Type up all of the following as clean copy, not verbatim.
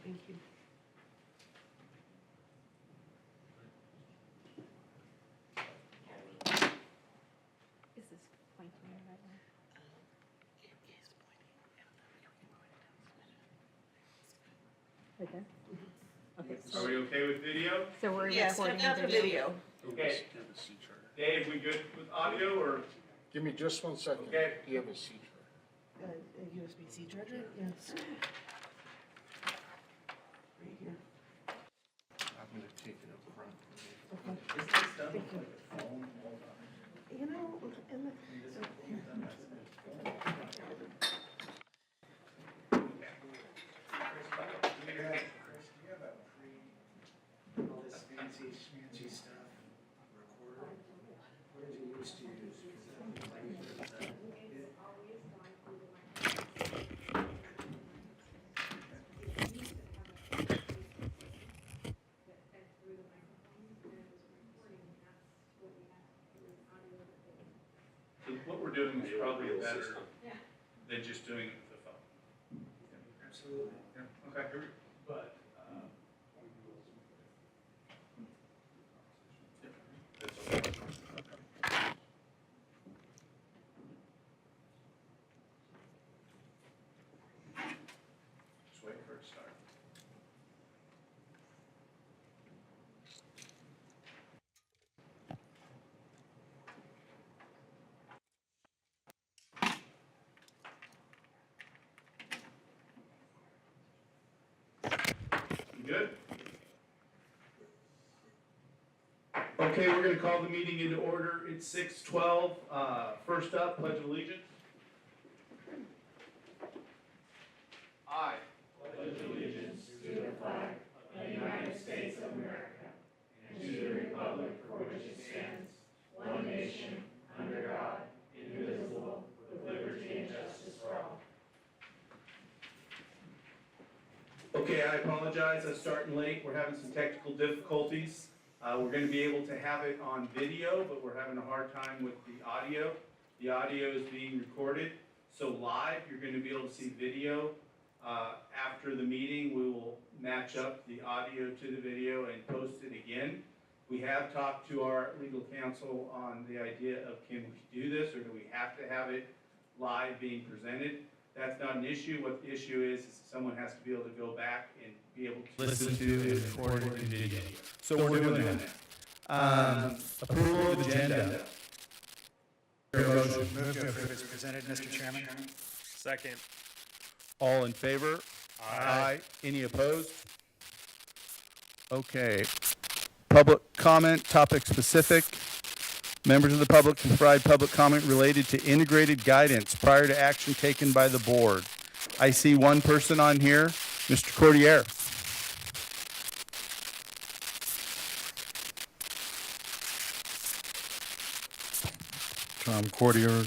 Thank you. Is this pointing the right way? Right there? Okay, Are we okay with video? so we're Yes, recording cut out the video. Okay. Dave, we good with audio or? Give me just 1 second. Okay. Do you have a C drive? A USB-C charger? Yes. Right here. I'm gonna take it up front. Okay. Thank you. You know, and the, here. All this fancy schmancy stuff, recorder, what did you used to use? So what we're doing is probably better than just doing it with the phone. Absolutely. Yeah, okay, here we, but, that's okay. Just wait for it to start. You good? Okay, we're gonna call the meeting into order. It's 6:12. First up, pledge of allegiance. I pledge allegiance to the flag of the United States of America and to the republic for which it stands, one nation, under God, indivisible, with liberty and justice for all. Okay, I apologize, I'm starting late, we're having some technical difficulties. We're gonna be able to have it on video, but we're having a hard time with the audio. The audio is being recorded, so live, you're gonna be able to see video. After the meeting, we will match up the audio to the video and post it again. We have talked to our legal counsel on the idea of can we do this, or do we have to have it live being presented? That's not an issue. What the issue is someone has to be able to go back and be able to listen to and record it in video. So we're doing that. Approval of agenda. Move to approve as presented, Mr. Chairman. Second. All in favor? Aye. Any opposed? Okay. Public comment, topic specific. Members of the public can provide public comment related to integrated guidance prior to action taken by the board. I see one person on here, Mr. Cordier. Tom Cordier.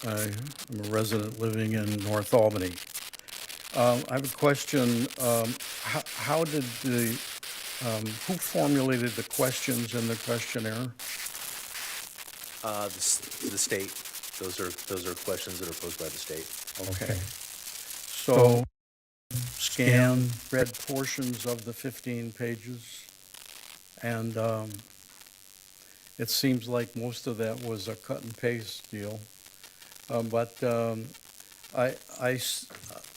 I'm a resident living in North Albany. I have a question. How did who formulated the questions in the questionnaire? The state. Those are questions that are posed by the state. Okay. So scan, read portions of the 15 pages, and it seems like most of that was a cut and paste deal. But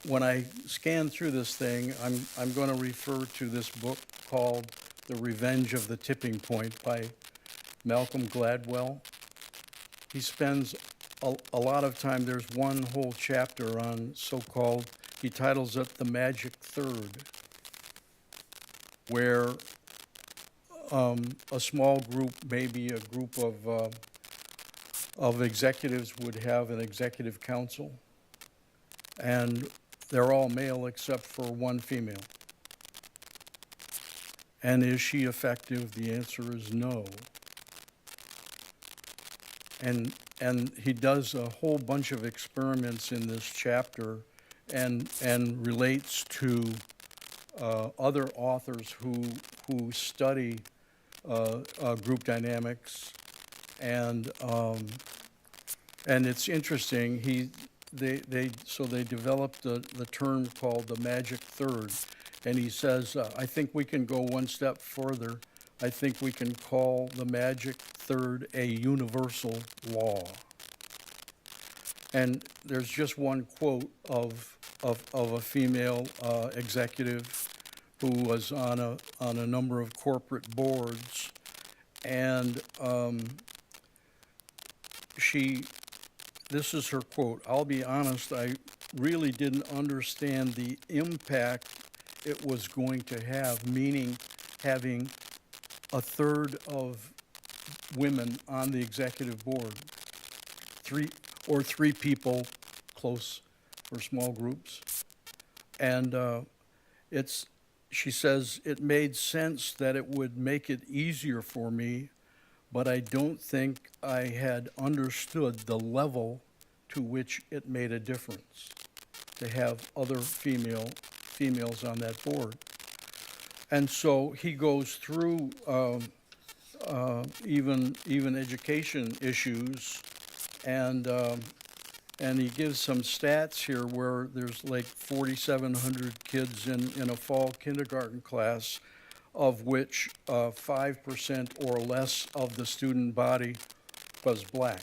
when I scan through this thing, I'm going to refer to this book called The Revenge of the Tipping Point by Malcolm Gladwell. He spends a lot of time. There's one whole chapter on so-called, he titles it The Magic Third, where a small group, maybe a group of executives would have an executive council, and they're all male except for one female. And is she effective? The answer is no. And he does a whole bunch of experiments in this chapter and relates to other authors who study group dynamics, and it's interesting. They developed the term called the magic third, And he says, I think we can go one step further. I think we can call the magic third a universal law. And there's just one quote of a female executive who was on a number of corporate boards. And this is her quote: "I'll be honest, I really didn't understand the impact it was going to have," meaning having a third of women on the executive board, three people close for small groups. And she says, "It made sense that it would make it easier for me, but I don't think I had understood the level to which it made a difference to have other females on that board." And so he goes through even education issues, and he gives some stats here where there's like 4,700 kids in a fall kindergarten class, of which 5% or less of the student body was black.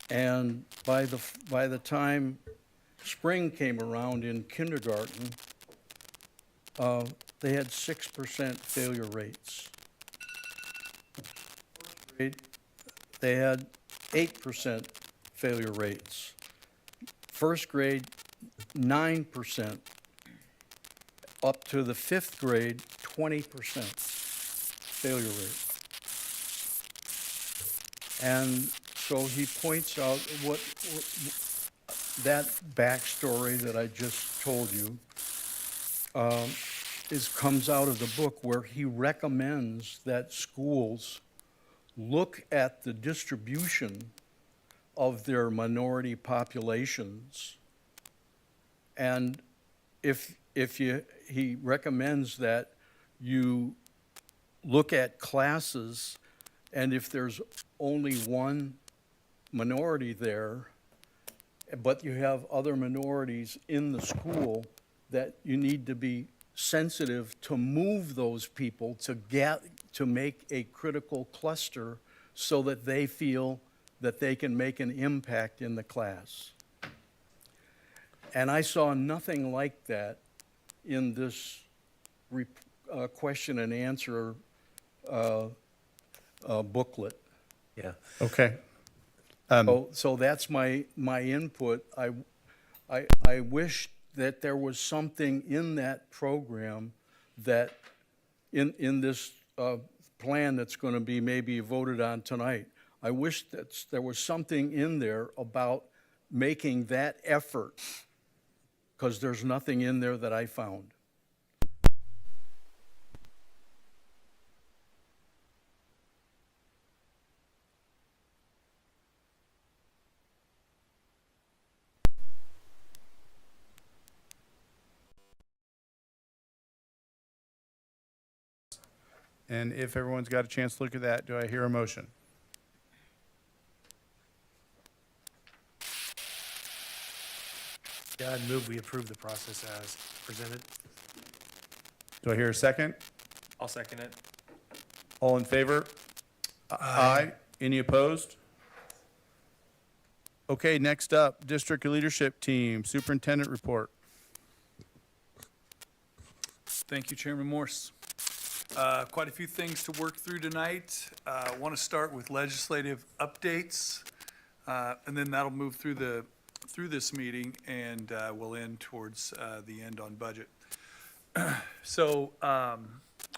And by the time spring came around in kindergarten, they had 6% failure rates. They had 8% failure rates. First grade, 9%. Up to the fifth grade, 20% failure rate. And so he points out what that backstory that I just told you comes out of the book, where he recommends that schools look at the distribution of their minority populations, and he recommends that you look at classes, and if there's only one minority there, but you have other minorities in the school, that you need to be sensitive to move those people to make a critical cluster so that they feel that they can make an impact in the class. And I saw nothing like that in this question and answer booklet. Yeah. Okay. So that's my input. I wish that there was something in that program that, in this plan that's going to be maybe voted on tonight, I wish that there was something in there about making that effort, because there's nothing in there that I found. And if everyone's got a chance to look at that, do I hear a motion? Yeah, I'd move we approve the process as presented. Do I hear a second? I'll second it. All in favor? Aye. Any opposed? Okay, next up, district leadership team, superintendent report. Thank you, Chairman Morse. Quite a few things to work through tonight. I want to start with legislative updates, and then that'll move through this meeting, and we'll end towards the end on budget. So,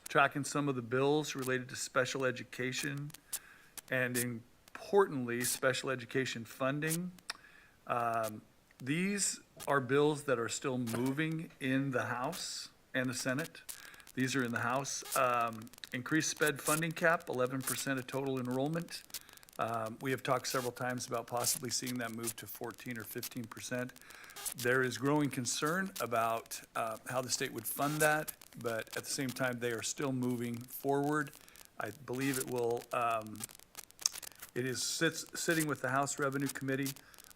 tracking some of the bills related to special education, and importantly, special education funding. These are bills that are still moving in the House and the Senate. These are in the House. Increased sped funding cap, 11% of total enrollment. We have talked several times about possibly seeing that move to 14 or 15%. There is growing concern about how the state would fund that, but at the same time, they are still moving forward. I believe it will, it is sitting with the House Revenue Committee.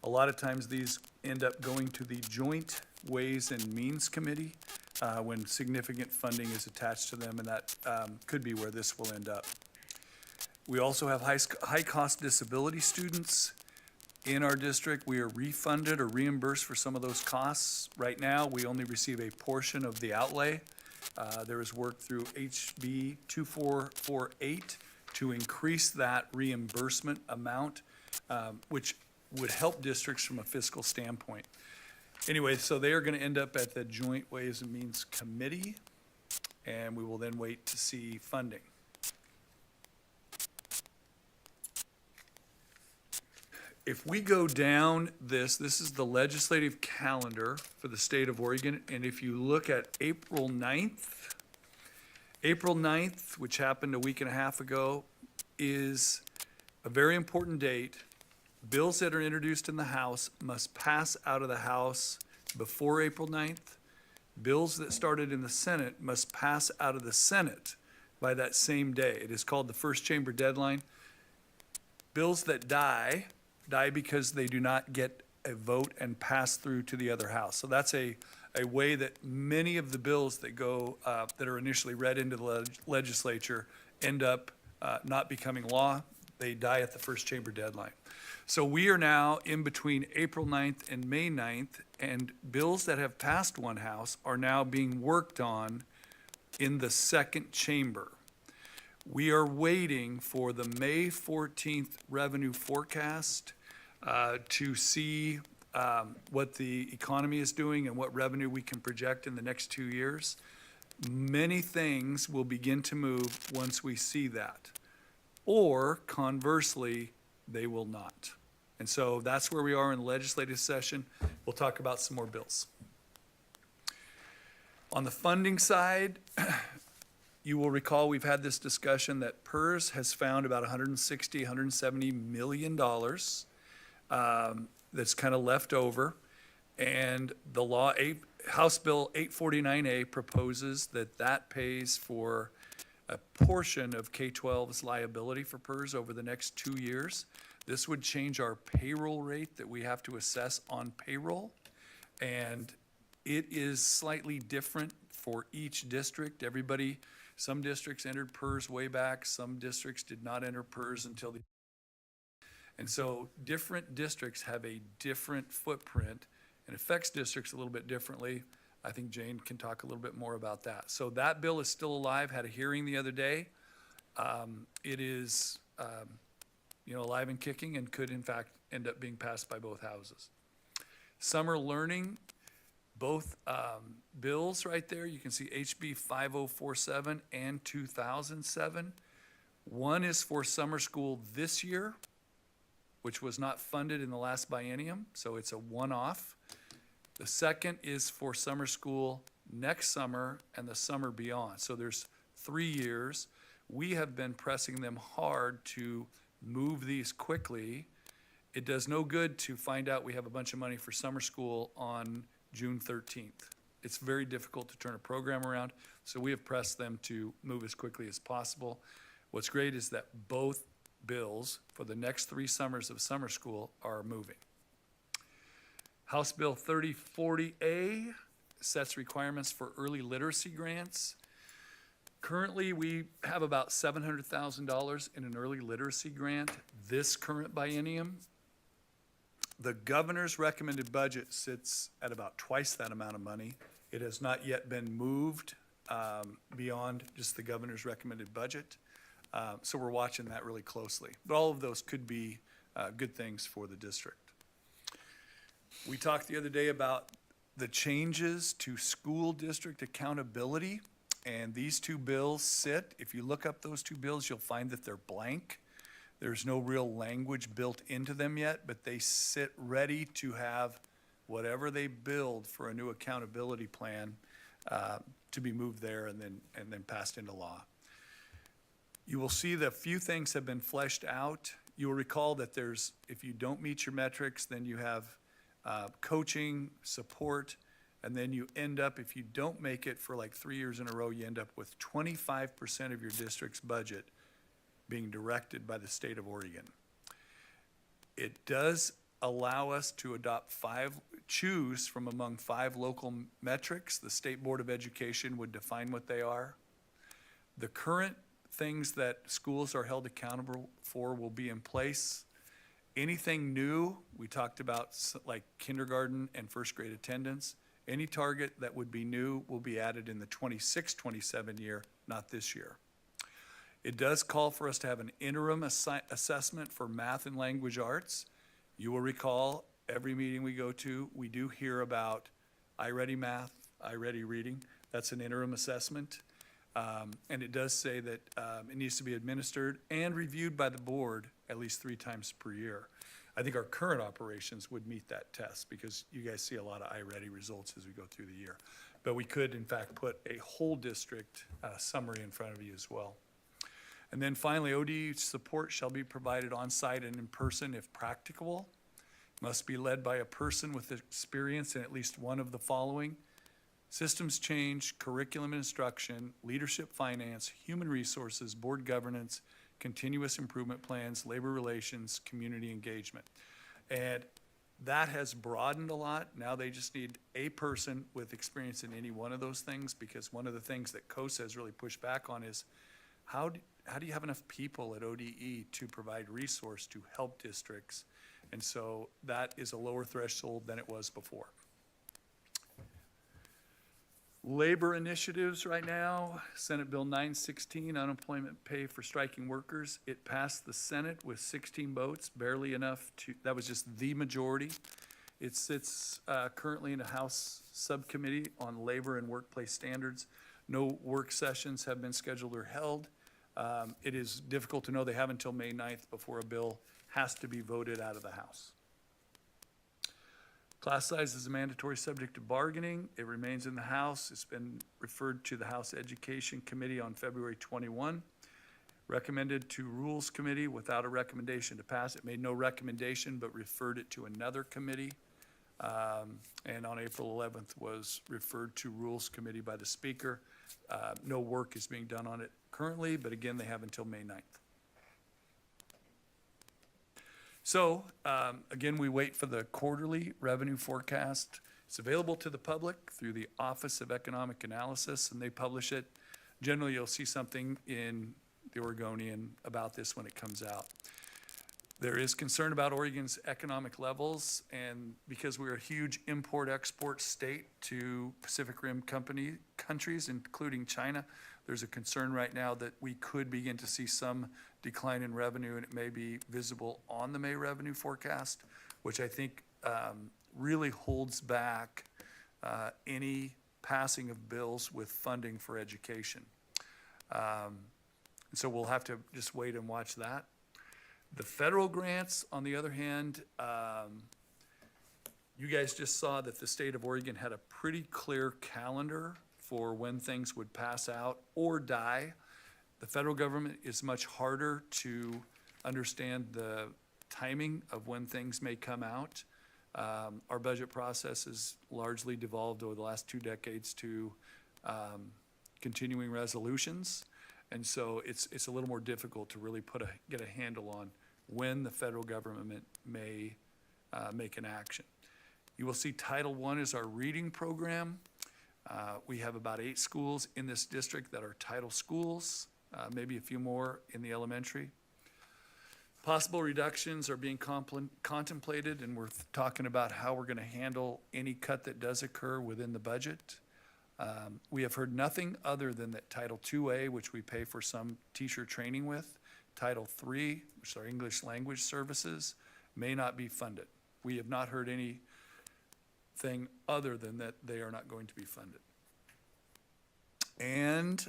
A lot of times these end up going to the Joint Ways and Means Committee when significant funding is attached to them, and that could be where this will end up. We also have high-cost disability students in our district. We are refunded or reimbursed for some of those costs. Right now, we only receive a portion of the outlay. There is work through HB 2448 to increase that reimbursement amount, which would help districts from a fiscal standpoint. Anyway, so they are going to end up at the Joint Ways and Means Committee, and we will then wait to see funding. If we go down this is the legislative calendar for the state of Oregon, and if you look at April 9th, which happened a week and a half ago, is a very important date. Bills that are introduced in the House must pass out of the House before April 9th. Bills that started in the Senate must pass out of the Senate by that same day. It is called the first chamber deadline. Bills that die because they do not get a vote and pass through to the other house. So that's a way that many of the bills that go, that are initially read into the legislature end up not becoming law. They die at the first chamber deadline. So we are now in between April 9th and May 9th, and bills that have passed one house are now being worked on in the second chamber. We are waiting for the May 14th revenue forecast to see what the economy is doing and what revenue we can project in the next 2 years. Many things will begin to move once we see that. Or conversely, they will not. And so that's where we are in the legislative session. We'll talk about some more bills. On the funding side, you will recall we've had this discussion that PERS has found about $160, $170 million that's kind of left over. And the House Bill 849A proposes that pays for a portion of K-12's liability for PERS over the next 2 years. This would change our payroll rate that we have to assess on payroll. And it is slightly different for each district. Some districts entered PERS way back, some districts did not enter PERS until and so different districts have a different footprint and affects districts a little bit differently. I think Jane can talk a little bit more about that. So that bill is still alive, had a hearing the other day. It is, alive and kicking and could in fact end up being passed by both houses. Summer learning, both bills right there, you can see HB 5047 and 2007. One is for summer school this year, which was not funded in the last biennium, so it's a one-off. The second is for summer school next summer and the summer beyond. So there's 3 years. We have been pressing them hard to move these quickly. It does no good to find out we have a bunch of money for summer school on June 13th. It's very difficult to turn a program around, so we have pressed them to move as quickly as possible. What's great is that both bills for the next 3 summers of summer school are moving. House Bill 3040A sets requirements for early literacy grants. Currently, we have about $700,000 in an early literacy grant this current biennium. The governor's recommended budget sits at about twice that amount of money. It has not yet been moved beyond just the governor's recommended budget. So we're watching that really closely. But all of those could be good things for the district. We talked the other day about the changes to school district accountability, and these 2 bills sit. If you look up those 2 bills, you'll find that they're blank. There's no real language built into them yet, but they sit ready to have whatever they build for a new accountability plan to be moved there and then passed into law. You will see that a few things have been fleshed out. You will recall that if you don't meet your metrics, then you have coaching, support, and then you end up, if you don't make it for like 3 years in a row, you end up with 25% of your district's budget being directed by the state of Oregon. It does allow us to adopt choose from among 5 local metrics. The State Board of Education would define what they are. The current things that schools are held accountable for will be in place. Anything new, we talked about like kindergarten and first grade attendance. Any target that would be new will be added in the 26-27 year, not this year. It does call for us to have an interim assessment for math and language arts. You will recall every meeting we go to, we do hear about iReady Math, iReady Reading. That's an interim assessment. And it does say that it needs to be administered and reviewed by the board at least 3 times per year. I think our current operations would meet that test because you guys see a lot of iReady results as we go through the year. But we could, in fact, put a whole district summary in front of you as well. And then finally, ODE support shall be provided on-site and in person if practicable. Must be led by a person with experience in at least one of the following: systems change, curriculum instruction, leadership finance, human resources, board governance, continuous improvement plans, labor relations, community engagement. And that has broadened a lot. Now they just need a person with experience in any one of those things, because one of the things that COSA has really pushed back on is how do you have enough people at ODE to provide resource to help districts? And so that is a lower threshold than it was before. Labor initiatives right now, Senate Bill 916, unemployment pay for striking workers. It passed the Senate with 16 votes, barely enough to, that was just the majority. It sits currently in a House subcommittee on labor and workplace standards. No work sessions have been scheduled or held. It is difficult to know. They have until May 9th before a bill has to be voted out of the House. Class size is a mandatory subject to bargaining. It remains in the House. It's been referred to the House Education Committee on February 21. Recommended to Rules Committee without a recommendation to pass. It made no recommendation, but referred it to another committee. And on April 11th was referred to Rules Committee by the Speaker. No work is being done on it currently, but again, they have until May 9th. So, again, we wait for the quarterly revenue forecast. It's available to the public through the Office of Economic Analysis, and they publish it. Generally, you'll see something in the Oregonian about this when it comes out. There is concern about Oregon's economic levels, and because we're a huge import-export state to Pacific Rim countries, including China, there's a concern right now that we could begin to see some decline in revenue, and it may be visible on the May revenue forecast, which I think really holds back any passing of bills with funding for education. And so we'll have to just wait and watch that. The federal grants, on the other hand, you guys just saw that the state of Oregon had a pretty clear calendar for when things would pass out or die. The federal government is much harder to understand the timing of when things may come out. Our budget process has largely devolved over the last 2 decades to continuing resolutions. And so it's a little more difficult to really get a handle on when the federal government may make an action. You will see Title I is our reading program. We have about 8 schools in this district that are title schools, maybe a few more in the elementary. Possible reductions are being contemplated, and we're talking about how we're going to handle any cut that does occur within the budget. We have heard nothing other than that Title IIA, which we pay for some teacher training with, Title III, which are English language services, may not be funded. We have not heard anything other than that they are not going to be funded. And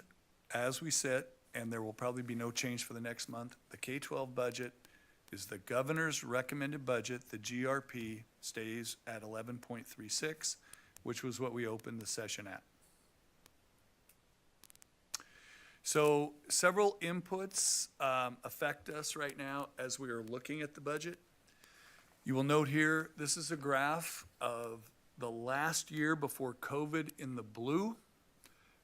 as we said, and there will probably be no change for the next month, the K-12 budget is the governor's recommended budget. The GRP stays at 11.36, which was what we opened the session at. So several inputs affect us right now as we are looking at the budget. You will note here, this is a graph of the last year before COVID in the blue,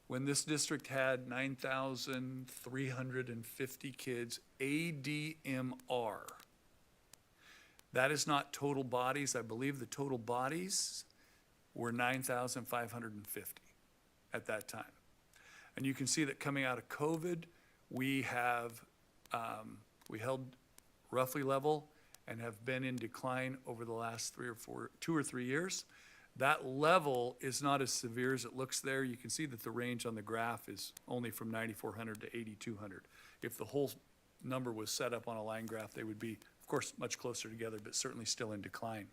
when this district had 9,350 kids ADMR. That is not total bodies. I believe the total bodies were 9,550 at that time. And you can see that coming out of COVID, we have, we held roughly level and have been in decline over the last 2 or 3 years. That level is not as severe as it looks there. You can see that the range on the graph is only from 9,400 to 8,200. If the whole number was set up on a line graph, they would be, of course, much closer together, but certainly still in decline.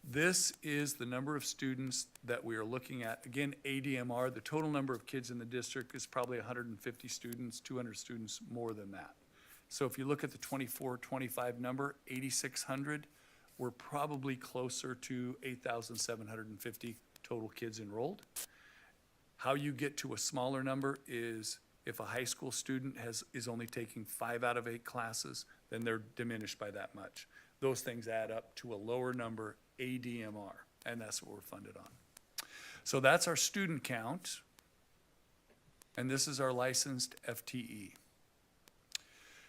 This is the number of students that we are looking at. Again, ADMR, the total number of kids in the district is probably 150 students, 200 students more than that. So if you look at the 24-25 number, 8,600, we're probably closer to 8,750 total kids enrolled. How you get to a smaller number is if a high school student is only taking 5 out of 8 classes, then they're diminished by that much. Those things add up to a lower number, ADMR, and that's what we're funded on. So that's our student count, and this is our licensed FTE.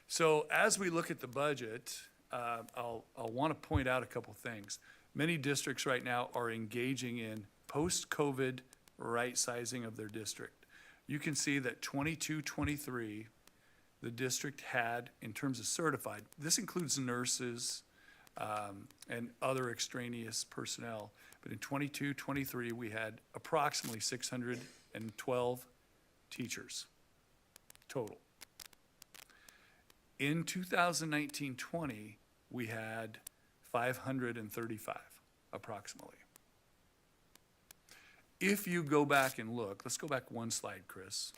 So as we look at the budget, I'll want to point out a couple things. Many districts right now are engaging in post-COVID right-sizing of their district. You can see that 22-23, the district had, in terms of certified, this includes nurses and other extraneous personnel, but in 22-23, we had approximately 612 teachers total. In 2019-20, we had 535 approximately. If you go back and look, let's go back one slide, Chris.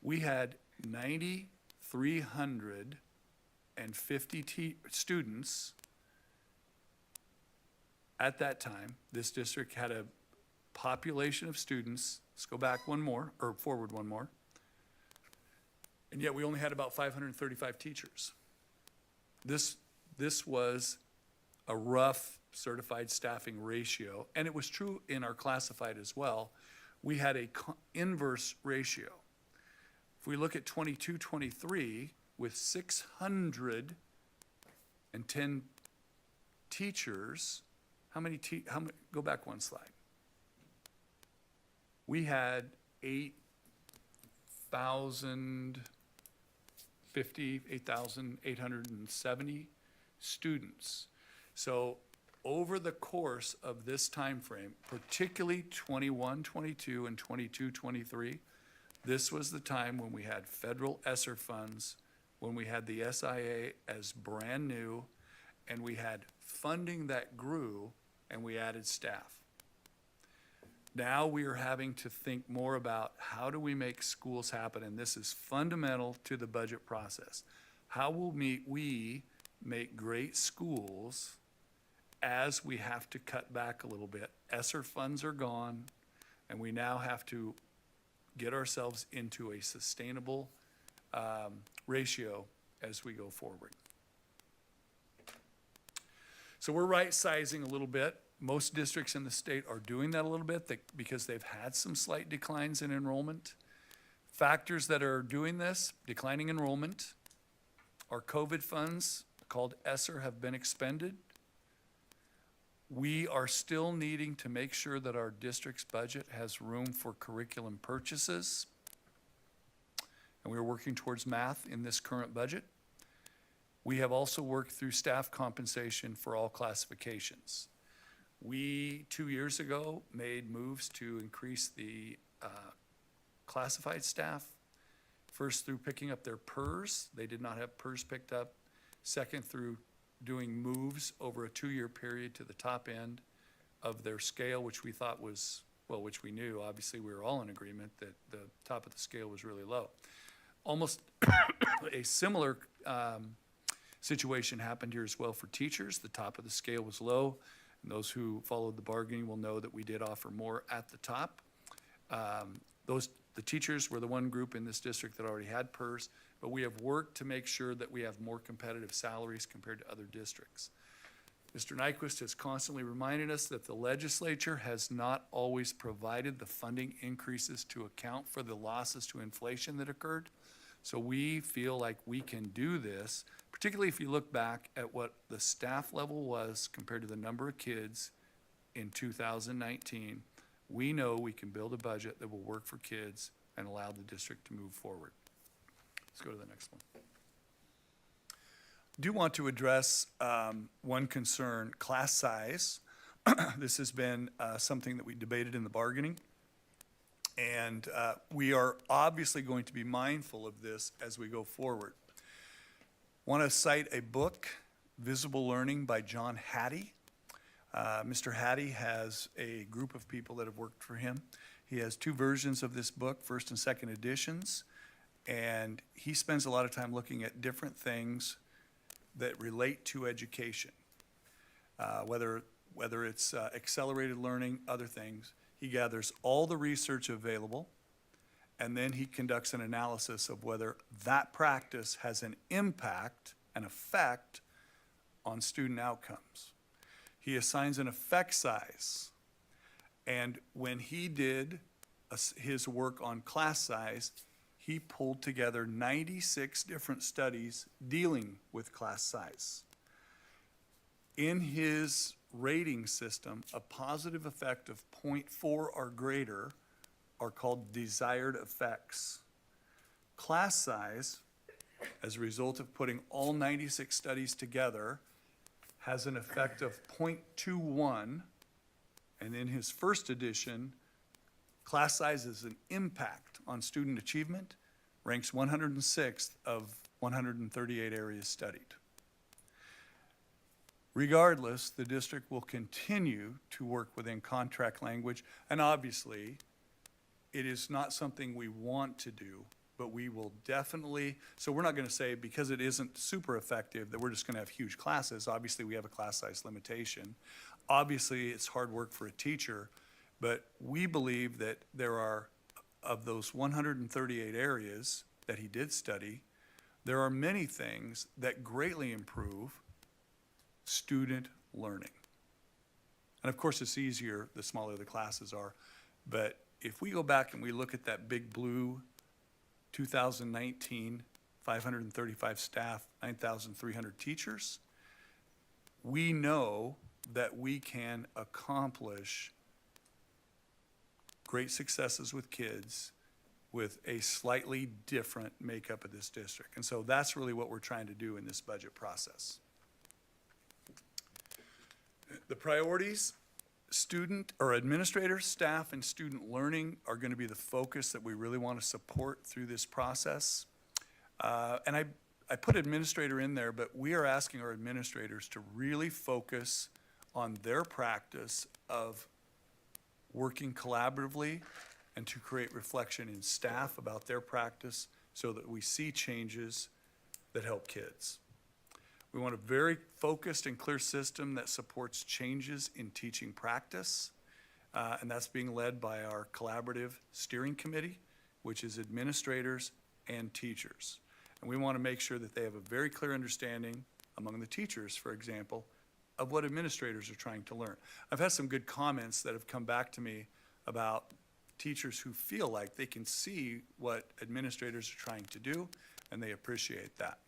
We had 9,350 students at that time. This district had a population of students, let's go back one more, or forward one more. And yet we only had about 535 teachers. This was a rough certified staffing ratio, and it was true in our classified as well. We had a inverse ratio. If we look at 22-23 with 610 teachers, go back one slide. We had 8,870 students. So over the course of this time frame, particularly 21-22 and 22-23, this was the time when we had federal ESSER funds, when we had the SIA as brand new, and we had funding that grew, and we added staff. Now we are having to think more about how do we make schools happen, and this is fundamental to the budget process. How will we make great schools as we have to cut back a little bit? ESSER funds are gone, and we now have to get ourselves into a sustainable ratio as we go forward. So we're right-sizing a little bit. Most districts in the state are doing that a little bit because they've had some slight declines in enrollment. Factors that are doing this, declining enrollment, our COVID funds called ESSER have been expended. We are still needing to make sure that our district's budget has room for curriculum purchases. And we're working towards math in this current budget. We have also worked through staff compensation for all classifications. We, 2 years ago, made moves to increase the classified staff. First, through picking up their PERS. They did not have PERS picked up. Second, through doing moves over a 2-year period to the top end of their scale, which we thought was, well, which we knew, obviously we were all in agreement that the top of the scale was really low. Almost a similar situation happened here as well for teachers. The top of the scale was low, and those who followed the bargaining will know that we did offer more at the top. The teachers were the one group in this district that already had PERS, but we have worked to make sure that we have more competitive salaries compared to other districts. Mr. Nyquist has constantly reminded us that the legislature has not always provided the funding increases to account for the losses to inflation that occurred. So we feel like we can do this, particularly if you look back at what the staff level was compared to the number of kids in 2019. We know we can build a budget that will work for kids and allow the district to move forward. Let's go to the next one. Do want to address one concern, class size. This has been something that we debated in the bargaining. And we are obviously going to be mindful of this as we go forward. Want to cite a book, Visible Learning by John Hattie. Mr. Hattie has a group of people that have worked for him. He has two versions of this book, first and second editions, and he spends a lot of time looking at different things that relate to education, whether it's accelerated learning, other things. He gathers all the research available, and then he conducts an analysis of whether that practice has an impact, an effect on student outcomes. He assigns an effect size, and when he did his work on class size, he pulled together 96 different studies dealing with class size. In his rating system, a positive effect of 0.4 or greater are called desired effects. Class size, as a result of putting all 96 studies together, has an effect of 0.21, and in his first edition, class size is an impact on student achievement, ranks 106th of 138 areas studied. Regardless, the district will continue to work within contract language, and obviously, it is not something we want to do, but we will definitely, so we're not gonna say because it isn't super effective that we're just gonna have huge classes. Obviously, we have a class size limitation. Obviously, it's hard work for a teacher, but we believe that there are, of those 138 areas that he did study, there are many things that greatly improve student learning. And of course, it's easier the smaller the classes are, but if we go back and we look at that big blue 2019, 535 staff, 9,300 teachers, we know that we can accomplish great successes with kids with a slightly different makeup of this district. And so that's really what we're trying to do in this budget process. The priorities, student or administrator, staff, and student learning are going to be the focus that we really want to support through this process. And I put administrator in there, but we are asking our administrators to really focus on their practice of working collaboratively and to create reflection in staff about their practice so that we see changes that help kids. We want a very focused and clear system that supports changes in teaching practice, and that's being led by our collaborative steering committee, which is administrators and teachers. And we want to make sure that they have a very clear understanding among the teachers, for example, of what administrators are trying to learn. I've had some good comments that have come back to me about teachers who feel like they can see what administrators are trying to do, and they appreciate that.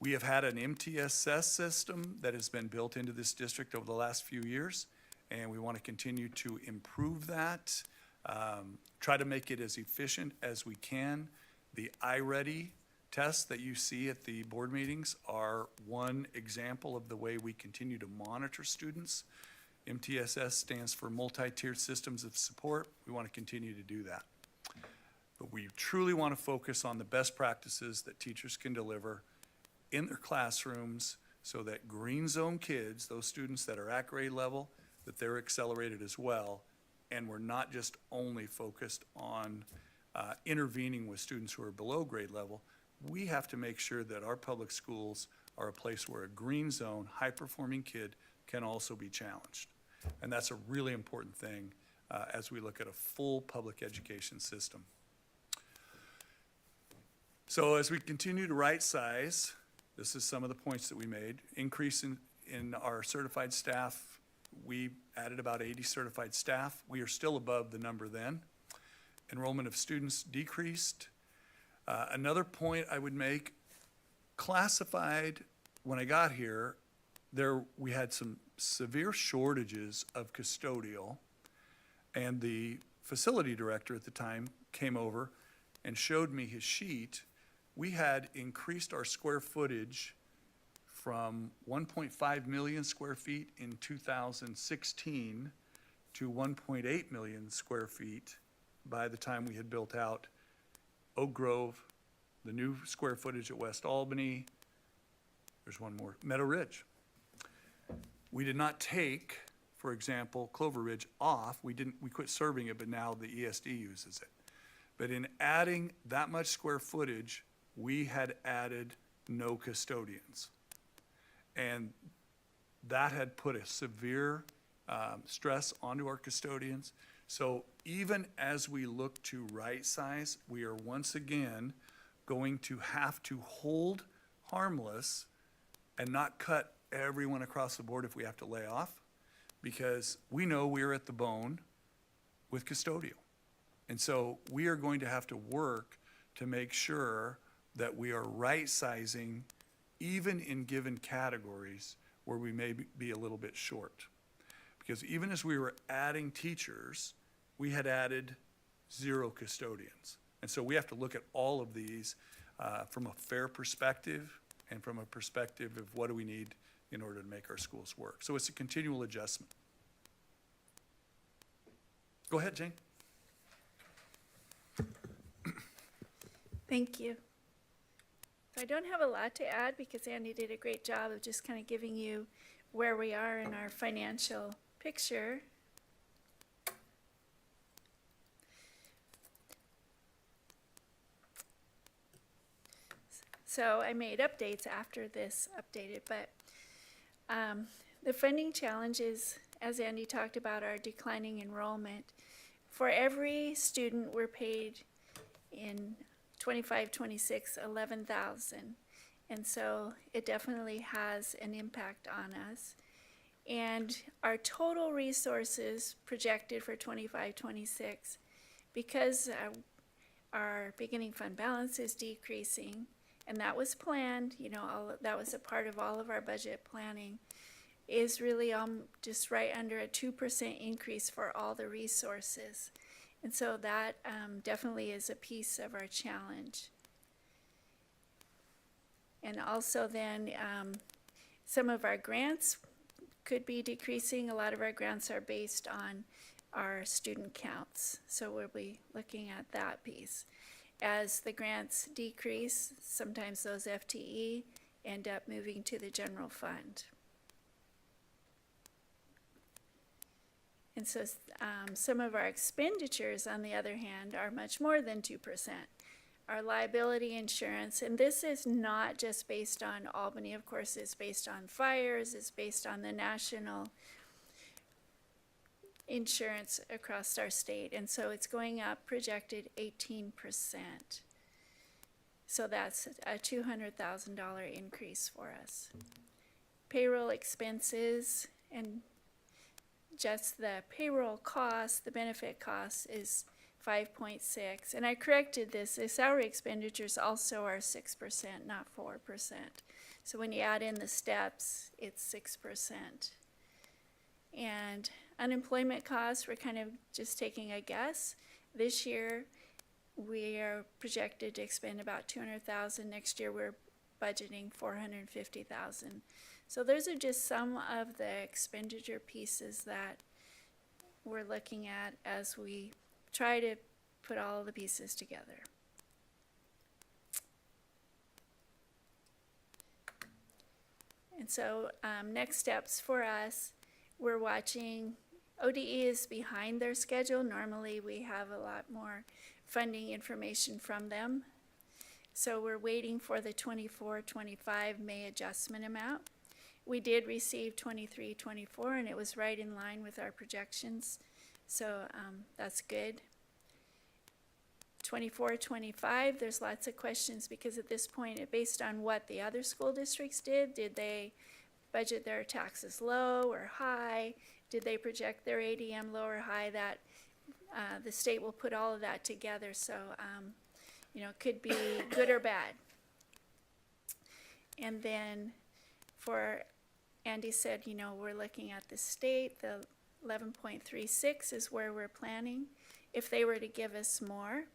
We have had an MTSS system that has been built into this district over the last few years, and we want to continue to improve that, try to make it as efficient as we can. The iReady tests that you see at the board meetings are one example of the way we continue to monitor students. MTSS stands for Multi-Tiered Systems of Support. We want to continue to do that. But we truly want to focus on the best practices that teachers can deliver in their classrooms so that green zone kids, those students that are at grade level, that they're accelerated as well. And we're not just only focused on intervening with students who are below grade level. We have to make sure that our public schools are a place where a green zone, high-performing kid can also be challenged. And that's a really important thing as we look at a full public education system. So as we continue to right size, this is some of the points that we made. Increase in our certified staff. We added about 80 certified staff. We are still above the number then. Enrollment of students decreased. Another point I would make, classified, when I got here, we had some severe shortages of custodial, and the facility director at the time came over and showed me his sheet. We had increased our square footage from 1.5 million square feet in 2016 to 1.8 million square feet by the time we had built out Oak Grove, the new square footage at West Albany. There's one more, Meadow Ridge. We did not take, for example, Clover Ridge off. We quit serving it, but now the ESD uses it. But in adding that much square footage, we had added no custodians. And that had put a severe stress onto our custodians. So even as we look to right size, we are once again going to have to hold harmless and not cut everyone across the board if we have to lay off, because we know we're at the bone with custodial. And so we are going to have to work to make sure that we are right sizing even in given categories where we may be a little bit short. Because even as we were adding teachers, we had added 0 custodians. And so we have to look at all of these from a fair perspective and from a perspective of what do we need in order to make our schools work. So it's a continual adjustment. Go ahead, Jane. Thank you. So I don't have a lot to add because Andy did a great job of just kind of giving you where we are in our financial picture. So I made updates after this updated, but the funding challenges, as Andy talked about, are declining enrollment. For every student, we're paid in 25-26 $11,000, and so it definitely has an impact on us. And our total resources projected for 25-26, because our beginning fund balance is decreasing, and that was planned, you know, that was a part of all of our budget planning, is really just right under a 2% increase for all the resources. And so that definitely is a piece of our challenge. And also then some of our grants could be decreasing. A lot of our grants are based on our student counts. So we'll be looking at that piece. As the grants decrease, sometimes those FTE end up moving to the general fund. And so some of our expenditures, on the other hand, are much more than 2%. Our liability insurance, and this is not just based on Albany, of course, it's based on fires, it's based on the national insurance across our state, and so it's going up, projected 18%. So that's a $200,000 increase for us. Payroll expenses, and just the payroll cost, the benefit cost is 5.6, and I corrected this. The salary expenditures also are 6%, not 4%. So when you add in the steps, it's 6%. And unemployment costs, we're kind of just taking a guess. This year, we are projected to expend about $200,000. Next year, we're budgeting $450,000. So those are just some of the expenditure pieces that we're looking at as we try to put all the pieces together. And so next steps for us, we're watching. ODE is behind their schedule. Normally we have a lot more funding information from them. So we're waiting for the 24-25 May adjustment amount. We did receive 23-24, and it was right in line with our projections. So that's good. 24-25, there's lots of questions because at this point, based on what the other school districts did they budget their taxes low or high? Did they project their ADM low or high? That the state will put all of that together. So could be good or bad. And then for, Andy said, we're looking at the state, the 11.36 is where we're planning. If they were to give us more,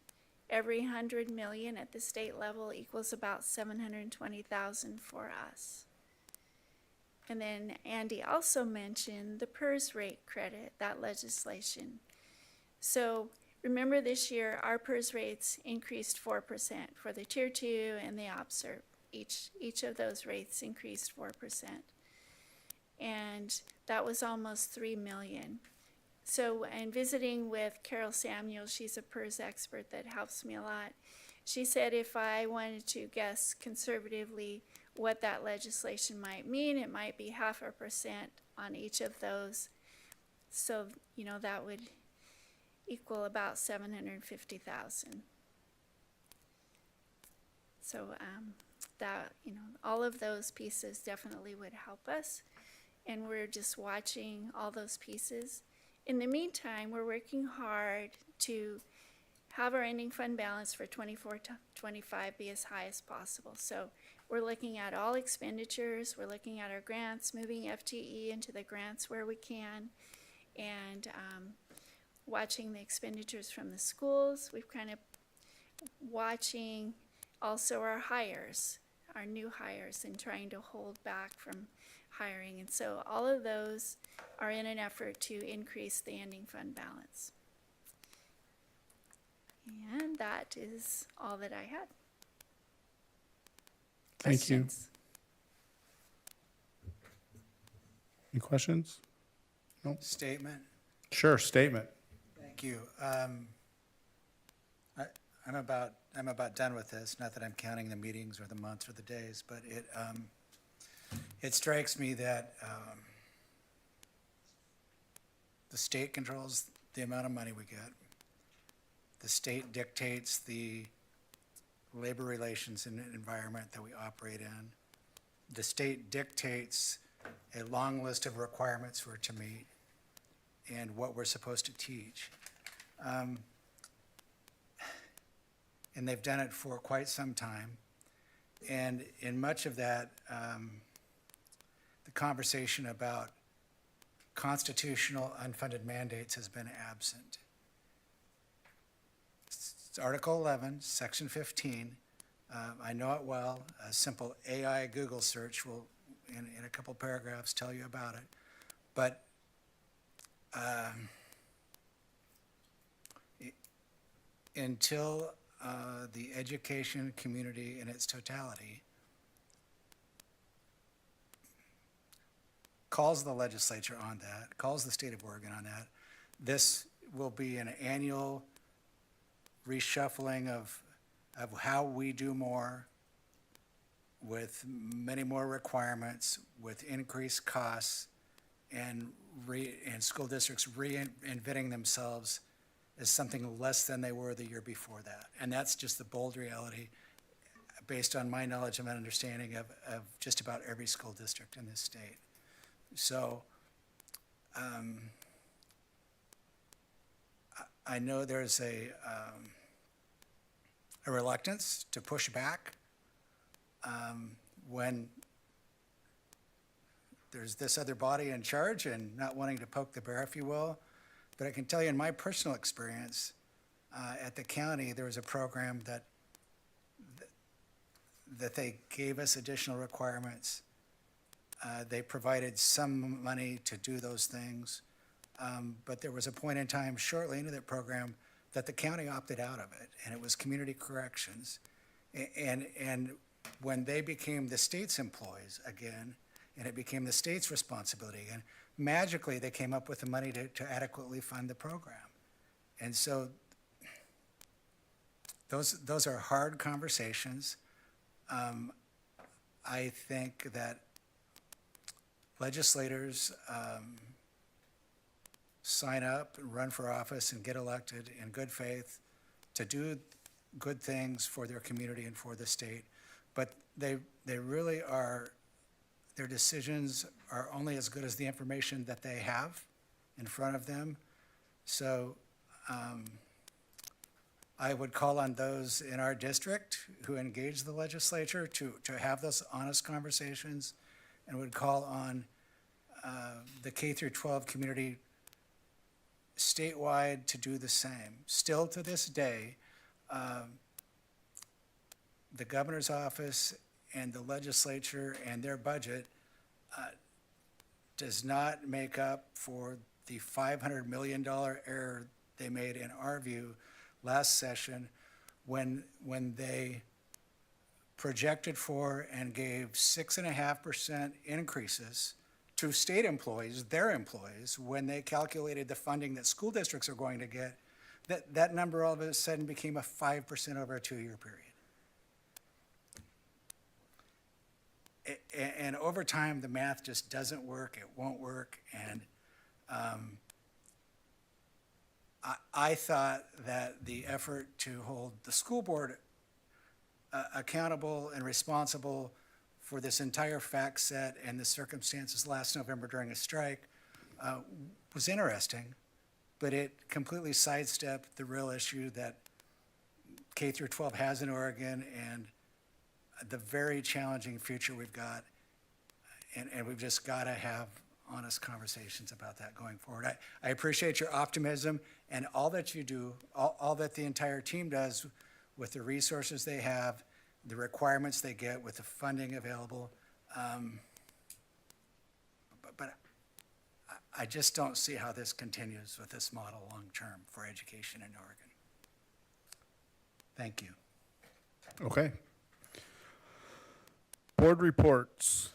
every 100 million at the state level equals about 720,000 for us. And then Andy also mentioned the PERS rate credit, that legislation. So remember this year, our PERS rates increased 4% for the Tier 2 and the OPSERP. Each of those rates increased 4%. And that was almost 3 million. So, and visiting with Carol Samuel, she's a PERS expert that helps me a lot. She said if I wanted to guess conservatively what that legislation might mean, it might be 0.5% on each of those. So, that would equal about 750,000. So, that, all of those pieces definitely would help us. And we're just watching all those pieces. In the meantime, we're working hard to have our ending fund balance for 24-25 be as high as possible. So we're looking at all expenditures, we're looking at our grants, moving FTE into the grants where we can, and watching the expenditures from the schools. We've kind of watching also our hires, our new hires, and trying to hold back from hiring. And so all of those are in an effort to increase the ending fund balance. And that is all that I had. Thank you. Questions? Any questions? Statement. Sure, statement. Thank you. I'm about done with this. Not that I'm counting the meetings or the months or the days, but it strikes me that the state controls the amount of money we get. The state dictates the labor relations and environment that we operate in. The state dictates a long list of requirements we're to meet and what we're supposed to teach. And they've done it for quite some time. And in much of that, the conversation about constitutional unfunded mandates has been absent. It's Article 11, Section 15. I know it well. A simple AI Google search will, in a couple paragraphs, tell you about it. But until the education community in its totality calls the legislature on that, calls the state of Oregon on that, this will be an annual reshuffling of how we do more with many more requirements, with increased costs, and school districts reinventing themselves as something less than they were the year before that. And that's just the bold reality based on my knowledge and understanding of just about every school district in this state. So I know there's a reluctance to push back when there's this other body in charge and not wanting to poke the bear, if you will. But I can tell you in my personal experience at the county, there was a program that they gave us additional requirements. They provided some money to do those things. But there was a point in time shortly into that program that the county opted out of it, and it was community corrections. And when they became the state's employees again, and it became the state's responsibility again, magically they came up with the money to adequately fund the program. And so those are hard conversations. I think that legislators sign up, run for office, and get elected in good faith to do good things for their community and for the state. But they really are, their decisions are only as good as the information that they have in front of them. So I would call on those in our district who engage the legislature to have those honest conversations, and would call on the K through 12 community statewide to do the same. Still to this day, the governor's office and the legislature and their budget does not make up for the $500 million error they made, in our view, last session when they projected for and gave 6.5% increases to state employees, their employees, when they calculated the funding that school districts are going to get. That number all of a sudden became a 5% over a 2-year period. And over time, the math just doesn't work, it won't work, and I thought that the effort to hold the school board accountable and responsible for this entire fact set and the circumstances last November during a strike was interesting, but it completely sidestepped the real issue that K through 12 has in Oregon and the very challenging future we've got, and we've just got to have honest conversations about that going forward. I appreciate your optimism and all that you do, all that the entire team does with the resources they have, the requirements they get with the funding available. But I just don't see how this continues with this model long-term for education in Oregon. Thank you. Okay. Board reports.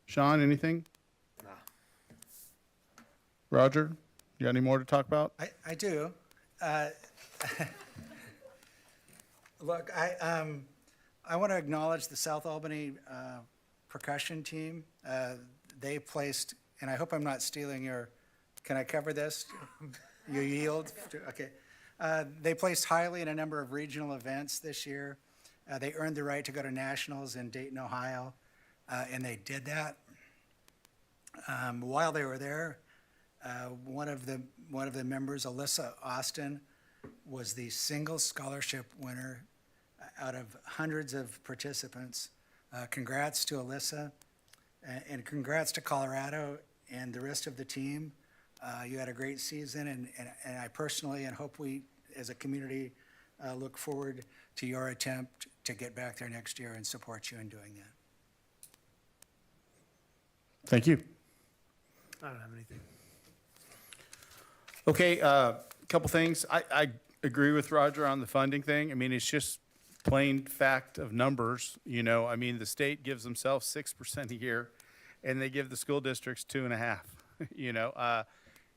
Sean, anything? Nah. Roger, you got any more to talk about? I do. Look, I want to acknowledge the South Albany percussion team. They placed, and I hope I'm not stealing your, can I cover this? You yield? Okay. They placed highly in a number of regional events this year. They earned the right to go to nationals in Dayton, Ohio, and they did that. While they were there, one of the members, Alyssa Austin, was the single scholarship winner out of hundreds of participants. Congrats to Alyssa, and congrats to Colorado and the rest of the team. You had a great season, and I personally, and hope we, as a community, look forward to your attempt to get back there next year and support you in doing that. Thank you. I don't have anything. Okay, a couple things. I agree with Roger on the funding thing. I mean, it's just plain fact of numbers, you know. I mean, the state gives themselves 6% a year, and they give the school districts 2.5%. You know,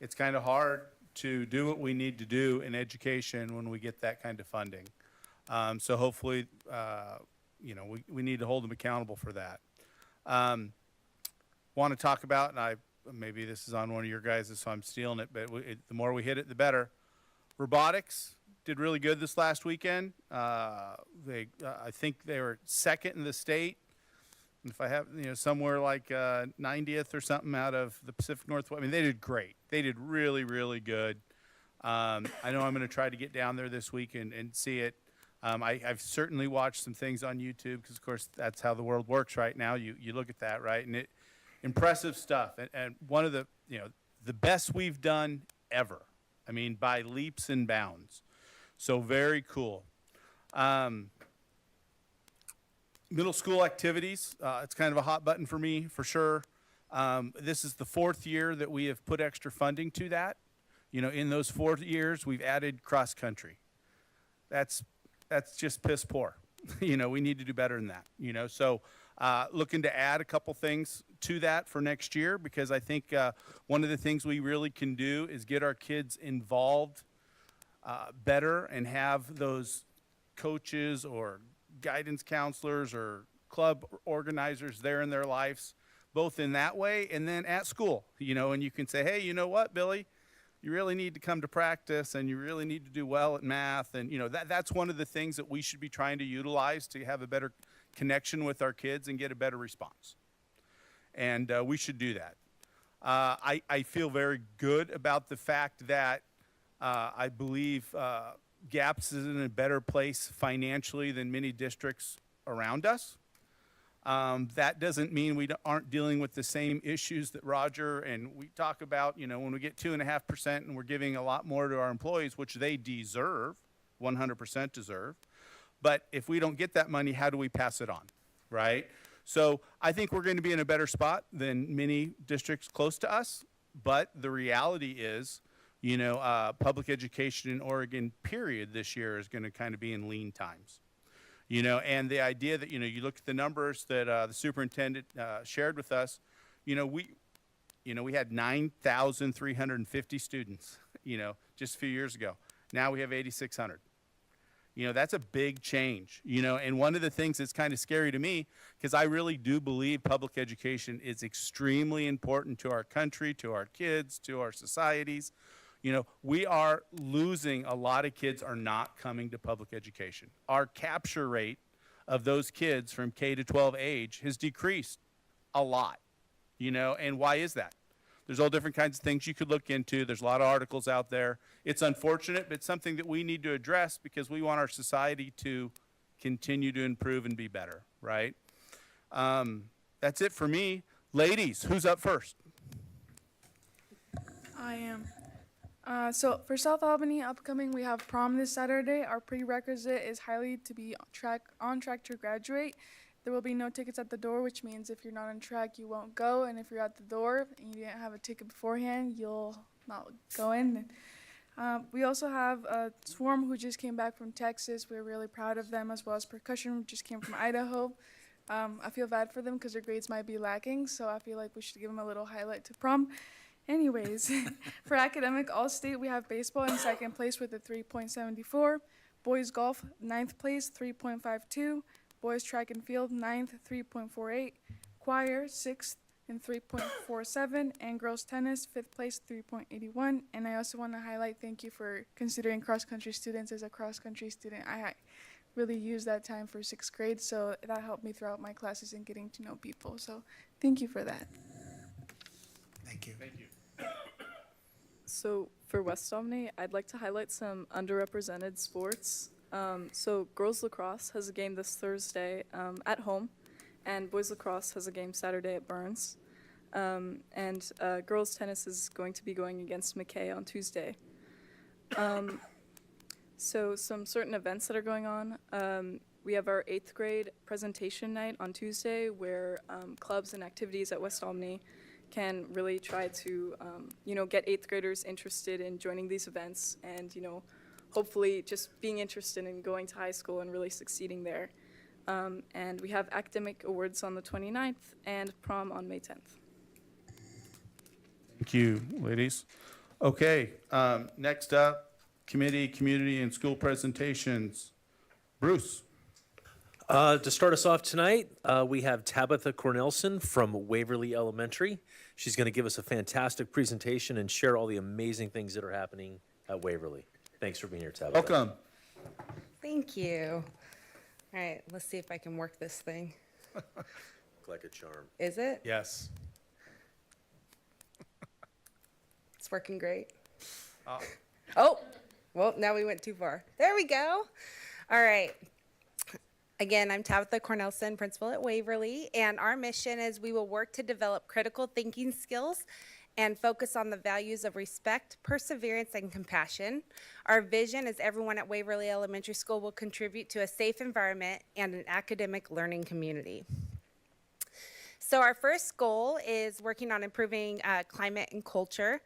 it's kind of hard to do what we need to do in education when we get that kind of funding. So hopefully, you know, we need to hold them accountable for that. Want to talk about, and maybe this is on one of your guys', so I'm stealing it, but the more we hit it, the better. Robotics did really good this last weekend. I think they were second in the state. And if I have, you know, somewhere like 90th or something out of the Pacific Northwest. I mean, they did great. They did really, really good. I know I'm going to try to get down there this week and see it. I've certainly watched some things on YouTube because, of course, that's how the world works right now. You look at that, right? And impressive stuff. And one of the, you know, the best we've done ever. I mean, by leaps and bounds. So very cool. Middle school activities, it's kind of a hot button for me, for sure. This is the 4th year that we have put extra funding to that. You know, in those 4 years, we've added cross country. That's just piss poor. You know, we need to do better than that, you know. So looking to add a couple things to that for next year, because I think one of the things we really can do is get our kids involved better and have those coaches or guidance counselors or club organizers there in their lives, both in that way and then at school, you know. And you can say, hey, you know what, Billy, you really need to come to practice and you really need to do well at math. And, you know, that's one of the things that we should be trying to utilize to have a better connection with our kids and get a better response. And we should do that. I feel very good about the fact that I believe GAPS is in a better place financially than many districts around us. That doesn't mean we aren't dealing with the same issues that Roger and we talk about, you know, when we get 2.5% and we're giving a lot more to our employees, which they deserve, 100% deserve. But if we don't get that money, how do we pass it on, right? So I think we're going to be in a better spot than many districts close to us. But the reality is, you know, public education in Oregon, period, this year is going to kind of be in lean times. You know, and the idea that, you know, you look at the numbers that the superintendent shared with us, we had 9,350 students, you know, just a few years ago. Now we have 8,600. You know, that's a big change, you know, and one of the things that's kind of scary to me, because I really do believe public education is extremely important to our country, to our kids, to our societies. You know, we are losing, a lot of kids are not coming to public education. Our capture rate of those kids from K to 12 age has decreased a lot, you know, and why is that? There's all different kinds of things you could look into. There's a lot of articles out there. It's unfortunate, but it's something that we need to address because we want our society to continue to improve and be better, right? That's it for me. Ladies, who's up first? I am. So for South Albany upcoming, we have prom this Saturday. Our prerequisite is highly to be on track to graduate. There will be no tickets at the door, which means if you're not on track, you won't go. And if you're at the door and you didn't have a ticket beforehand, you'll not go in. We also have Swarm, who just came back from Texas. We're really proud of them, as well as Percussion, who just came from Idaho. I feel bad for them because their grades might be lacking, so I feel like we should give them a little highlight to prom. Anyways, for academic all-state, we have baseball in second place with a 3.74, boys golf 9th place 3.52, boys track and field 9th 3.48, choir 6th and 3.47, and girls tennis 5th place 3.81. And I also want to highlight, thank you for considering cross-country students. As a cross-country student, I really used that time for 6th grade, so that helped me throughout my classes and getting to know people. So thank you for that. Thank you. Thank you. So for West Albany, I'd like to highlight some underrepresented sports. So girls lacrosse has a game this Thursday at home, and boys lacrosse has a game Saturday at Burns. And girls tennis is going to be going against McKay on Tuesday. So some certain events that are going on. We have our 8th grade presentation night on Tuesday, where clubs and activities at West Albany can really try to, get 8th graders interested in joining these events and, hopefully just being interested in going to high school and really succeeding there. And we have academic awards on the 29th and prom on May 10th. Thank you, ladies. Okay, next up, committee, community, and school presentations. Bruce. To start us off tonight, we have Tabitha Cornelson from Waverly Elementary. She's going to give us a fantastic presentation and share all the amazing things that are happening at Waverly. Thanks for being here, Tabitha. Welcome. Thank you. All right, let's see if I can work this thing. Like a charm. Is it? Yes. It's working great. Uh, Oh, well, now we went too far. There we go. All right. Again, I'm Tabitha Cornelson, principal at Waverly, and our mission is we will work to develop critical thinking skills and focus on the values of respect, perseverance, and compassion. Our vision is everyone at Waverly Elementary School will contribute to a safe environment and an academic learning community. So our first goal is working on improving climate and culture.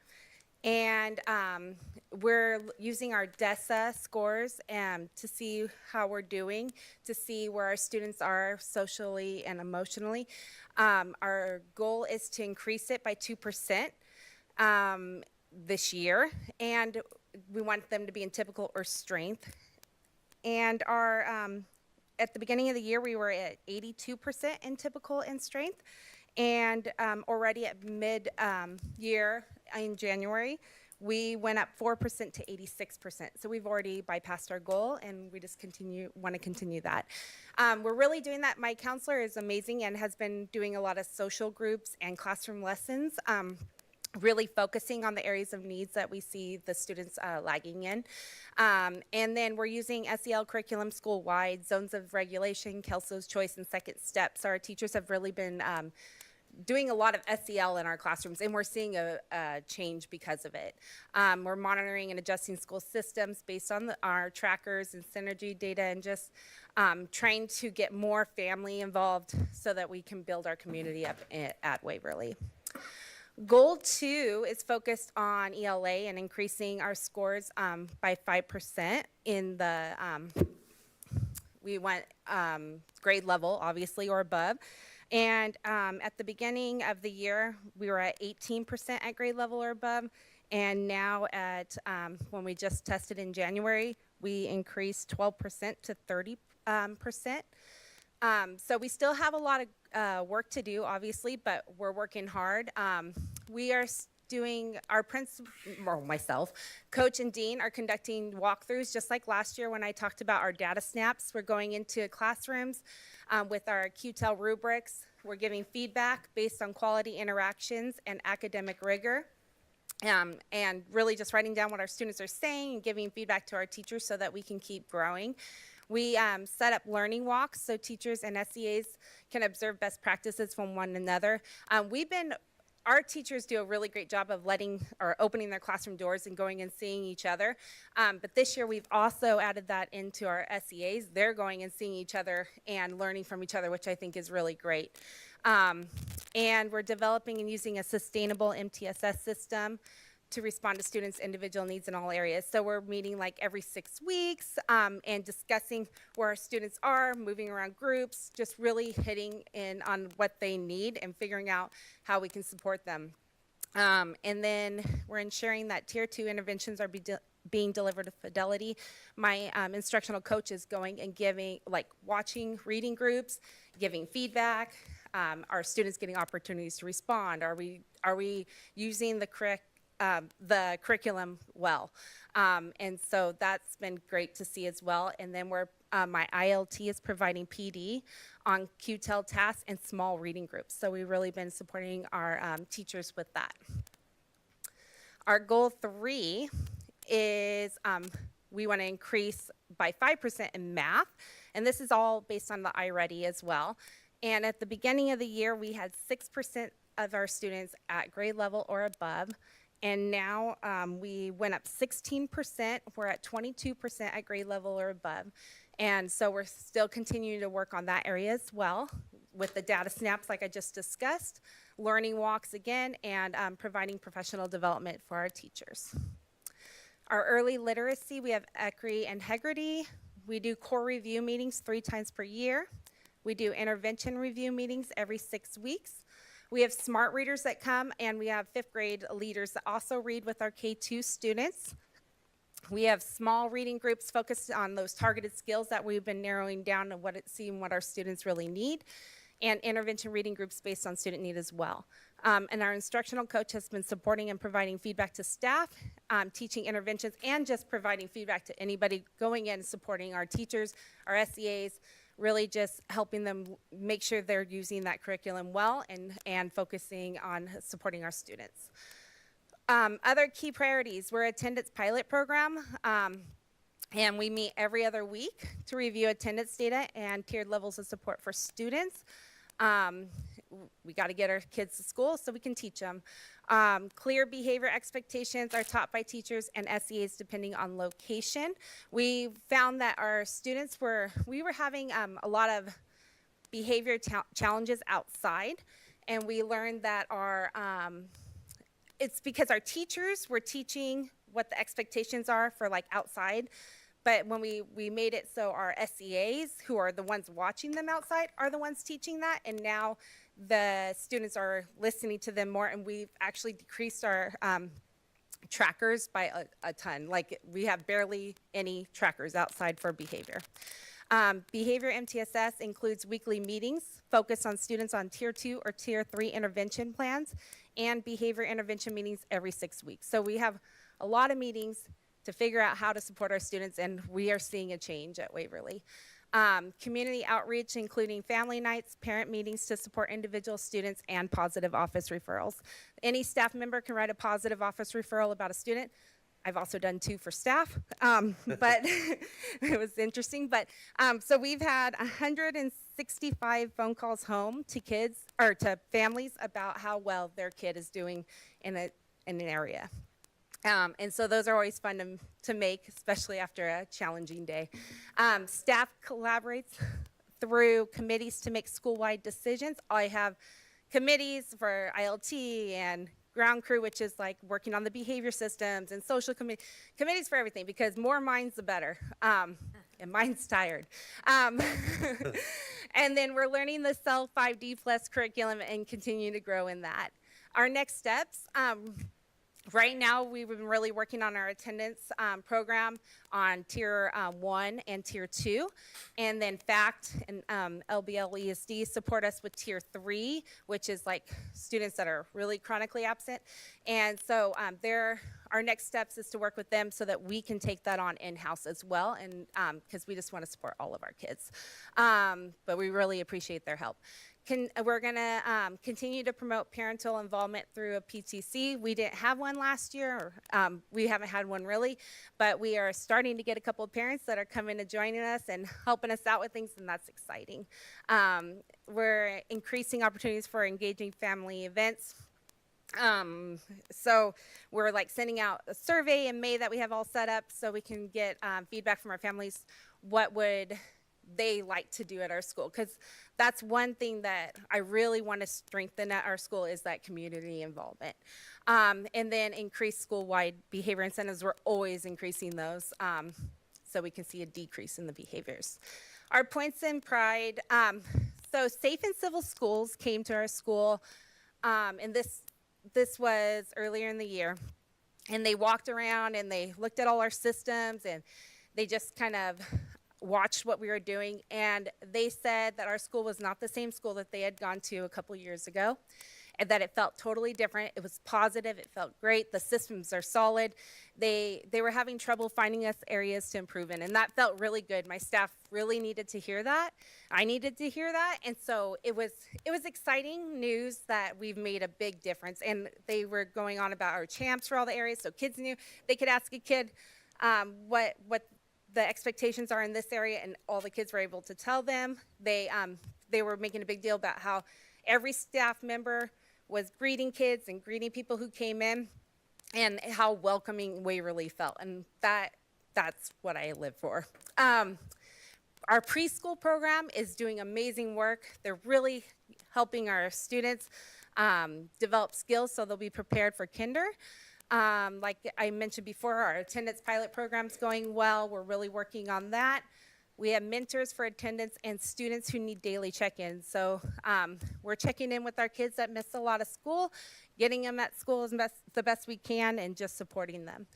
And we're using our DESA scores to see how we're doing, to see where our students are socially and emotionally. Our goal is to increase it by 2% this year, and we want them to be in typical or strength. And our at the beginning of the year, we were at 82% in typical and strength, and already at mid-year, in January, we went up 4% to 86%. So we've already bypassed our goal, and we just want to continue that. We're really doing that. My counselor is amazing and has been doing a lot of social groups and classroom lessons really focusing on the areas of needs that we see the students lagging in. And then we're using SEL curriculum school-wide, zones of regulation, Kelso's choice, and second steps. Our teachers have really been doing a lot of SEL in our classrooms, and we're seeing a change because of it. We're monitoring and adjusting school systems based on our trackers and synergy data, and just trying to get more family involved so that we can build our community up at Waverly. Goal 2 is focused on ELA and increasing our scores by 5% in the, we went grade level, obviously, or above. And at the beginning of the year, we were at 18% at grade level or above. And now at, when we just tested in January, we increased 12% to 30%. So we still have a lot of work to do, obviously, but we're working hard. We are doing, our principal, or myself, coach and dean are conducting walkthroughs, just like last year when I talked about our data snaps. We're going into classrooms with our QTEL rubrics. We're giving feedback based on quality interactions and academic rigor. And really just writing down what our students are saying and giving feedback to our teachers so that we can keep growing. We set up learning walks so teachers and SEAs can observe best practices from one another. Our teachers do a really great job of opening their classroom doors and going and seeing each other. But this year we've also added that into our SEAs. They're going and seeing each other and learning from each other, which I think is really great. And we're developing and using a sustainable MTSS system to respond to students' individual needs in all areas. So we're meeting like every 6 weeks and discussing where our students are, moving around groups, just really hitting in on what they need and figuring out how we can support them. And then we're ensuring that Tier 2 interventions are being delivered with fidelity. My instructional coach is going and giving, like watching reading groups, giving feedback. Are students getting opportunities to respond? Are we using the curriculum well? And so that's been great to see as well. And then my ILT is providing PD on QTEL tasks and small reading groups. So we've really been supporting our teachers with that. Our goal 3 is we want to increase by 5% in math. And this is all based on the iReady as well. And at the beginning of the year, we had 6% of our students at grade level or above. And now we went up 16%. We're at 22% at grade level or above. And so we're still continuing to work on that area as well with the data snaps like I just discussed, learning walks again, and providing professional development for our teachers. Our early literacy, we have equity and integrity. We do core review meetings 3 times per year. We do intervention review meetings every 6 weeks. We have smart readers that come, and we have 5th grade leaders that also read with our K2 students. We have small reading groups focused on those targeted skills that we've been narrowing down to seeing what our students really need, and intervention reading groups based on student need as well. And our instructional coach has been supporting and providing feedback to staff, teaching interventions, and just providing feedback to anybody going in and supporting our teachers, our SEAs, really just helping them make sure they're using that curriculum well and focusing on supporting our students. Other key priorities, we're attendance pilot program, and we meet every other week to review attendance data and tiered levels of support for students. We got to get our kids to school so we can teach them. Clear behavior expectations are taught by teachers and SEAs depending on location. We found that our students we were having a lot of behavior challenges outside, and we learned that it's because our teachers were teaching what the expectations are for like outside, but when we made it so our SEAs, who are the ones watching them outside, are the ones teaching that, and now the students are listening to them more, and we've actually decreased our trackers by a ton. Like we have barely any trackers outside for behavior. Behavior MTSS includes weekly meetings focused on students on Tier 2 or Tier 3 intervention plans, and behavior intervention meetings every 6 weeks. So we have a lot of meetings to figure out how to support our students, and we are seeing a change at Waverly. Community outreach, including family nights, parent meetings to support individual students, and positive office referrals. Any staff member can write a positive office referral about a student. I've also done 2 for staff, but it was interesting. But so we've had 165 phone calls home to kids or to families about how well their kid is doing in an area. And so those are always fun to make, especially after a challenging day. Staff collaborates through committees to make school-wide decisions. I have committees for ILT and ground crew, which is like working on the behavior systems, and social committees for everything, because more minds the better. And mine's tired. And then we're learning the CEL 5D plus curriculum and continue to grow in that. Our next steps, right now, we've been really working on our attendance program on Tier 1 and Tier 2. And then FACT and LBL ESD support us with Tier 3, which is like students that are really chronically absent. And so our next steps is to work with them so that we can take that on in-house as well, and because we just want to support all of our kids. But we really appreciate their help. We're going to continue to promote parental involvement through a PTC. We didn't have one last year, or we haven't had one really, but we are starting to get a couple of parents that are coming and joining us and helping us out with things, and that's exciting. We're increasing opportunities for engaging family events. So we're like sending out a survey in May that we have all set up so we can get feedback from our families. What would they like to do at our school? Because that's one thing that I really want to strengthen at our school, is that community involvement. And then increase school-wide behavior incentives. We're always increasing those so we can see a decrease in the behaviors. Our points in pride. So Safe and Civil Schools came to our school, and this was earlier in the year. And they walked around and they looked at all our systems, and they just kind of watched what we were doing, and they said that our school was not the same school that they had gone to a couple years ago, and that it felt totally different. It was positive. It felt great. The systems are solid. They were having trouble finding us areas to improve in, and that felt really good. My staff really needed to hear that. I needed to hear that, and so it was exciting news that we've made a big difference. And they were going on about our champs for all the areas, so kids knew they could ask a kid what the expectations are in this area, and all the kids were able to tell them. They were making a big deal about how every staff member was greeting kids and greeting people who came in, and how welcoming Waverly felt, and that's what I live for. Our preschool program is doing amazing work. They're really helping our students develop skills so they'll be prepared for kinder. Like I mentioned before, our attendance pilot program's going well. We're really working on that. We have mentors for attendance and students who need daily check-ins. So we're checking in with our kids that miss a lot of school, getting them at school as the best we can, and just supporting them.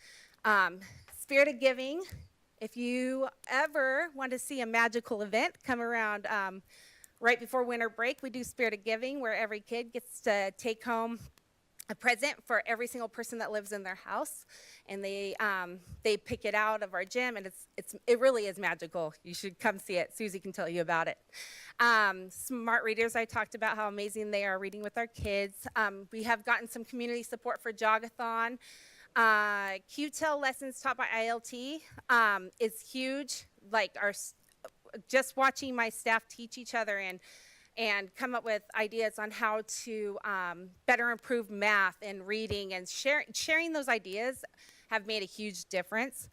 Spirit of Giving. If you ever want to see a magical event come around right before winter break, we do Spirit of Giving, where every kid gets to take home a present for every single person that lives in their house, and they pick it out of our gym, and it really is magical. You should come see it. Susie can tell you about it. Smart Readers, I talked about how amazing they are reading with our kids. We have gotten some community support for Jogathon. QTEL lessons taught by ILT is huge. Like just watching my staff teach each other and come up with ideas on how to better improve math and reading, and sharing those ideas have made a huge difference.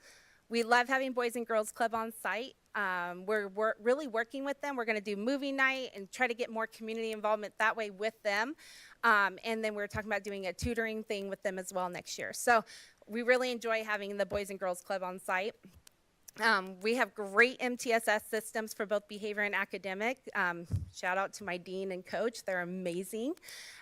We love having Boys and Girls Club on site. We're really working with them. We're going to do movie night and try to get more community involvement that way with them. And then we're talking about doing a tutoring thing with them as well next year. So we really enjoy having the Boys and Girls Club on site. We have great MTSS systems for both behavior and academic. Shout out to my dean and coach. They're amazing.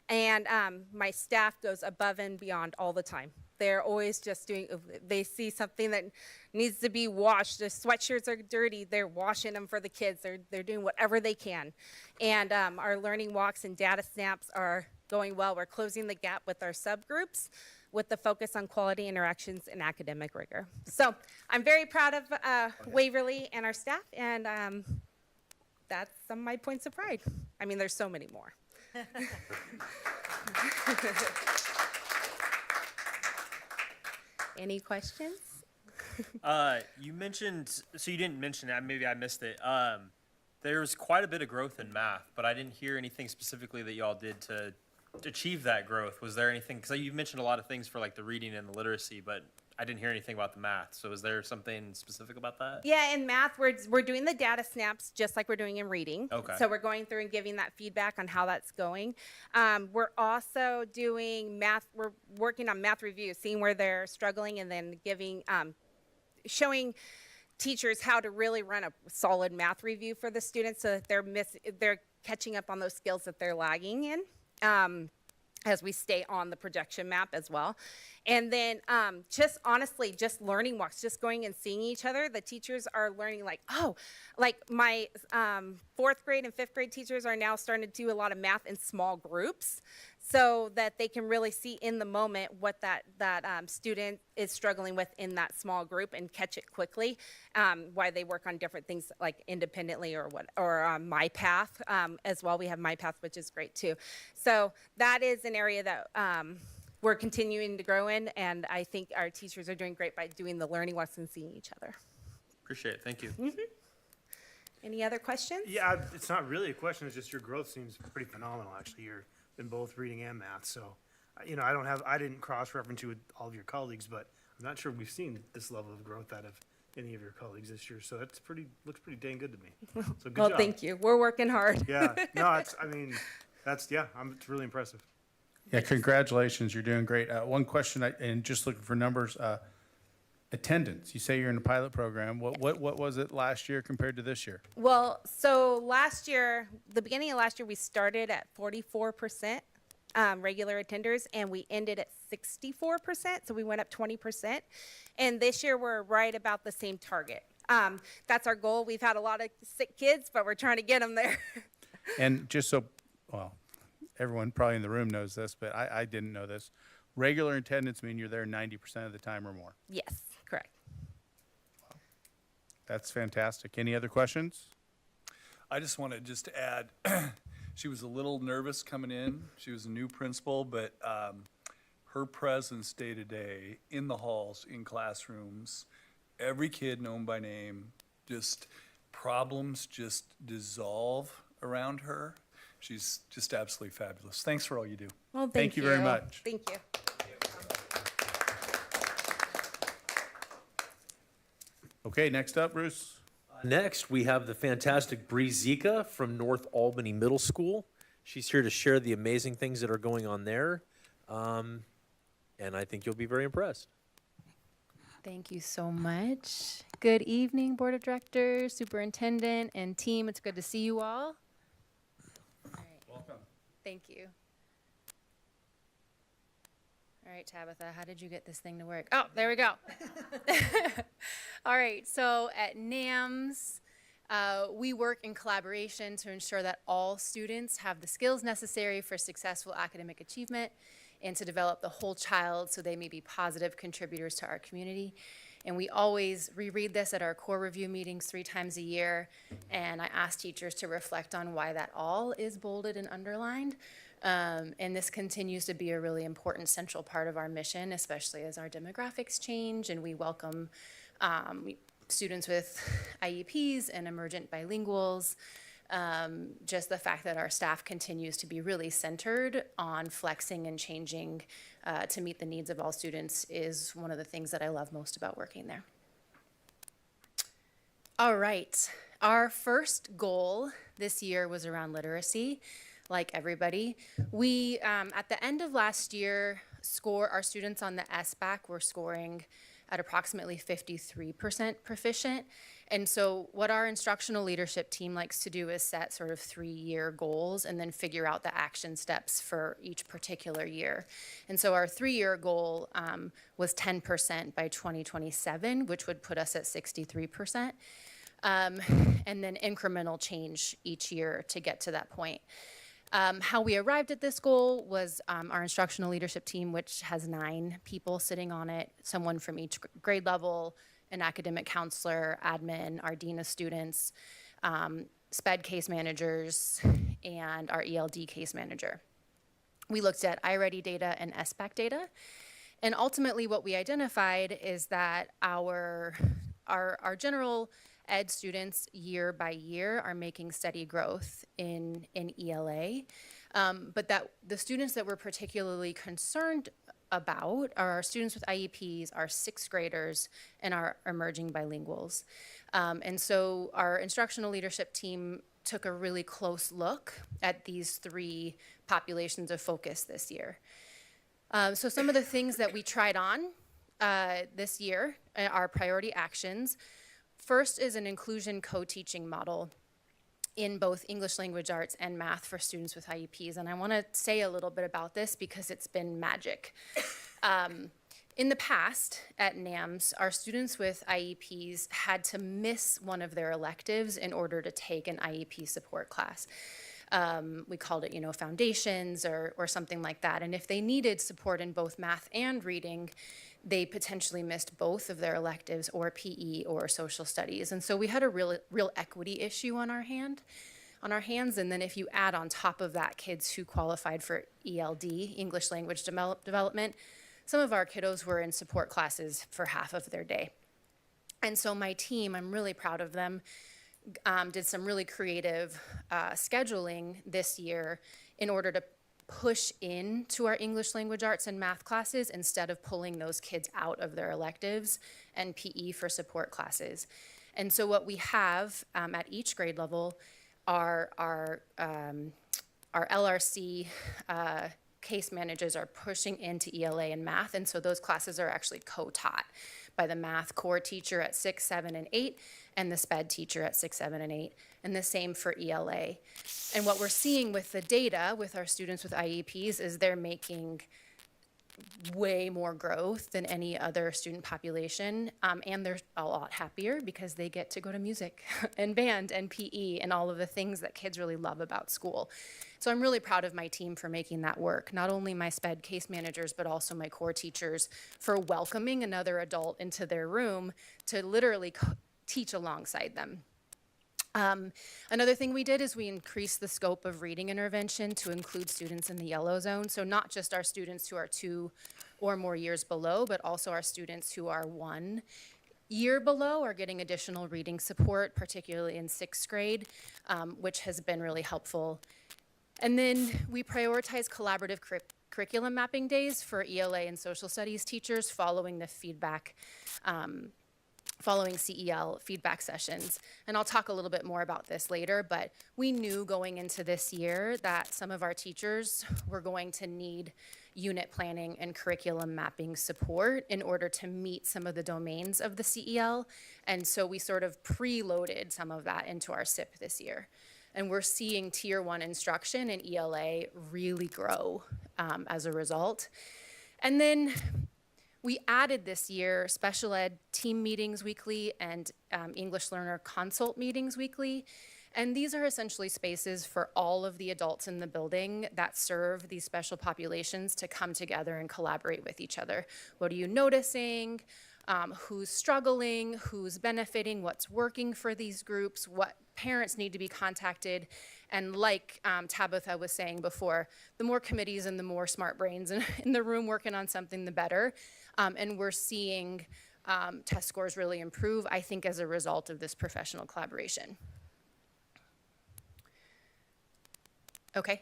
And my staff goes above and beyond all the time. They're always just doing, they see something that needs to be washed. The sweatshirts are dirty. They're washing them for the kids. They're doing whatever they can. And our learning walks and data snaps are going well. We're closing the gap with our subgroups, with the focus on quality interactions and academic rigor. So I'm very proud of Waverly and our staff, and that's some of my points of pride. I mean, there's so many more. Any questions? You mentioned, so you didn't mention it, maybe I missed it. There's quite a bit of growth in math, but I didn't hear anything specifically that y'all did to achieve that growth. Was there anything, because you mentioned a lot of things for like the reading and the literacy, but I didn't hear anything about the math. So is there something specific about that? Yeah, in math, we're doing the data snaps just like we're doing in reading. Okay. So we're going through and giving that feedback on how that's going. We're also doing math. We're working on math reviews, seeing where they're struggling, and then giving, showing teachers how to really run a solid math review for the students so that they're catching up on those skills that they're lagging in. As we stay on the projection map as well. And then just honestly, just learning walks, just going and seeing each other. The teachers are learning like, oh, like my 4th grade and 5th grade teachers are now starting to do a lot of math in small groups so that they can really see in the moment what that student is struggling with in that small group and catch it quickly, while they work on different things like independently or My Path as well. We have My Path, which is great too. So that is an area that we're continuing to grow in, and I think our teachers are doing great by doing the learning walks and seeing each other. Appreciate it. Thank you. Any other questions? Yeah, it's not really a question, it's just your growth seems pretty phenomenal, actually. You're in both reading and math, so, I didn't cross-reference you with all of your colleagues, but I'm not sure we've seen this level of growth out of any of your colleagues this year, so looks pretty dang good to me. So good Well, job. thank you. We're working hard. Yeah, no, it's really impressive. Yeah, congratulations, you're doing great. One question, and just looking for numbers, attendance. You say you're in a pilot program. What was it last year compared to this year? Well, so last year, the beginning of last year, we started at 44% regular attenders, and we ended at 64%, so we went up 20%. And this year, we're right about the same target. That's our goal. We've had a lot of sick kids, but we're trying to get them there. And just so, everyone probably in the room knows this, but I didn't know this. Regular attendance mean you're there 90% of the time or more. Yes, correct. That's fantastic. Any other questions? I just wanted to add, she was a little nervous coming in. She was a new principal, but her presence day to day in the halls, in classrooms, every kid known by name, just problems just dissolve around her. She's just absolutely fabulous. Thanks for all you do. Well, Thank you very much. Thank you. Okay, next up, Bruce. Next, we have the fantastic Bree Zika from North Albany Middle School. She's here to share the amazing things that are going on there, and I think you'll be very impressed. Thank you so much. Good evening, Board of Directors, Superintendent, and team. It's good to see you all. Welcome. Thank you. All right, Tabitha, how did you get this thing to work? Oh, there we go. All right, so at NAMS, we work in collaboration to ensure that all students have the skills necessary for successful academic achievement and to develop the whole child so they may be positive contributors to our community. And we always reread this at our core review meetings 3 times a year, and I ask teachers to reflect on why that all is bolded and underlined. And this continues to be a really important central part of our mission, especially as our demographics change and we welcome students with IEPs and emergent bilinguals. Just the fact that our staff continues to be really centered on flexing and changing to meet the needs of all students is one of the things that I love most about working there. All right, our first goal this year was around literacy. Like everybody, we, at the end of last year, our students on the SBAC were scoring at approximately 53% proficient. And so what our instructional leadership team likes to do is set sort of 3-year goals and then figure out the action steps for each particular year. And so our 3-year goal was 10% by 2027, which would put us at 63%. And then incremental change each year to get to that point. How we arrived at this goal was our instructional leadership team, which has 9 people sitting on it, someone from each grade level, an academic counselor, admin, our dean of students, SPED case managers, and our ELD case manager. We looked at iReady data and SBAC data, and ultimately what we identified is that our general ed students year by year are making steady growth in ELA, but that the students that we're particularly concerned about are our students with IEPs, our sixth graders, and our emerging bilinguals. And so our instructional leadership team took a really close look at these three populations of focus this year. So some of the things that we tried on this year are priority actions. First is an inclusion co-teaching model in both English language arts and math for students with IEPs. And I want to say a little bit about this because it's been magic. In the past at NAMS, our students with IEPs had to miss one of their electives in order to take an IEP support class. We called it, foundations or something like that. And if they needed support in both math and reading, they potentially missed both of their electives or PE or social studies. And so we had a real equity issue on our hands. And then if you add on top of that kids who qualified for ELD, English language development, some of our kiddos were in support classes for half of their day. And so my team, I'm really proud of them, did some really creative scheduling this year in order to push into our English language arts and math classes instead of pulling those kids out of their electives and PE for support classes. And so what we have at each grade level are our LRC case managers are pushing into ELA and math, and so those classes are actually co-taught by the math core teacher at 6, 7, and 8, and the SPED teacher at 6, 7, and 8, and the same for ELA. And what we're seeing with the data with our students with IEPs is they're making way more growth than any other student population, and they're a lot happier because they get to go to music and band and PE and all of the things that kids really love about school. So I'm really proud of my team for making that work, not only my SPED case managers, but also my core teachers for welcoming another adult into their room to literally teach alongside them. Another thing we did is we increased the scope of reading intervention to include students in the yellow zone. So not just our students who are 2 or more years below, but also our students who are 1 year below are getting additional reading support, particularly in 6th grade, which has been really helpful. And then we prioritize collaborative curriculum mapping days for ELA and social studies teachers following the feedback following CEL feedback sessions. And I'll talk a little bit more about this later, but we knew going into this year that some of our teachers were going to need unit planning and curriculum mapping support in order to meet some of the domains of the CEL. And so we sort of preloaded some of that into our SIP this year. And we're seeing Tier 1 instruction in ELA really grow as a result. And then we added this year special ed team meetings weekly and English learner consult meetings weekly. And these are essentially spaces for all of the adults in the building that serve these special populations to come together and collaborate with each other. What are you noticing? Who's struggling? Who's benefiting? What's working for these groups? What parents need to be contacted? And like Tabitha was saying before, the more committees and the more smart brains in the room working on something, the better. And we're seeing test scores really improve, I think, as a result of this professional collaboration. Okay,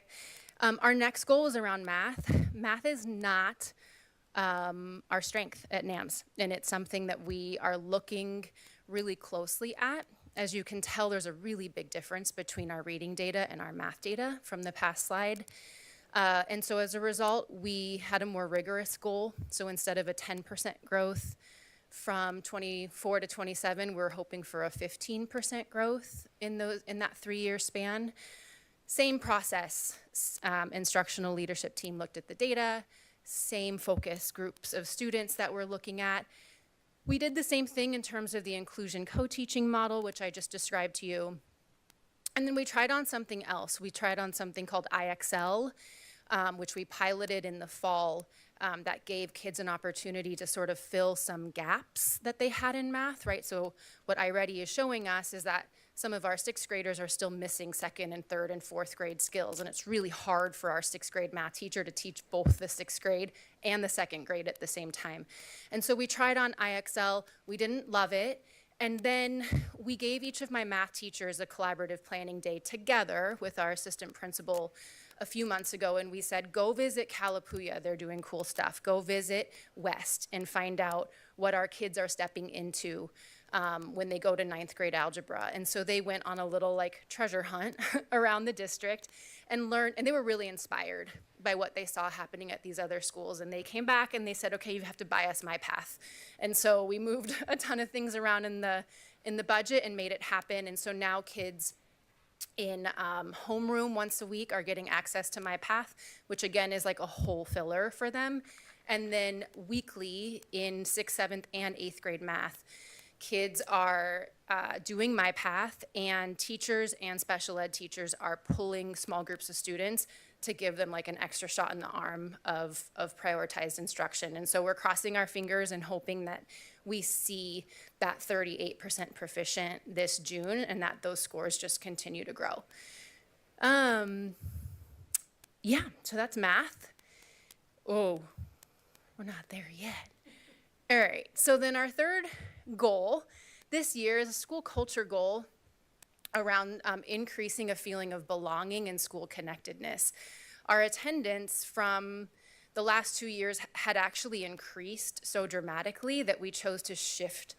our next goal is around math. Math is not our strength at NAMS, and it's something that we are looking really closely at. As you can tell, there's a really big difference between our reading data and our math data from the past slide. And so as a result, we had a more rigorous goal. So instead of a 10% growth from 24 to 27, we're hoping for a 15% growth in that 3-year span. Same process, instructional leadership team looked at the data, same focus groups of students that we're looking at. We did the same thing in terms of the inclusion co-teaching model, which I just described to you. And then we tried on something else. We tried on something called IXL, which we piloted in the fall, that gave kids an opportunity to sort of fill some gaps that they had in math, right? So what iReady is showing us is that some of our sixth graders are still missing second and third and fourth grade skills. And it's really hard for our sixth grade math teacher to teach both the sixth grade and the second grade at the same time. And so we tried on IXL, we didn't love it. And then we gave each of my math teachers a collaborative planning day together with our assistant principal a few months ago, and we said, go visit Calapooya, they're doing cool stuff. Go visit West and find out what our kids are stepping into when they go to ninth grade algebra. And so they went on a little like treasure hunt around the district and learned, and they were really inspired by what they saw happening at these other schools. And they came back and they said, okay, you have to buy us MyPath. And so we moved a ton of things around in the budget and made it happen. And so now kids in homeroom once a week are getting access to MyPath, which again is like a whole filler for them. And then weekly in 6th, 7th, and 8th grade math, kids are doing MyPath, and teachers and special ed teachers are pulling small groups of students to give them like an extra shot in the arm of prioritized instruction. And so we're crossing our fingers and hoping that we see that 38% proficient this June and that those scores just continue to grow. Yeah, so that's math. Oh, we're not there yet. All right, so then our third goal this year is a school culture goal around increasing a feeling of belonging and school connectedness. Our attendance from the last 2 years had actually increased so dramatically that we chose to shift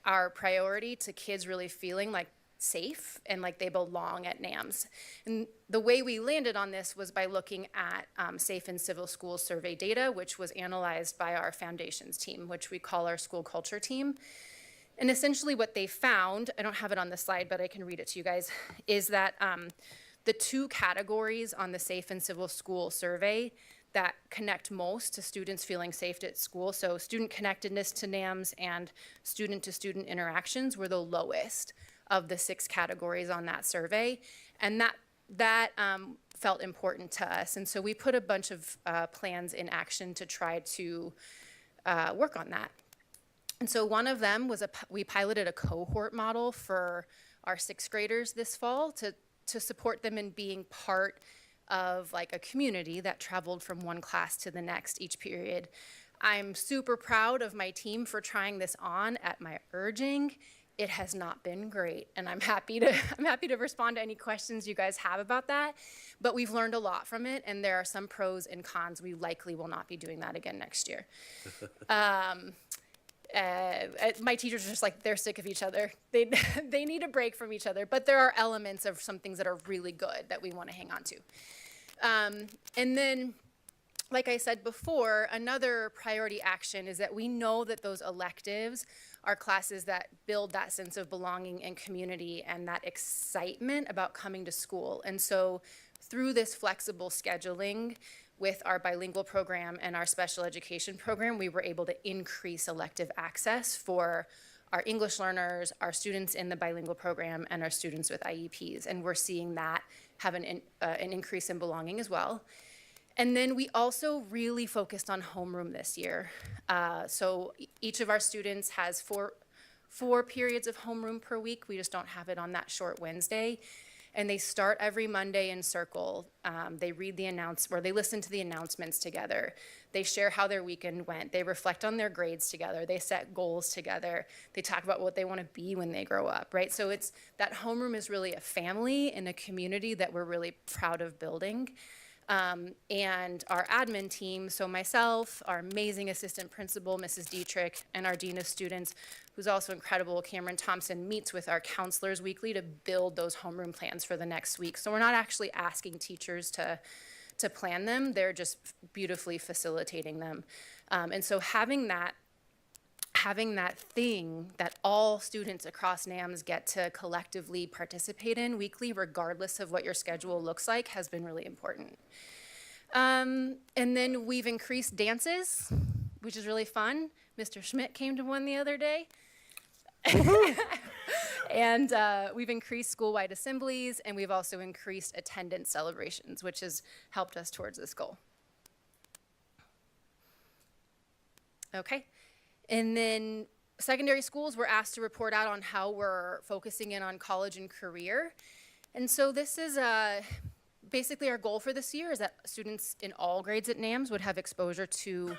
our priority to kids really feeling like safe and like they belong at NAMS. And the way we landed on this was by looking at Safe and Civil Schools survey data, which was analyzed by our foundations team, which we call our school culture team. And essentially what they found, I don't have it on the slide, but I can read it to you guys, is that the two categories on the Safe and Civil School survey that connect most to students feeling safe at school, so student connectedness to NAMS and student-to-student interactions, were the lowest of the 6 categories on that survey. And that felt important to us. And so we put a bunch of plans in action to try to work on that. And so one of them was we piloted a cohort model for our 6th graders this fall to support them in being part of like a community that traveled from one class to the next each period. I'm super proud of my team for trying this on at my urging. It has not been great, and I'm happy to respond to any questions you guys have about that. But we've learned a lot from it, and there are some pros and cons. We likely will not be doing that again next year. My teachers are just like, they're sick of each other. They need a break from each other, but there are elements of some things that are really good that we want to hang on to. And then, like I said before, another priority action is that we know that those electives are classes that build that sense of belonging and community and that excitement about coming to school. And so through this flexible scheduling with our bilingual program and our special education program, we were able to increase elective access for our English learners, our students in the bilingual program, and our students with IEPs. And we're seeing that have an increase in belonging as well. And then we also really focused on homeroom this year. So each of our students has four periods of homeroom per week. We just don't have it on that short Wednesday. And they start every Monday in circle. They read the or they listen to the announcements together. They share how their weekend went. They reflect on their grades together. They set goals together. They talk about what they want to be when they grow up, right? So it's that homeroom is really a family and a community that we're really proud of building. And our admin team, so myself, our amazing assistant principal, Mrs. Dietrich, and our dean of students, who's also incredible, Cameron Thompson, meets with our counselors weekly to build those homeroom plans for the next week. So we're not actually asking teachers to plan them, they're just beautifully facilitating them. And so having that thing that all students across NAMS get to collectively participate in weekly, regardless of what your schedule looks like, has been really important. And then we've increased dances, which is really fun. Mr. Schmidt came to one the other day. And we've increased school-wide assemblies, and we've also increased attendance celebrations, which has helped us towards this goal. Okay. And then secondary schools were asked to report out on how we're focusing in on college and career. And so this is basically our goal for this year is that students in all grades at NAMS would have exposure to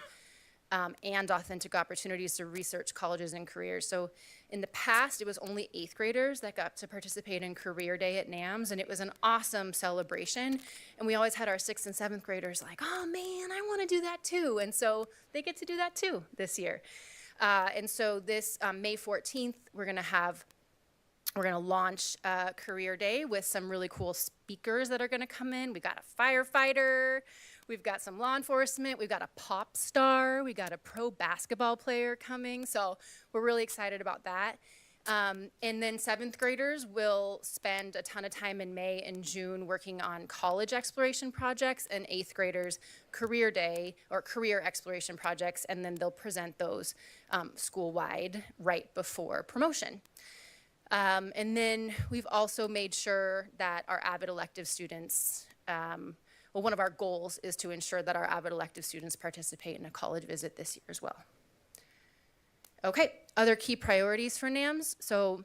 and authentic opportunities to research colleges and careers. So in the past, it was only 8th graders that got to participate in Career Day at NAMS, and it was an awesome celebration. And we always had our 6th and 7th graders like, oh man, I want to do that too. And so they get to do that too this year. And so this May 14th, we're going to launch Career Day with some really cool speakers that are going to come in. We've got a firefighter. We've got some law enforcement. We've got a pop star. We got a pro basketball player coming. So we're really excited about that. And then 7th graders will spend a ton of time in May and June working on college exploration projects, and 8th graders Career Day or career exploration projects, and then they'll present those school-wide right before promotion. And then we've also made sure that our Avid elective students, well, one of our goals is to ensure that our Avid elective students participate in a college visit this year as well. Okay, other key priorities for NAMS. So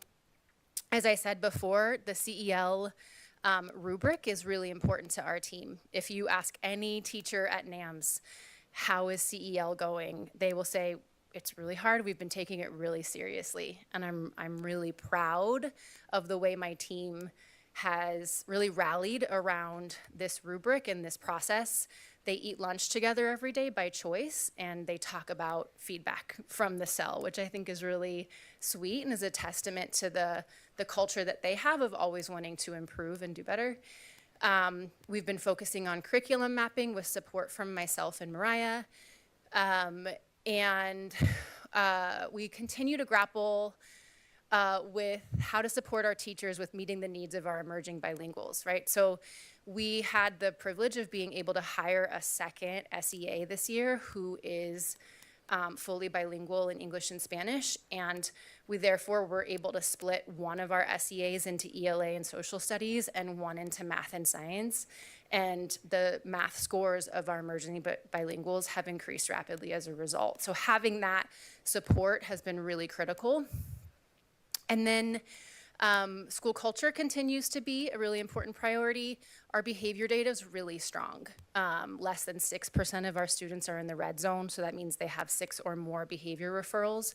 as I said before, the CEL rubric is really important to our team. If you ask any teacher at NAMS, how is CEL going? They will say, it's really hard. We've been taking it really seriously. And I'm really proud of the way my team has really rallied around this rubric and this process. They eat lunch together every day by choice, and they talk about feedback from the cell, which I think is really sweet and is a testament to the culture that they have of always wanting to improve and do better. We've been focusing on curriculum mapping with support from myself and Mariah. And we continue to grapple with how to support our teachers with meeting the needs of our emerging bilinguals, right? So we had the privilege of being able to hire a second SEA this year who is fully bilingual in English and Spanish, and we therefore were able to split one of our SEAs into ELA and social studies and one into math and science. And the math scores of our emerging bilinguals have increased rapidly as a result. So having that support has been really critical. And then school culture continues to be a really important priority. Our behavior data is really strong. Less than 6% of our students are in the red zone, so that means they have 6 or more behavior referrals.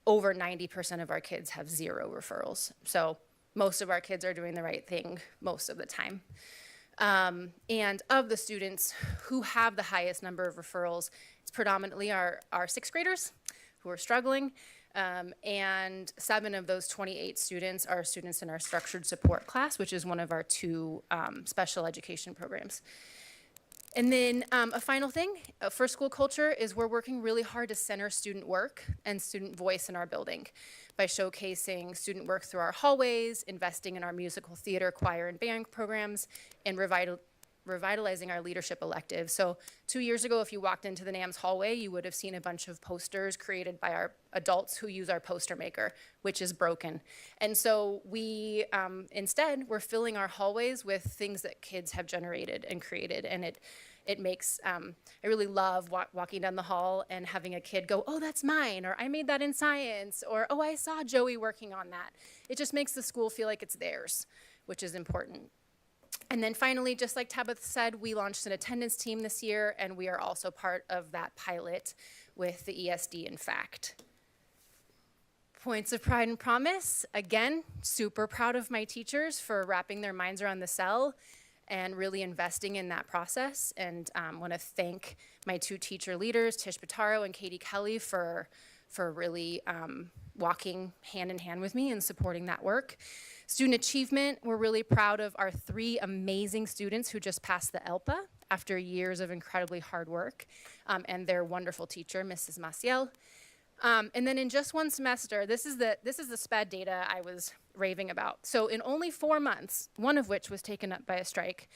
Over 90% of our kids have 0 referrals. So most of our kids are doing the right thing most of the time. And of the students who have the highest number of referrals, it's predominantly our 6th graders who are struggling. And 7 of those 28 students are students in our structured support class, which is one of our 2 special education programs. And then a final thing for school culture is we're working really hard to center student work and student voice in our building by showcasing student work through our hallways, investing in our musical theater, choir, and band programs, and revitalizing our leadership elective. So 2 years ago, if you walked into the NAMS hallway, you would have seen a bunch of posters created by our adults who use our poster maker, which is broken. And so we, instead, we're filling our hallways with things that kids have generated and created. And it makes, I really love walking down the hall and having a kid go, oh, that's mine, or I made that in science, or oh, I saw Joey working on that. It just makes the school feel like it's theirs, which is important. And then finally, just like Tabitha said, we launched an attendance team this year, and we are also part of that pilot with the ESD in fact. Points of pride and promise. Again, super proud of my teachers for wrapping their minds around the cell and really investing in that process. And want to thank my 2 teacher leaders, Tish Pitaro and Katie Kelly, for really walking hand in hand with me and supporting that work. Student achievement, we're really proud of our 3 amazing students who just passed the ELPA after years of incredibly hard work, and their wonderful teacher, Mrs. Maciel. And then in just 1 semester, this is the SPED data I was raving about. So in only 4 months, one of which was taken up by a strike,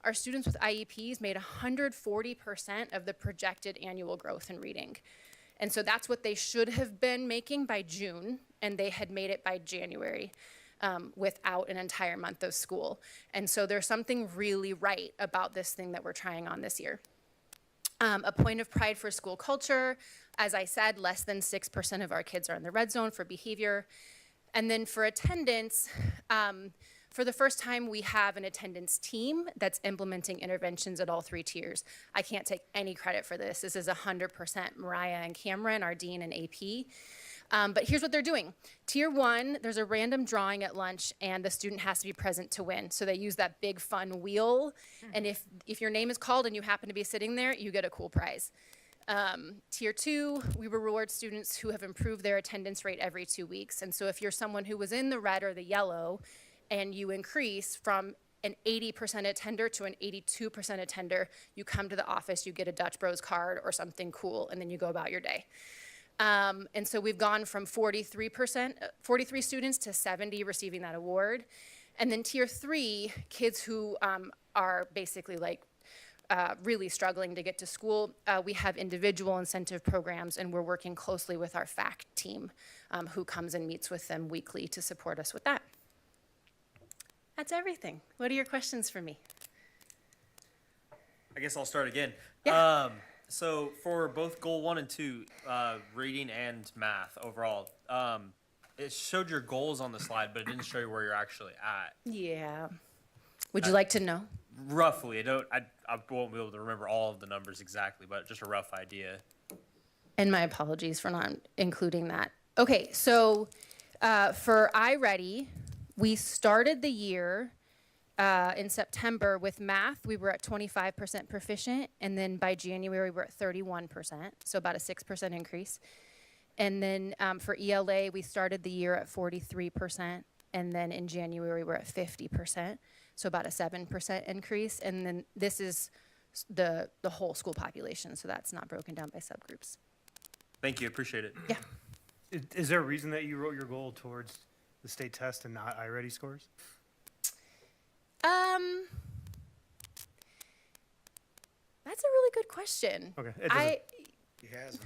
our students with IEPs made 140% of the projected annual growth in reading. And so that's what they should have been making by June, and they had made it by January. Without an entire month of school. And so there's something really right about this thing that we're trying on this year. A point of pride for school culture. As I said, less than 6% of our kids are in the red zone for behavior. And then for attendance, for the first time, we have an attendance team that's implementing interventions at all 3 tiers. I can't take any credit for this. This is 100% Mariah and Cameron, our dean and AP. But here's what they're doing. Tier 1, there's a random drawing at lunch, and the student has to be present to win. So they use that big fun wheel, and if your name is called and you happen to be sitting there, you get a cool prize. Tier 2, we reward students who have improved their attendance rate every 2 weeks. And so if you're someone who was in the red or the yellow, and you increase from an 80% attender to an 82% attender, you come to the office, you get a Dutch Bros card or something cool, and then you go about your day. And so we've gone from 43 students to 70 receiving that award. And then tier 3, kids who are basically like really struggling to get to school, we have individual incentive programs, and we're working closely with our FACT team who comes and meets with them weekly to support us with that. That's everything. What are your questions for me? I guess I'll start again. Yeah. So for both goal 1 and 2, reading and math overall, it showed your goals on the slide, but it didn't show you where you're actually at. Yeah. Would you like to know? Roughly, I won't be able to remember all of the numbers exactly, but just a rough idea. And my apologies for not including that. Okay, so for iReady, we started the year in September with math. We were at 25% proficient, and then by January, we're at 31%, so about a 6% increase. And then for ELA, we started the year at 43%, and then in January, we're at 50%, so about a 7% increase. And then this is the whole school population, so that's not broken down by subgroups. Thank you, appreciate it. Yeah. Is there a reason that you wrote your goal towards the state test and not iReady scores? That's a really good question. Okay. It doesn't- He has.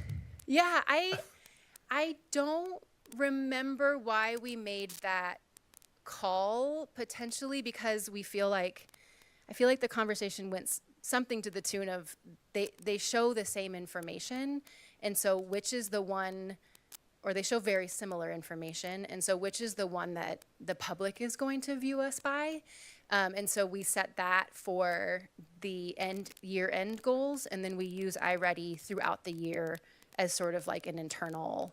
Yeah, I don't remember why we made that call, potentially because I feel like the conversation went something to the tune of they show the same information, and so which is the one, or they show very similar information, and so which is the one that the public is going to view us by. And so we set that for the year-end goals, and then we use iReady throughout the year as sort of like an internal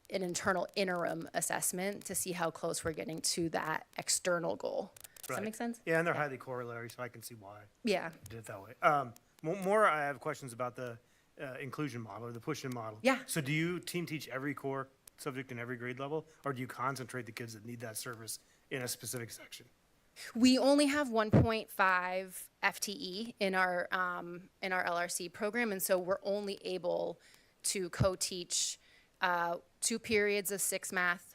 interim assessment to see how close we're getting to that external goal. Does that make sense? Yeah, and they're highly corollary, so I can see why Yeah. you did it that way. More, I have questions about the inclusion model or the push-in model. Yeah. So do you team teach every core subject in every grade level, or do you concentrate the kids that need that service in a specific section? We only have 1.5 FTE in our LRC program, and so we're only able to co-teach 2 periods of 6 math,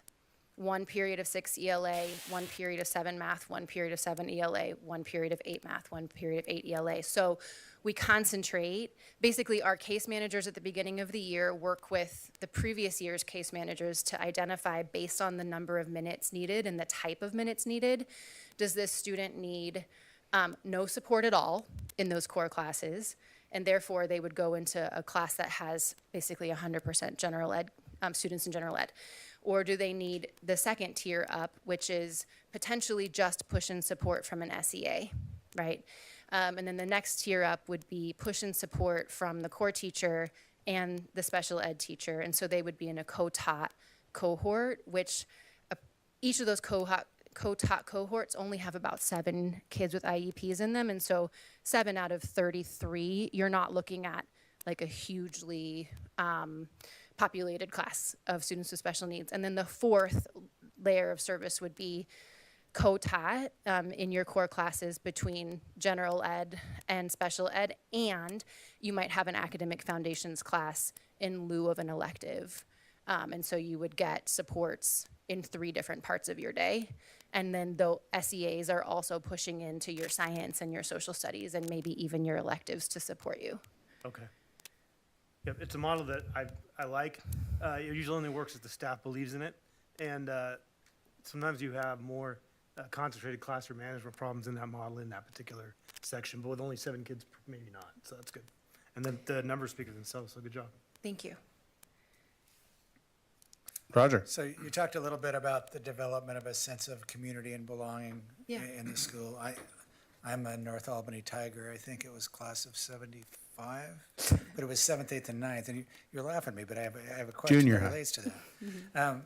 1 period of 6 ELA, 1 period of 7 math, 1 period of 7 ELA, 1 period of 8 math, 1 period of 8 ELA. So we concentrate. Basically, our case managers at the beginning of the year work with the previous year's case managers to identify, based on the number of minutes needed and the type of minutes needed, does this student need no support at all in those core classes, and therefore they would go into a class that has basically 100% general ed, students in general ed. Or do they need the second tier up, which is potentially just push-in support from an SEA, right? And then the next tier up would be push-in support from the core teacher and the special ed teacher, and so they would be in a co-taught cohort, which each of those co-taught cohorts only have about 7 kids with IEPs in them, and so 7 out of 33, you're not looking at like a hugely populated class of students with special needs. And then the fourth layer of service would be co-taught in your core classes between general ed and special ed, and you might have an academic foundations class in lieu of an elective. And so you would get supports in 3 different parts of your day. And then the SEAs are also pushing into your science and your social studies and maybe even your electives to support you. Okay. Yep, it's a model that I like. It usually only works if the staff believes in it. And sometimes you have more concentrated classroom management problems in that model in that particular section, but with only 7 kids, maybe not. So that's good. And the numbers speak for themselves, so good job. Thank you. Roger. So you talked a little bit about the development of a sense of community and belonging Yeah. in the school. I'm a North Albany Tiger. I think it was class of 75, but it was 7th, 8th, and 9th. And you're laughing at me, but I have a question Junior that high. relates to that.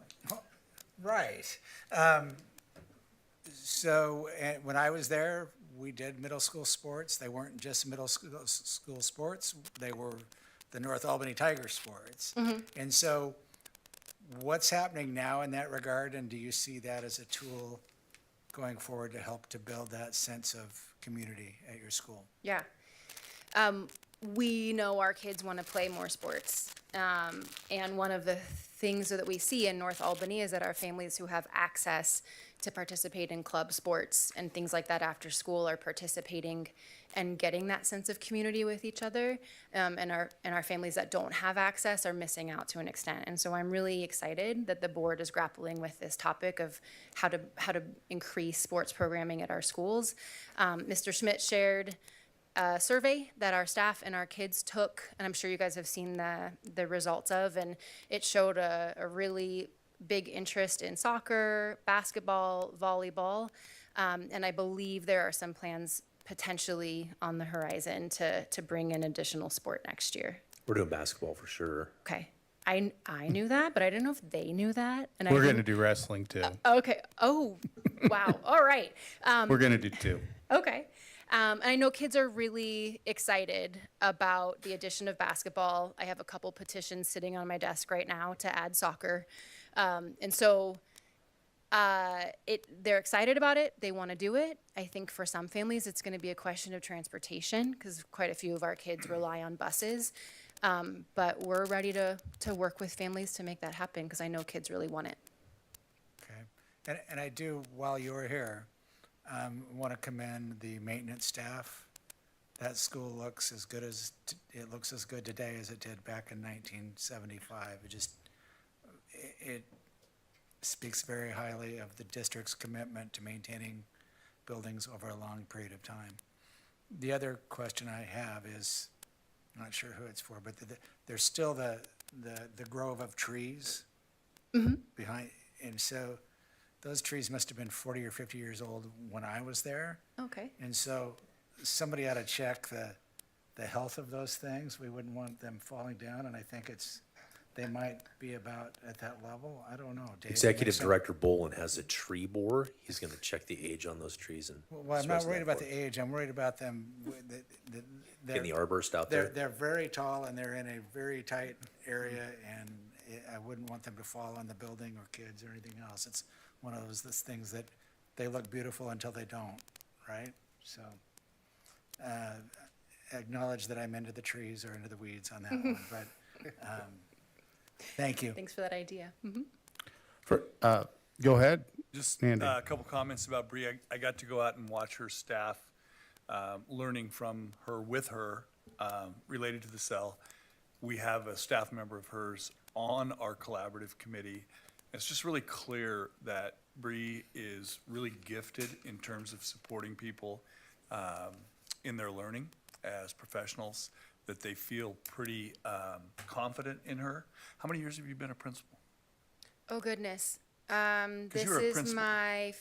Right. So when I was there, we did middle school sports. They weren't just middle school sports. They were the North Albany Tiger sports. And so what's happening now in that regard, and do you see that as a tool going forward to help to build that sense of community at your school? Yeah. We know our kids want to play more sports. And one of the things that we see in North Albany is that our families who have access to participate in club sports and things like that after school are participating and getting that sense of community with each other. And our families that don't have access are missing out to an extent. And so I'm really excited that the board is grappling with this topic of how to increase sports programming at our schools. Mr. Schmidt shared a survey that our staff and our kids took, and I'm sure you guys have seen the results of, and it showed a really big interest in soccer, basketball, volleyball, and I believe there are some plans potentially on the horizon to bring in additional sport next year. We're doing basketball for sure. Okay, I knew that, but I didn't know if they knew that. And We're going to do wrestling too. Okay. Oh, wow. All right. We're going to do two. Okay. And I know kids are really excited about the addition of basketball. I have a couple petitions sitting on my desk right now to add soccer. And so they're excited about it. They want to do it. I think for some families, it's going to be a question of transportation because quite a few of our kids rely on buses. But we're ready to work with families to make that happen because I know kids really want it. Okay. And I do, while you're here, want to commend the maintenance staff. That school looks as good it looks as good today as it did back in 1975. It speaks very highly of the district's commitment to maintaining buildings over a long period of time. The other question I have is, I'm not sure who it's for, but there's still the grove of trees behind, and so those trees must have been 40 or 50 years old when I was there. Okay. And so somebody ought to check the health of those things. We wouldn't want them falling down, and I think they might be about at that level. I don't know. Dave, Executive Director Bolin has a tree borer. He's going to check the age on those trees and. Well, I'm not worried about the age. I'm worried about them. Getting the arborist out there. They're very tall and they're in a very tight area, and I wouldn't want them to fall on the building or kids or anything else. It's one of those things that they look beautiful until they don't, right? So acknowledge that I'm into the trees or into the weeds on that one, but thank you. Thanks for that idea. Go ahead. Just Andy. a couple comments about Bree. I got to go out and watch her staff, learning from her, with her, related to the cell. We have a staff member of hers on our collaborative committee. It's just really clear that Bree is really gifted in terms of supporting people in their learning as professionals, that they feel pretty confident in her. How many years have you been a principal? Oh, goodness. you This were a is principal. my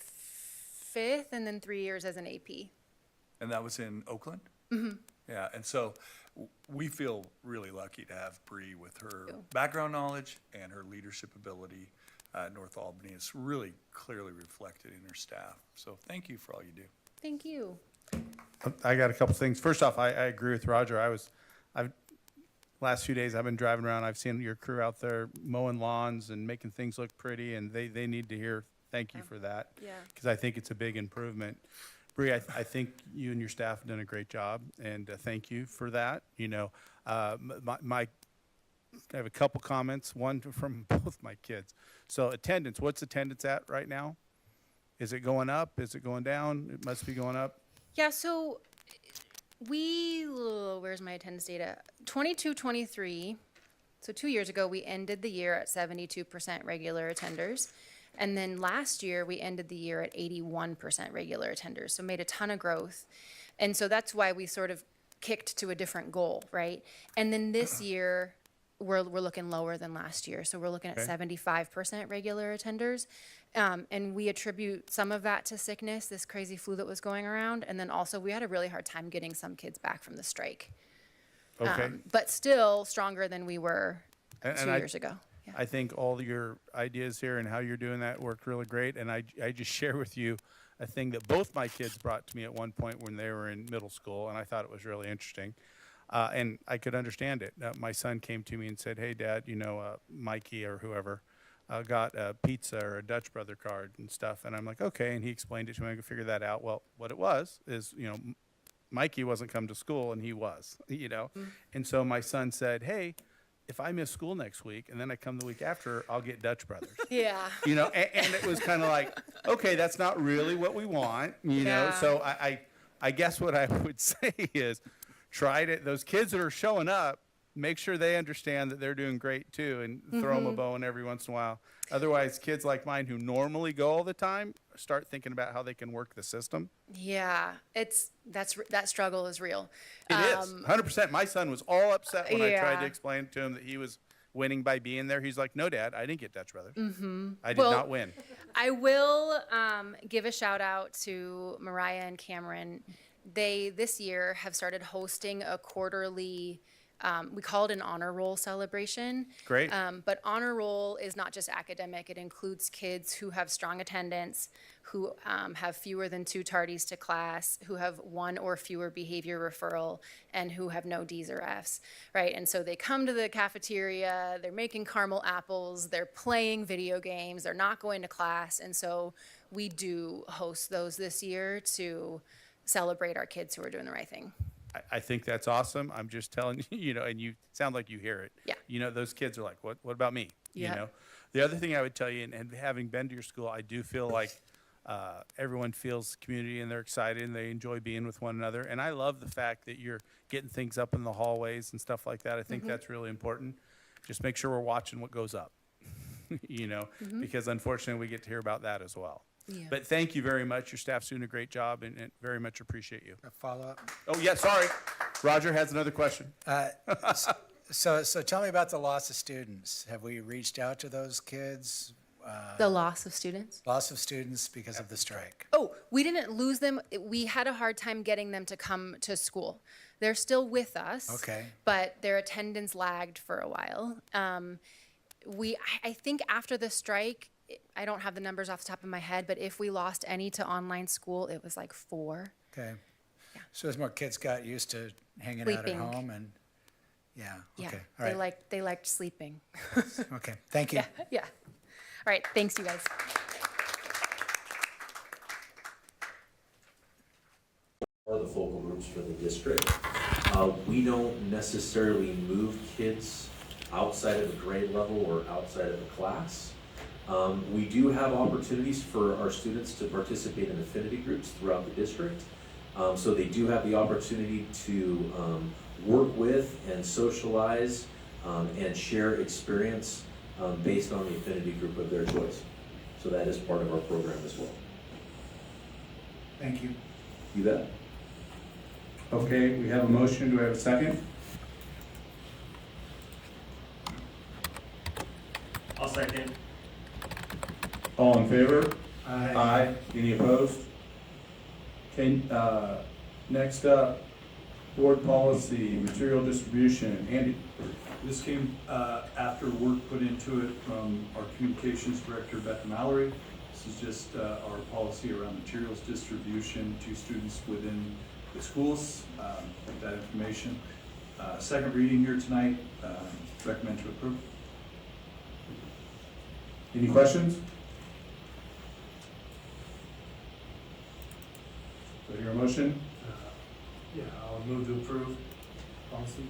5th and then 3 years as an AP. And that was in Oakland? Mm-hmm. Yeah, and so we feel really lucky to have Bree with her background knowledge and her leadership ability at North Albany. It's really clearly reflected in her staff. So thank you for all you do. Thank you. I got a couple things. First off, I agree with Roger. Last few days I've been driving around. I've seen your crew out there mowing lawns and making things look pretty, and they need to hear thank you for that. Yeah. Because I think it's a big improvement. Bree, I think you and your staff have done a great job, and thank you for that. You know, I have a couple comments, one from both my kids. So attendance, what's attendance at right now? Is it going up? Is it going down? It must be going up. Yeah, so where's my attendance data? 22-23, so 2 years ago, we ended the year at 72% regular attenders. And then last year, we ended the year at 81% regular attenders, so made a ton of growth. And so that's why we sort of kicked to a different goal, right? And then this year, we're looking lower than last year. So we're looking at 75% regular attenders. And we attribute some of that to sickness, this crazy flu that was going around. And then also we had a really hard time getting some kids back from the strike. Okay. But still stronger than we were And 2 years ago. Yeah. I think all your ideas here and how you're doing that worked really great. And I just share with you a thing that both my kids brought to me at one point when they were in middle school, and I thought it was really interesting. And I could understand it. My son came to me and said, "Hey, Dad, Mikey or whoever got a pizza or a Dutch Brother card and stuff." And I'm like, "Okay." And he explained it to me. I could figure that out. Well, what it was is, Mikey wasn't come to school, and he was, And so my son said, "Hey, if I miss school next week and then I come the week after, I'll get Dutch Brothers." Yeah. And it was kind of like, okay, that's not really what we want, Yeah. So I guess what I would say is try to, those kids that are showing up, make sure they understand that they're doing great too, and throw them a bone every once in a while. Otherwise, kids like mine who normally go all the time start thinking about how they can work the system. Yeah, that struggle is real. It is 100%. My son was all upset when I tried Yeah. to explain to him that he was winning by being there. He's like, "No, Dad, I didn't get Dutch Brothers. I did Well, not win." I will give a shout out to Mariah and Cameron. They this year have started hosting a quarterly. We call it an honor roll celebration. Great. But honor roll is not just academic. It includes kids who have strong attendance, who have fewer than 2 tardies to class, who have 1 or fewer behavior referral, and who have no D's or F's, right? And so they come to the cafeteria, they're making caramel apples, they're playing video games, they're not going to class. And so we do host those this year to celebrate our kids who are doing the right thing. I think that's awesome. I'm just telling you, and you sound like you hear it. Yeah. Those kids are like, what about me? Yeah. The other thing I would tell you, and having been to your school, I do feel like everyone feels community and they're excited and they enjoy being with one another. And I love the fact that you're getting things up in the hallways and stuff like that. I think that's really important. Just make sure we're watching what goes up, because unfortunately we get to hear about that as well. Yeah. But thank you very much. Your staff's doing a great job and very much appreciate you. A follow-up? Oh, yeah, sorry. Roger has another question. So tell me about the loss of students. Have we reached out to those kids? The loss of students? Loss of students because of the strike. Oh, we didn't lose them. We had a hard time getting them to come to school. They're still with us. Okay. But their attendance lagged for a while. I think after the strike, I don't have the numbers off the top of my head, but if we lost any to online school, it was like 4. Okay. So as more kids got used to hanging out Sleeping. at home and, yeah, Yeah, okay, all right. they liked sleeping. Okay, thank you. Yeah. All right, thanks you guys. Are the focal groups for the district. We don't necessarily move kids outside of a grade level or outside of a class. We do have opportunities for our students to participate in affinity groups throughout the district. So they do have the opportunity to work with and socialize and share experience based on the affinity group of their choice. So that is part of our program as well. Thank you. You bet. Okay, we have a motion. Do we have a second? I'll second. All in favor? Aye. Any opposed? Okay, next up, board policy, material distribution. Andy? This came after work put into it from our communications director, Beth Mallory. This is just our policy around materials distribution to students within the schools, with that information. Second reading here tonight, recommend to approve. Any questions? Do I hear a motion? Yeah, I'll move to approve policy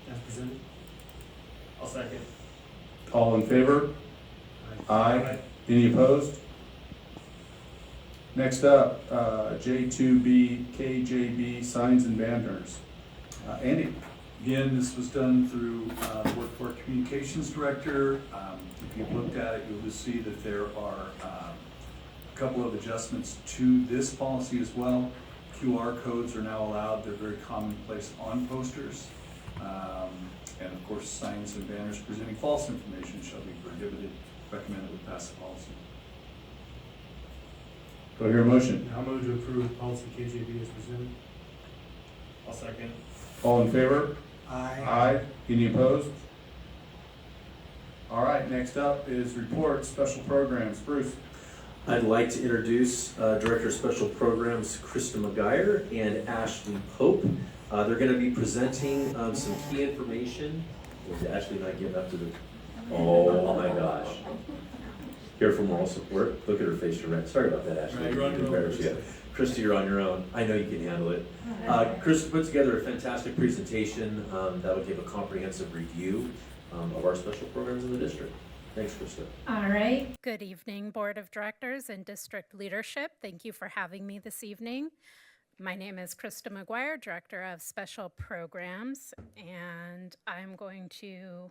as presented. I'll second. All in favor? Aye. Any opposed? Next up, J2B, KJB, signs and banners. Andy? Again, this was done through work for our communications director. If you've looked at it, you'll just see that there are a couple of adjustments to this policy as well. QR codes are now allowed. They're very commonplace on posters. And of course, signs and banners presenting false information shall be prohibited. Recommend that we pass the policy. Do I hear a motion? I'll move to approve policy KJB as presented. I'll second. All in favor? Aye. Aye. Any opposed? All right, next up is reports, special programs. Bruce? I'd like to introduce Director of Special Programs Krista McGuire and Ashley Pope. They're going to be presenting some key information. Was Ashley not getting up to the... Oh my gosh. Here for moral support. Look at her face, you're red. Sorry about that, Ashley. No, you're on your own, Krista. Krista, you're on your own. I know you can handle it. Krista put together a fantastic presentation that will give a comprehensive review of our special programs in the district. Thanks, Krista. All right. Good evening, Board of Directors and District Leadership. Thank you for having me this evening. My name is Krista McGuire, Director of Special Programs, and I'm going to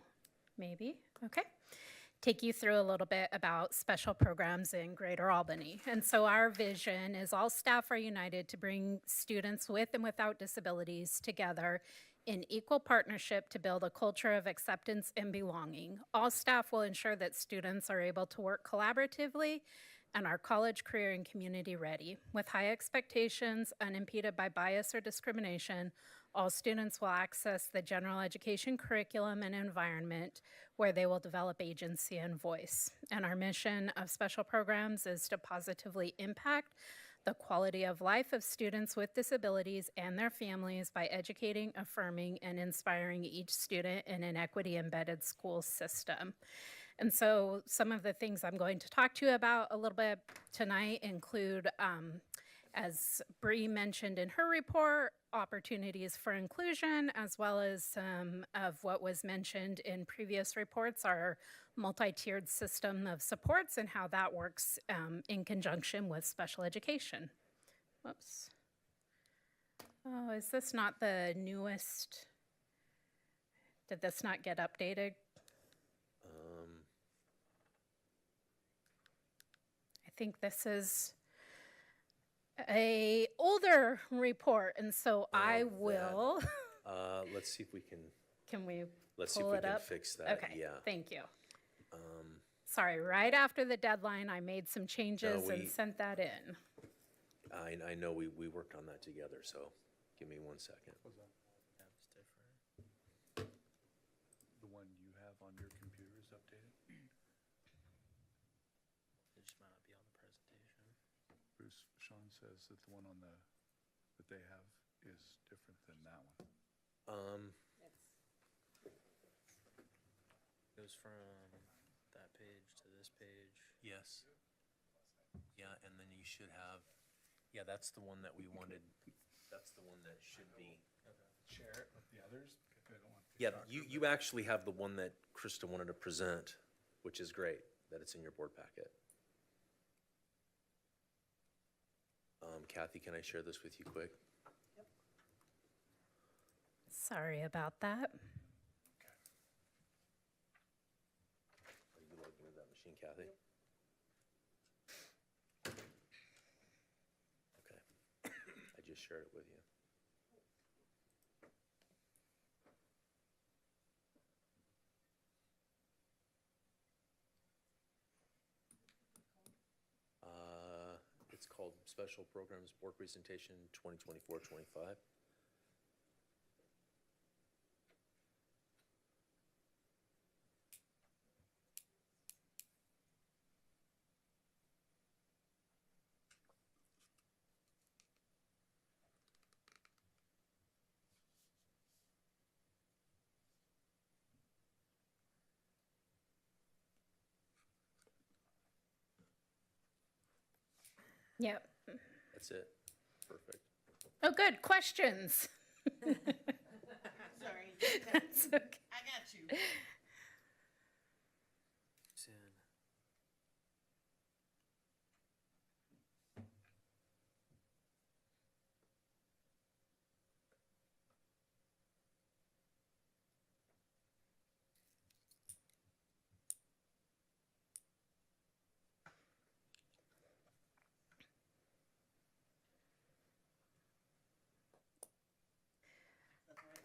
take you through a little bit about special programs in Greater Albany. And so our vision is all staff are united to bring students with and without disabilities together in equal partnership to build a culture of acceptance and belonging. All staff will ensure that students are able to work collaboratively and are college, career, and community ready. With high expectations, unimpeded by bias or discrimination, all students will access the general education curriculum and environment where they will develop agency and voice. And our mission of special programs is to positively impact the quality of life of students with disabilities and their families by educating, affirming, and inspiring each student in an equity-embedded school system. And so some of the things I'm going to talk to you about a little bit tonight include, as Bree mentioned in her report, opportunities for inclusion, as well as some of what was mentioned in previous reports, our multi-tiered system of supports and how that works in conjunction with special education. Whoops. Oh, is this not the newest? Did this not get updated? I think this is a older report, and so I will. Let's see if we can. Can we Let's see if pull we it can up? fix that. Okay, Yeah. thank you. Sorry, right after the deadline, I made some changes No, and sent that in. I know we worked on that together, so give me 1 second. The one you have on your computer is updated? It just might not be on the presentation. Bruce, Sean says that the one on that they have is different than that one. Goes from that page to this page. Yes. Yeah, and then you should have, yeah, that's the one that we wanted, that's the one that should be. Share it with the others? I don't want the Yeah, doctor you actually have the one that Krista wanted to present, which is great, that it's in your board packet. Kathy, can I share this with you quick? Sorry about that. Are you logging into that machine, Kathy? Okay, I just shared it with you. It's called Special Programs Board Presentation 2024-25. Yep. That's it. Perfect. Oh, good. Questions? Sorry. That's okay. I got you. Soon.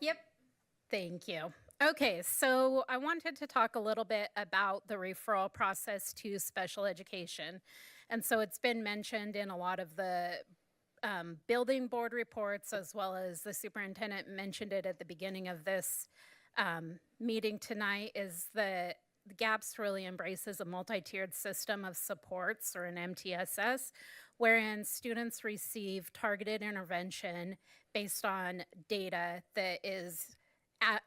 Yep. Thank you. Okay, so I wanted to talk a little bit about the referral process to special education. And so it's been mentioned in a lot of the building board reports, as well as the superintendent mentioned it at the beginning of this meeting tonight, is the GAPS really embraces a multi-tiered system of supports, or an MTSS, wherein students receive targeted intervention based on data that is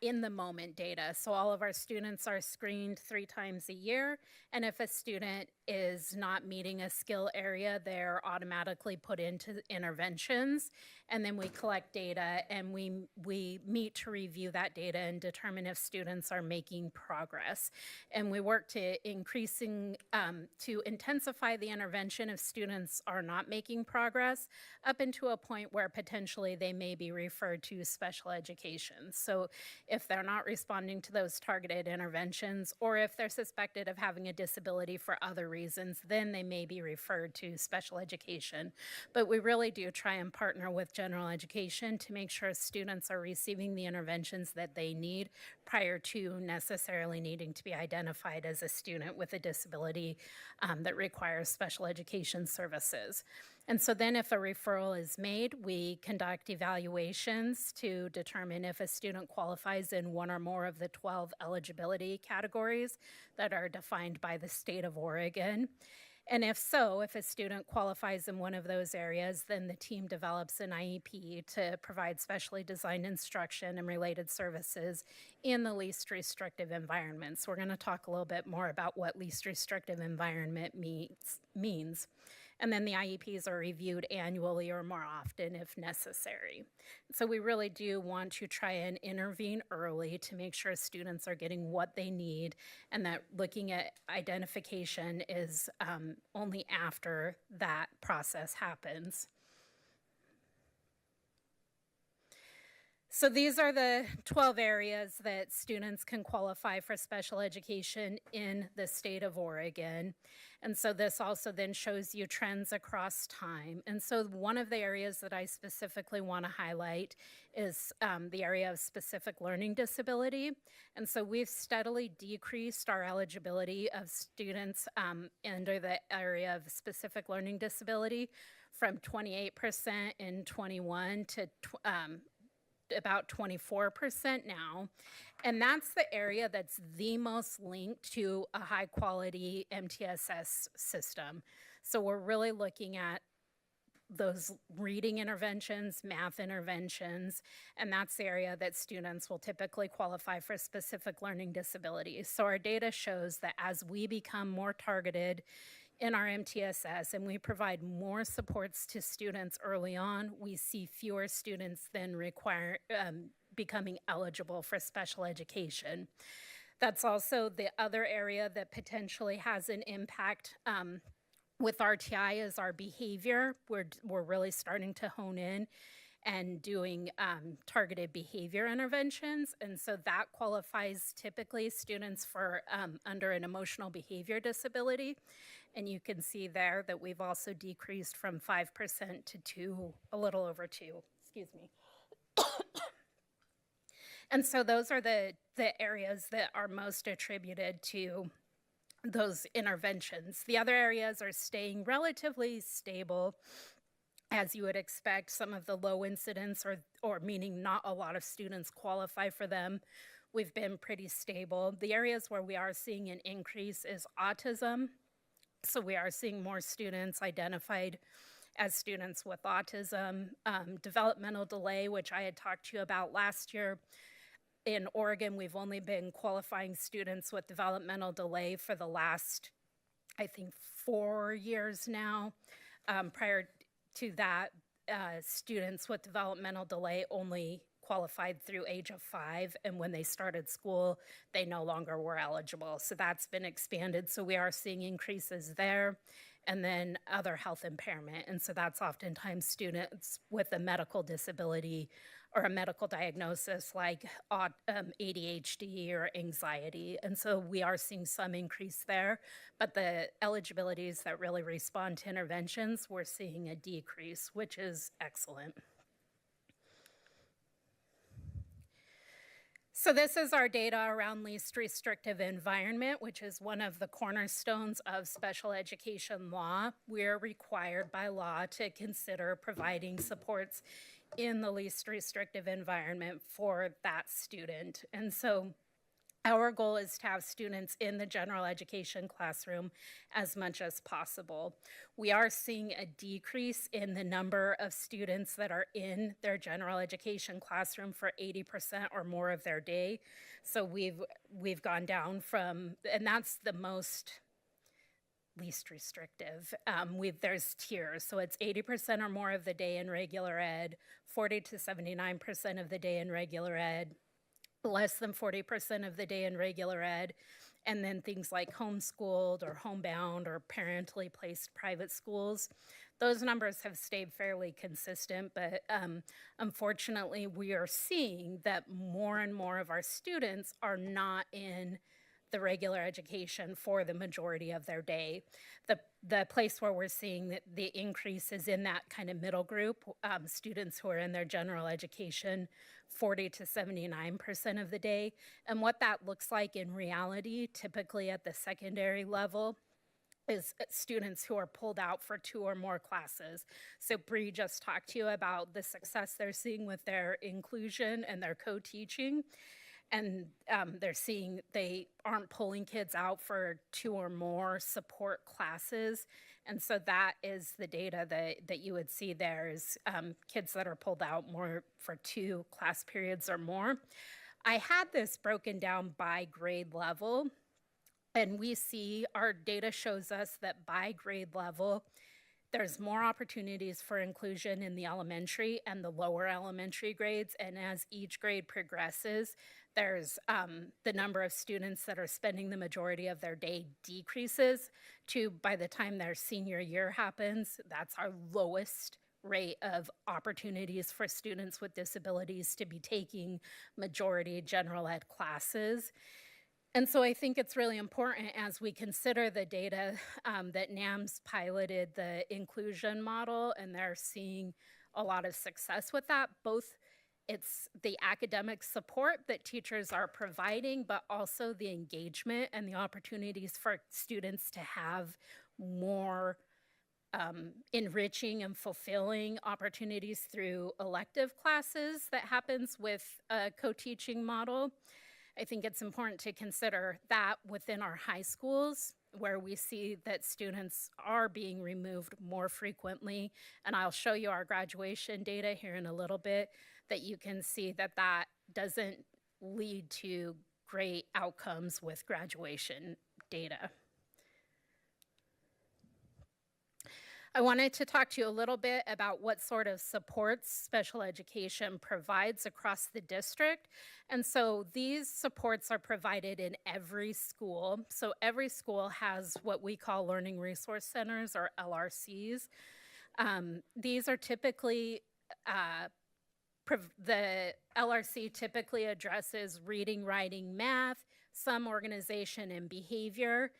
in the moment data. So all of our students are screened 3 times a year. And if a student is not meeting a skill area, they're automatically put into interventions. And then we collect data and we meet to review that data and determine if students are making progress. And we work to to intensify the intervention if students are not making progress, up into a point where potentially they may be referred to special education. So if they're not responding to those targeted interventions, or if they're suspected of having a disability for other reasons, then they may be referred to special education. But we really do try and partner with general education to make sure students are receiving the interventions that they need prior to necessarily needing to be identified as a student with a disability that requires special education services. And so then if a referral is made, we conduct evaluations to determine if a student qualifies in one or more of the 12 eligibility categories that are defined by the state of Oregon. And if so, if a student qualifies in one of those areas, then the team develops an IEP to provide specially designed instruction and related services in the least restrictive environment. So we're going to talk a little bit more about what least restrictive environment means. And then the IEPs are reviewed annually or more often if necessary. So we really do want to try and intervene early to make sure students are getting what they need, and that looking at identification is only after that process happens. So these are the 12 areas that students can qualify for special education in the state of Oregon. And so this also then shows you trends across time. And so one of the areas that I specifically want to highlight is the area of specific learning disability. And so we've steadily decreased our eligibility of students under the area of specific learning disability from 28% in 21 to about 24% now. And that's the area that's the most linked to a high quality MTSS system. So we're really looking at those reading interventions, math interventions, and that's the area that students will typically qualify for specific learning disabilities. So our data shows that as we become more targeted in our MTSS and we provide more supports to students early on, we see fewer students then becoming eligible for special education. That's also the other area that potentially has an impact with RTI is our behavior. We're really starting to hone in and doing targeted behavior interventions. And so that qualifies typically students for under an emotional behavior disability. And you can see there that we've also decreased from 5% to 2, a little over 2, excuse me. And so those are the areas that are most attributed to those interventions. The other areas are staying relatively stable, as you would expect. Some of the low incidence, or meaning not a lot of students qualify for them, we've been pretty stable. The areas where we are seeing an increase is autism. So we are seeing more students identified as students with autism. Developmental delay, which I had talked to you about last year. In Oregon, we've only been qualifying students with developmental delay for the last, I think, 4 years now. Prior to that, students with developmental delay only qualified through age of 5, and when they started school, they no longer were eligible. So that's been expanded. So we are seeing increases there, and then other health impairment. And so that's oftentimes students with a medical disability or a medical diagnosis like ADHD or anxiety. And so we are seeing some increase there, but the eligibilities that really respond to interventions, we're seeing a decrease, which is excellent. So this is our data around least restrictive environment, which is one of the cornerstones of special education law. We're required by law to consider providing supports in the least restrictive environment for that student. And so our goal is to have students in the general education classroom as much as possible. We are seeing a decrease in the number of students that are in their general education classroom for 80% or more of their day. So we've gone down from, and that's the most least restrictive. There's tiers, so it's 80% or more of the day in regular ed, 40 to 79% of the day in regular ed, less than 40% of the day in regular ed, and then things like homeschooled or homebound or parentally placed private schools. Those numbers have stayed fairly consistent, but unfortunately, we are seeing that more and more of our students are not in the regular education for the majority of their day. The place where we're seeing the increase is in that kind of middle group, students who are in their general education 40 to 79% of the day. And what that looks like in reality, typically at the secondary level, is students who are pulled out for 2 or more classes. So Bree just talked to you about the success they're seeing with their inclusion and their co-teaching. And they're seeing they aren't pulling kids out for 2 or more support classes. And so that is the data that you would see there is kids that are pulled out more for 2 class periods or more. I had this broken down by grade level, and we see our data shows us that by grade level, there's more opportunities for inclusion in the elementary and the lower elementary grades. And as each grade progresses, there's the number of students that are spending the majority of their day decreases to, by the time their senior year happens, that's our lowest rate of opportunities for students with disabilities to be taking majority general ed classes. And so I think it's really important as we consider the data that NAMS piloted the inclusion model, and they're seeing a lot of success with that. Both it's the academic support that teachers are providing, but also the engagement and the opportunities for students to have more enriching and fulfilling opportunities through elective classes that happens with a co-teaching model. I think it's important to consider that within our high schools, where we see that students are being removed more frequently. And I'll show you our graduation data here in a little bit, that you can see that that doesn't lead to great outcomes with graduation data. I wanted to talk to you a little bit about what sort of supports special education provides across the district. And so these supports are provided in every school. So every school has what we call learning resource centers, or LRCs. These are typically, the LRC typically addresses reading, writing, math, some organization and behavior.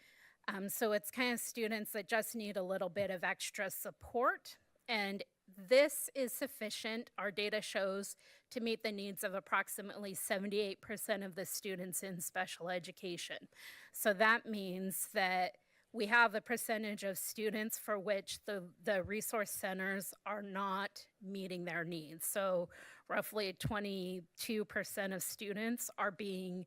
So it's kind of students that just need a little bit of extra support. And this is sufficient, our data shows, to meet the needs of approximately 78% of the students in special education. So that means that we have a percentage of students for which the resource centers are not meeting their needs. So roughly 22% of students are being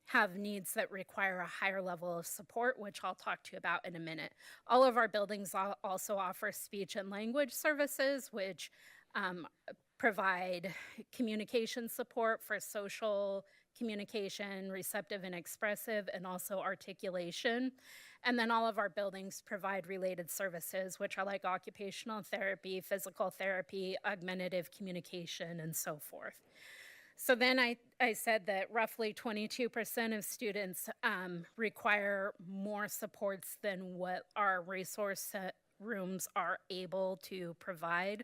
have needs that require a higher level of support, which I'll talk to you about in a minute. All of our buildings also offer speech and language services, which provide communication support for social communication, receptive and expressive, and also articulation. And then all of our buildings provide related services, which are like occupational therapy, physical therapy, augmentative communication, and so forth. So then I said that roughly 22% of students require more supports than what our resource rooms are able to provide.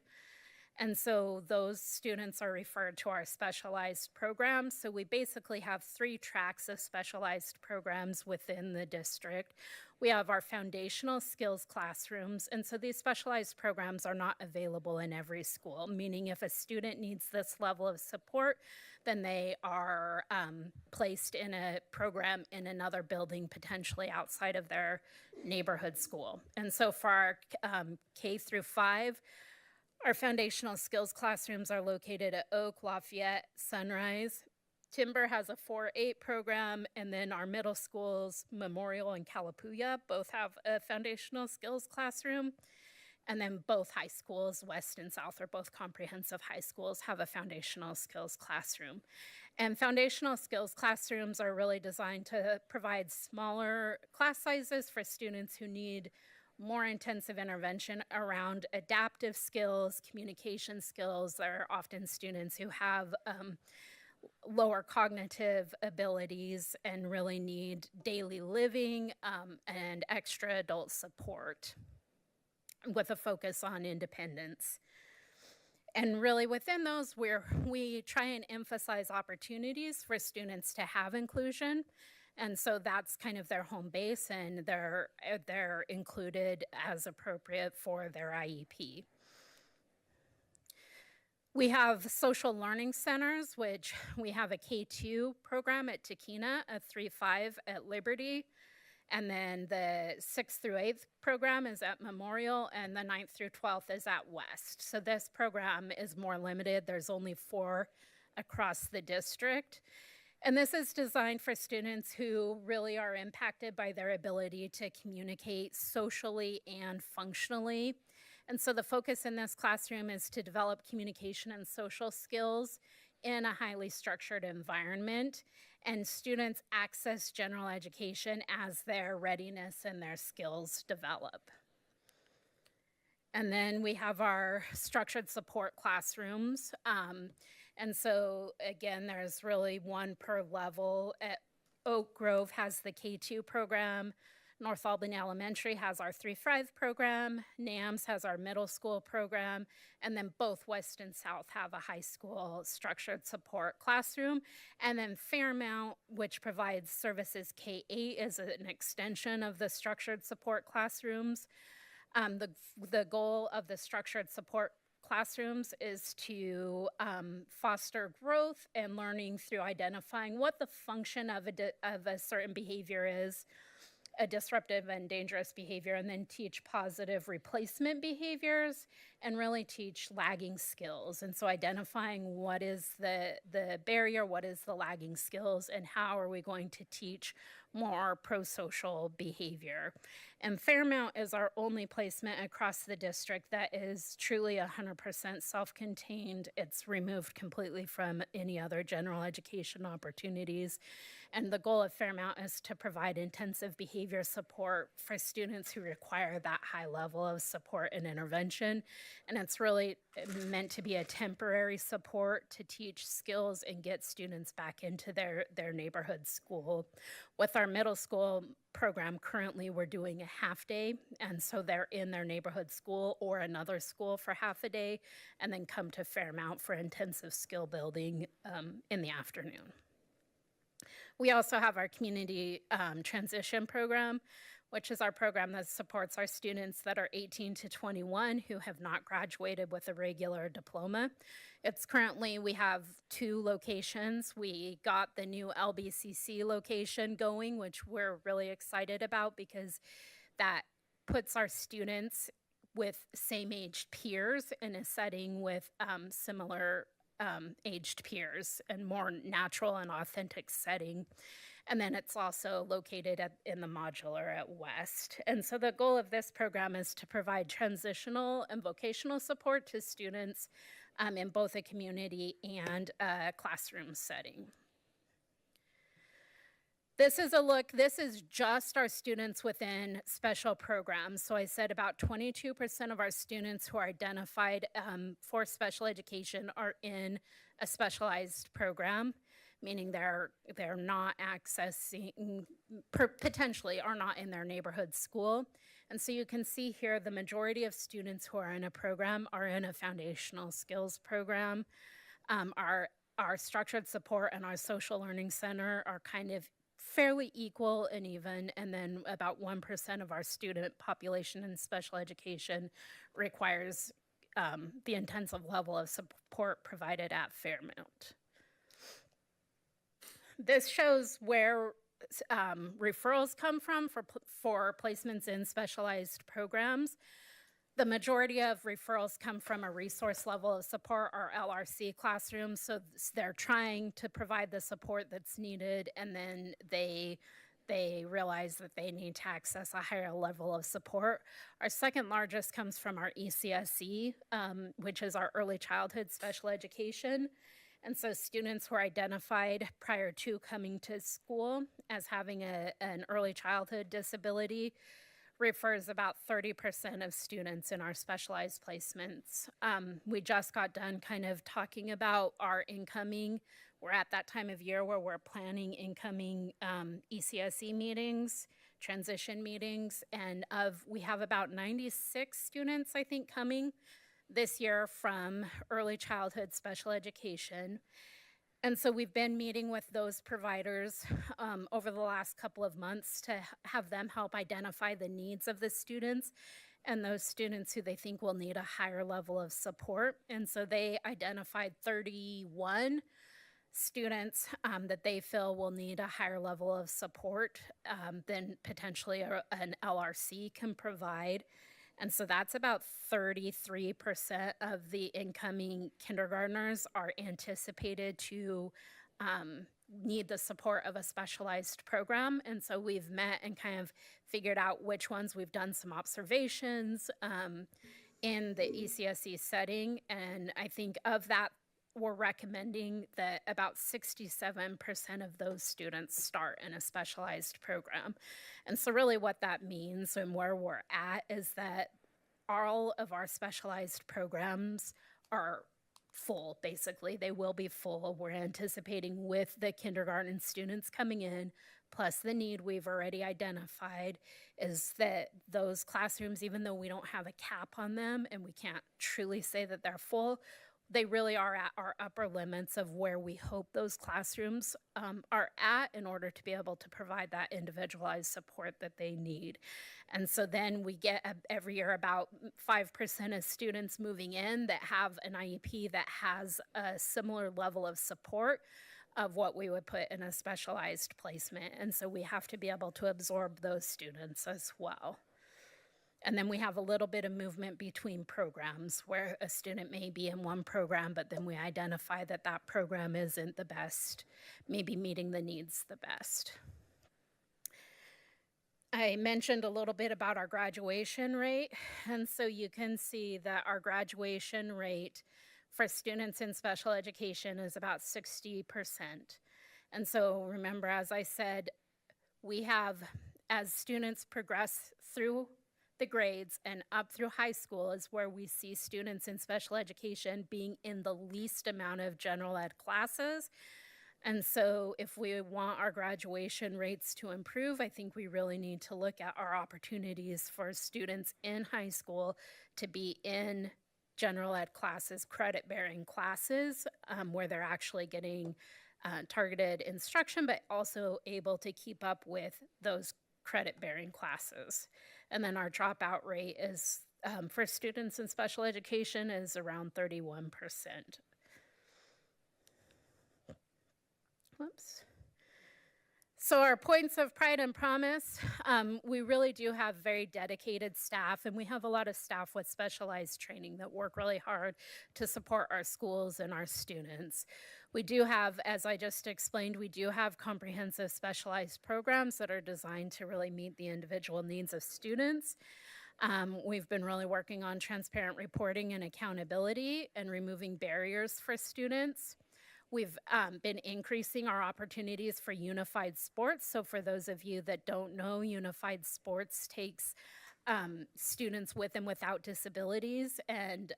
And so those students are referred to our specialized programs. So we basically have 3 tracks of specialized programs within the district. We have our foundational skills classrooms, and so these specialized programs are not available in every school, meaning if a student needs this level of support, then they are placed in a program in another building, potentially outside of their neighborhood school. And so for our K through 5, our foundational skills classrooms are located at Oak, Lafayette, Sunrise. Timber has a 4-8 program, and then our middle schools, Memorial and Calapooya, both have a foundational skills classroom. And then both high schools, West and South, are both comprehensive high schools, have a foundational skills classroom. And foundational skills classrooms are really designed to provide smaller class sizes for students who need more intensive intervention around adaptive skills, communication skills. There are often students who have lower cognitive abilities and really need daily living and extra adult support, with a focus on independence. And really within those, we try and emphasize opportunities for students to have inclusion. And so that's kind of their home base, and they're included as appropriate for their IEP. We have social learning centers, which we have a K2 program at Tahkeena, a 3-5 at Liberty, and then the 6th through 8th program is at Memorial, and the 9th through 12th is at West. So this program is more limited. There's only 4 across the district. And this is designed for students who really are impacted by their ability to communicate socially and functionally. And so the focus in this classroom is to develop communication and social skills in a highly structured environment, and students access general education as their readiness and their skills develop. And then we have our structured support classrooms. And so again, there's really one per level. At Oak Grove has the K2 program. North Albany Elementary has our 3-5 program. NAMS has our middle school program. And then both West and South have a high school structured support classroom. And then Fairmount, which provides services K8, is an extension of the structured support classrooms. The goal of the structured support classrooms is to foster growth and learning through identifying what the function of a certain behavior is, a disruptive and dangerous behavior, and then teach positive replacement behaviors and really teach lagging skills. And so identifying what is the barrier, what is the lagging skills, and how are we going to teach more pro-social behavior. And Fairmount is our only placement across the district that is truly 100% self-contained. It's removed completely from any other general education opportunities. And the goal of Fairmount is to provide intensive behavior support for students who require that high level of support and intervention. And it's really meant to be a temporary support to teach skills and get students back into their neighborhood school. With our middle school program, currently we're doing a half day, and so they're in their neighborhood school or another school for half a day, and then come to Fairmount for intensive skill building in the afternoon. We also have our community transition program, which is our program that supports our students that are 18 to 21 who have not graduated with a regular diploma. It's currently, we have 2 locations. We got the new LBCC location going, which we're really excited about because that puts our students with same-aged peers in a setting with similar aged peers and more natural and authentic setting. And then it's also located in the modular at West. And so the goal of this program is to provide transitional and vocational support to students in both a community and a classroom setting. This is a look, this is just our students within special programs. So I said about 22% of our students who are identified for special education are in a specialized program, meaning they're not accessing, potentially are not in their neighborhood school. And so you can see here the majority of students who are in a program are in a foundational skills program. Our structured support and our social learning center are kind of fairly equal and even, and then about 1% of our student population in special education requires the intensive level of support provided at Fairmount. this shows where referrals come from for placements in specialized programs. The majority of referrals come from a resource level of support or LRC classrooms. So they're trying to provide the support that's needed, and then they realize that they need to access a higher level of support. Our second largest comes from our ECSE, which is our early childhood special education. And so students were identified prior to coming to school as having an early childhood disability refers about 30% of students in our specialized placements. We just got done kind of talking about our incoming. We're at that time of year where we're planning incoming ECSE meetings, transition meetings, and we have about 96 students, I think, coming this year from early childhood special education. And so we've been meeting with those providers over the last couple of months to have them help identify the needs of the students and those students who they think will need a higher level of support. And so they identified 31 students that they feel will need a higher level of support than potentially an LRC can provide. And so that's about 33% of the incoming kindergartners are anticipated to need the support of a specialized program. And so we've met and kind of figured out which ones. We've done some observations in the ECSE setting. And I think of that, we're recommending that about 67% of those students start in a specialized program. And so really what that means and where we're at is that all of our specialized programs are full, basically. They will be full. We're anticipating with the kindergarten students coming in, plus the need we've already identified, is that those classrooms, even though we don't have a cap on them and we can't truly say that they're full, they really are at our upper limits of where we hope those classrooms are at in order to be able to provide that individualized support that they need. And so then we get every year about 5% of students moving in that have an IEP that has a similar level of support of what we would put in a specialized placement. And so we have to be able to absorb those students as well. And then we have a little bit of movement between programs where a student may be in one program, but then we identify that that program isn't the best, maybe meeting the needs the best. I mentioned a little bit about our graduation rate. And so you can see that our graduation rate for students in special education is about 60%. And so remember, as I said, we have, as students progress through the grades and up through high school is where we see students in special education being in the least amount of general ed classes. And so if we want our graduation rates to improve, I think we really need to look at our opportunities for students in high school to be in general ed classes, credit-bearing classes, where they're actually getting targeted instruction, but also able to keep up with those credit-bearing classes. And then our dropout rate is, for students in special education, is around 31%. Whoops. So our points of pride and promise, we really do have very dedicated staff, and we have a lot of staff with specialized training that work really hard to support our schools and our students. We do have, as I just explained, we do have comprehensive specialized programs that are designed to really meet the individual needs of students. We've been really working on transparent reporting and accountability and removing barriers for students. We've been increasing our opportunities for unified sports. So for those of you that don't know, unified sports takes students with and without disabilities and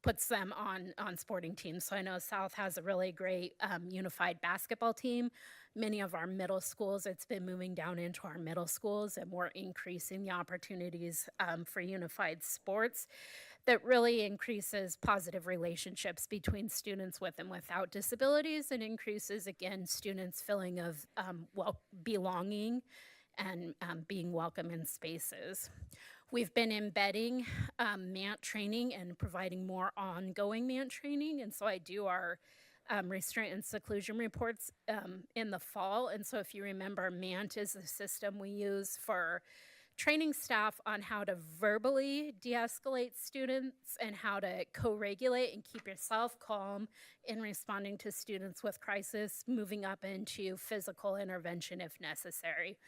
puts them on sporting teams. So I know South has a really great unified basketball team. Many of our middle schools, it's been moving down into our middle schools, and we're increasing the opportunities for unified sports. That really increases positive relationships between students with and without disabilities, and increases, again, students' feeling of belonging and being welcome in spaces. We've been embedding MANT training and providing more ongoing MANT training, and so I do our restraint and seclusion reports in the fall. And so if you remember, MANT is the system we use for training staff on how to verbally de-escalate students and how to co-regulate and keep yourself calm in responding to students with crisis, moving up into physical intervention if necessary.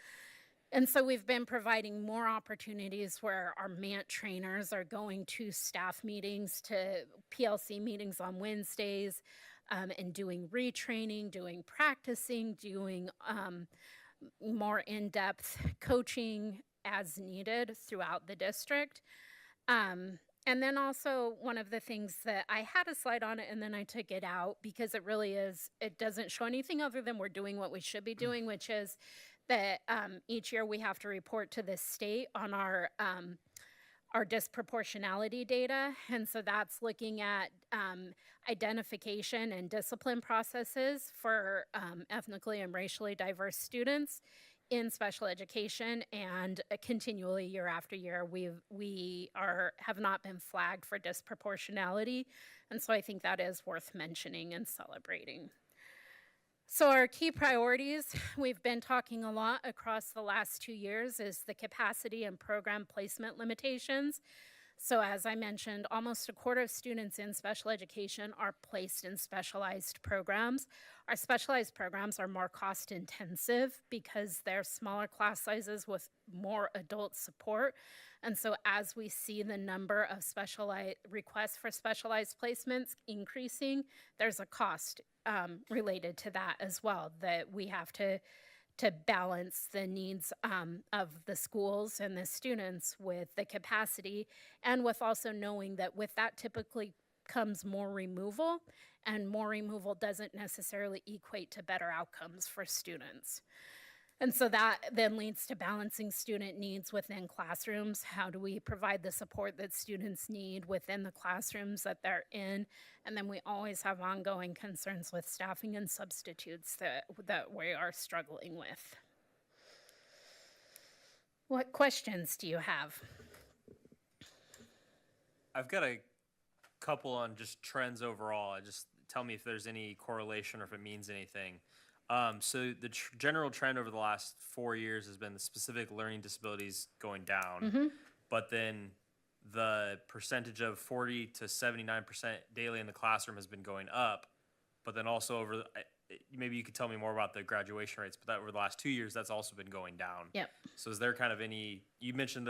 And so we've been providing more opportunities where our MANT trainers are going to staff meetings, to PLC meetings on Wednesdays, and doing retraining, doing practicing, doing more in-depth coaching as needed throughout the district. And then also one of the things that I had a slide on it and then I took it out because it really is, it doesn't show anything other than we're doing what we should be doing, which is that each year we have to report to the state on our disproportionality data. And so that's looking at identification and discipline processes for ethnically and racially diverse students in special education, and continually year after year we have not been flagged for disproportionality, and so I think that is worth mentioning and celebrating. So our key priorities, we've been talking a lot across the last 2 years, is the capacity and program placement limitations. So as I mentioned, almost a quarter of students in special education are placed in specialized programs. Our specialized programs are more cost intensive because they're smaller class sizes with more adult support. And so as we see the number of specialized requests for specialized placements increasing, there's a cost related to that as well, that we have to balance the needs of the schools and the students with the capacity, and with also knowing that with that typically comes more removal, and more removal doesn't necessarily equate to better outcomes for students. And so that then leads to balancing student needs within classrooms. How do we provide the support that students need within the classrooms that they're in? And then we always have ongoing concerns with staffing and substitutes that we are struggling with. What questions do you have? I've got a couple on just trends overall. Just tell me if there's any correlation or if it means anything. So the general trend over the last 4 years has been the specific learning disabilities going down, but then the percentage of 40 to 79% daily in the classroom has been going up, but then also maybe you could tell me more about the graduation rates, but that over the last 2 years, that's also been going down. Yep. So is there kind of you mentioned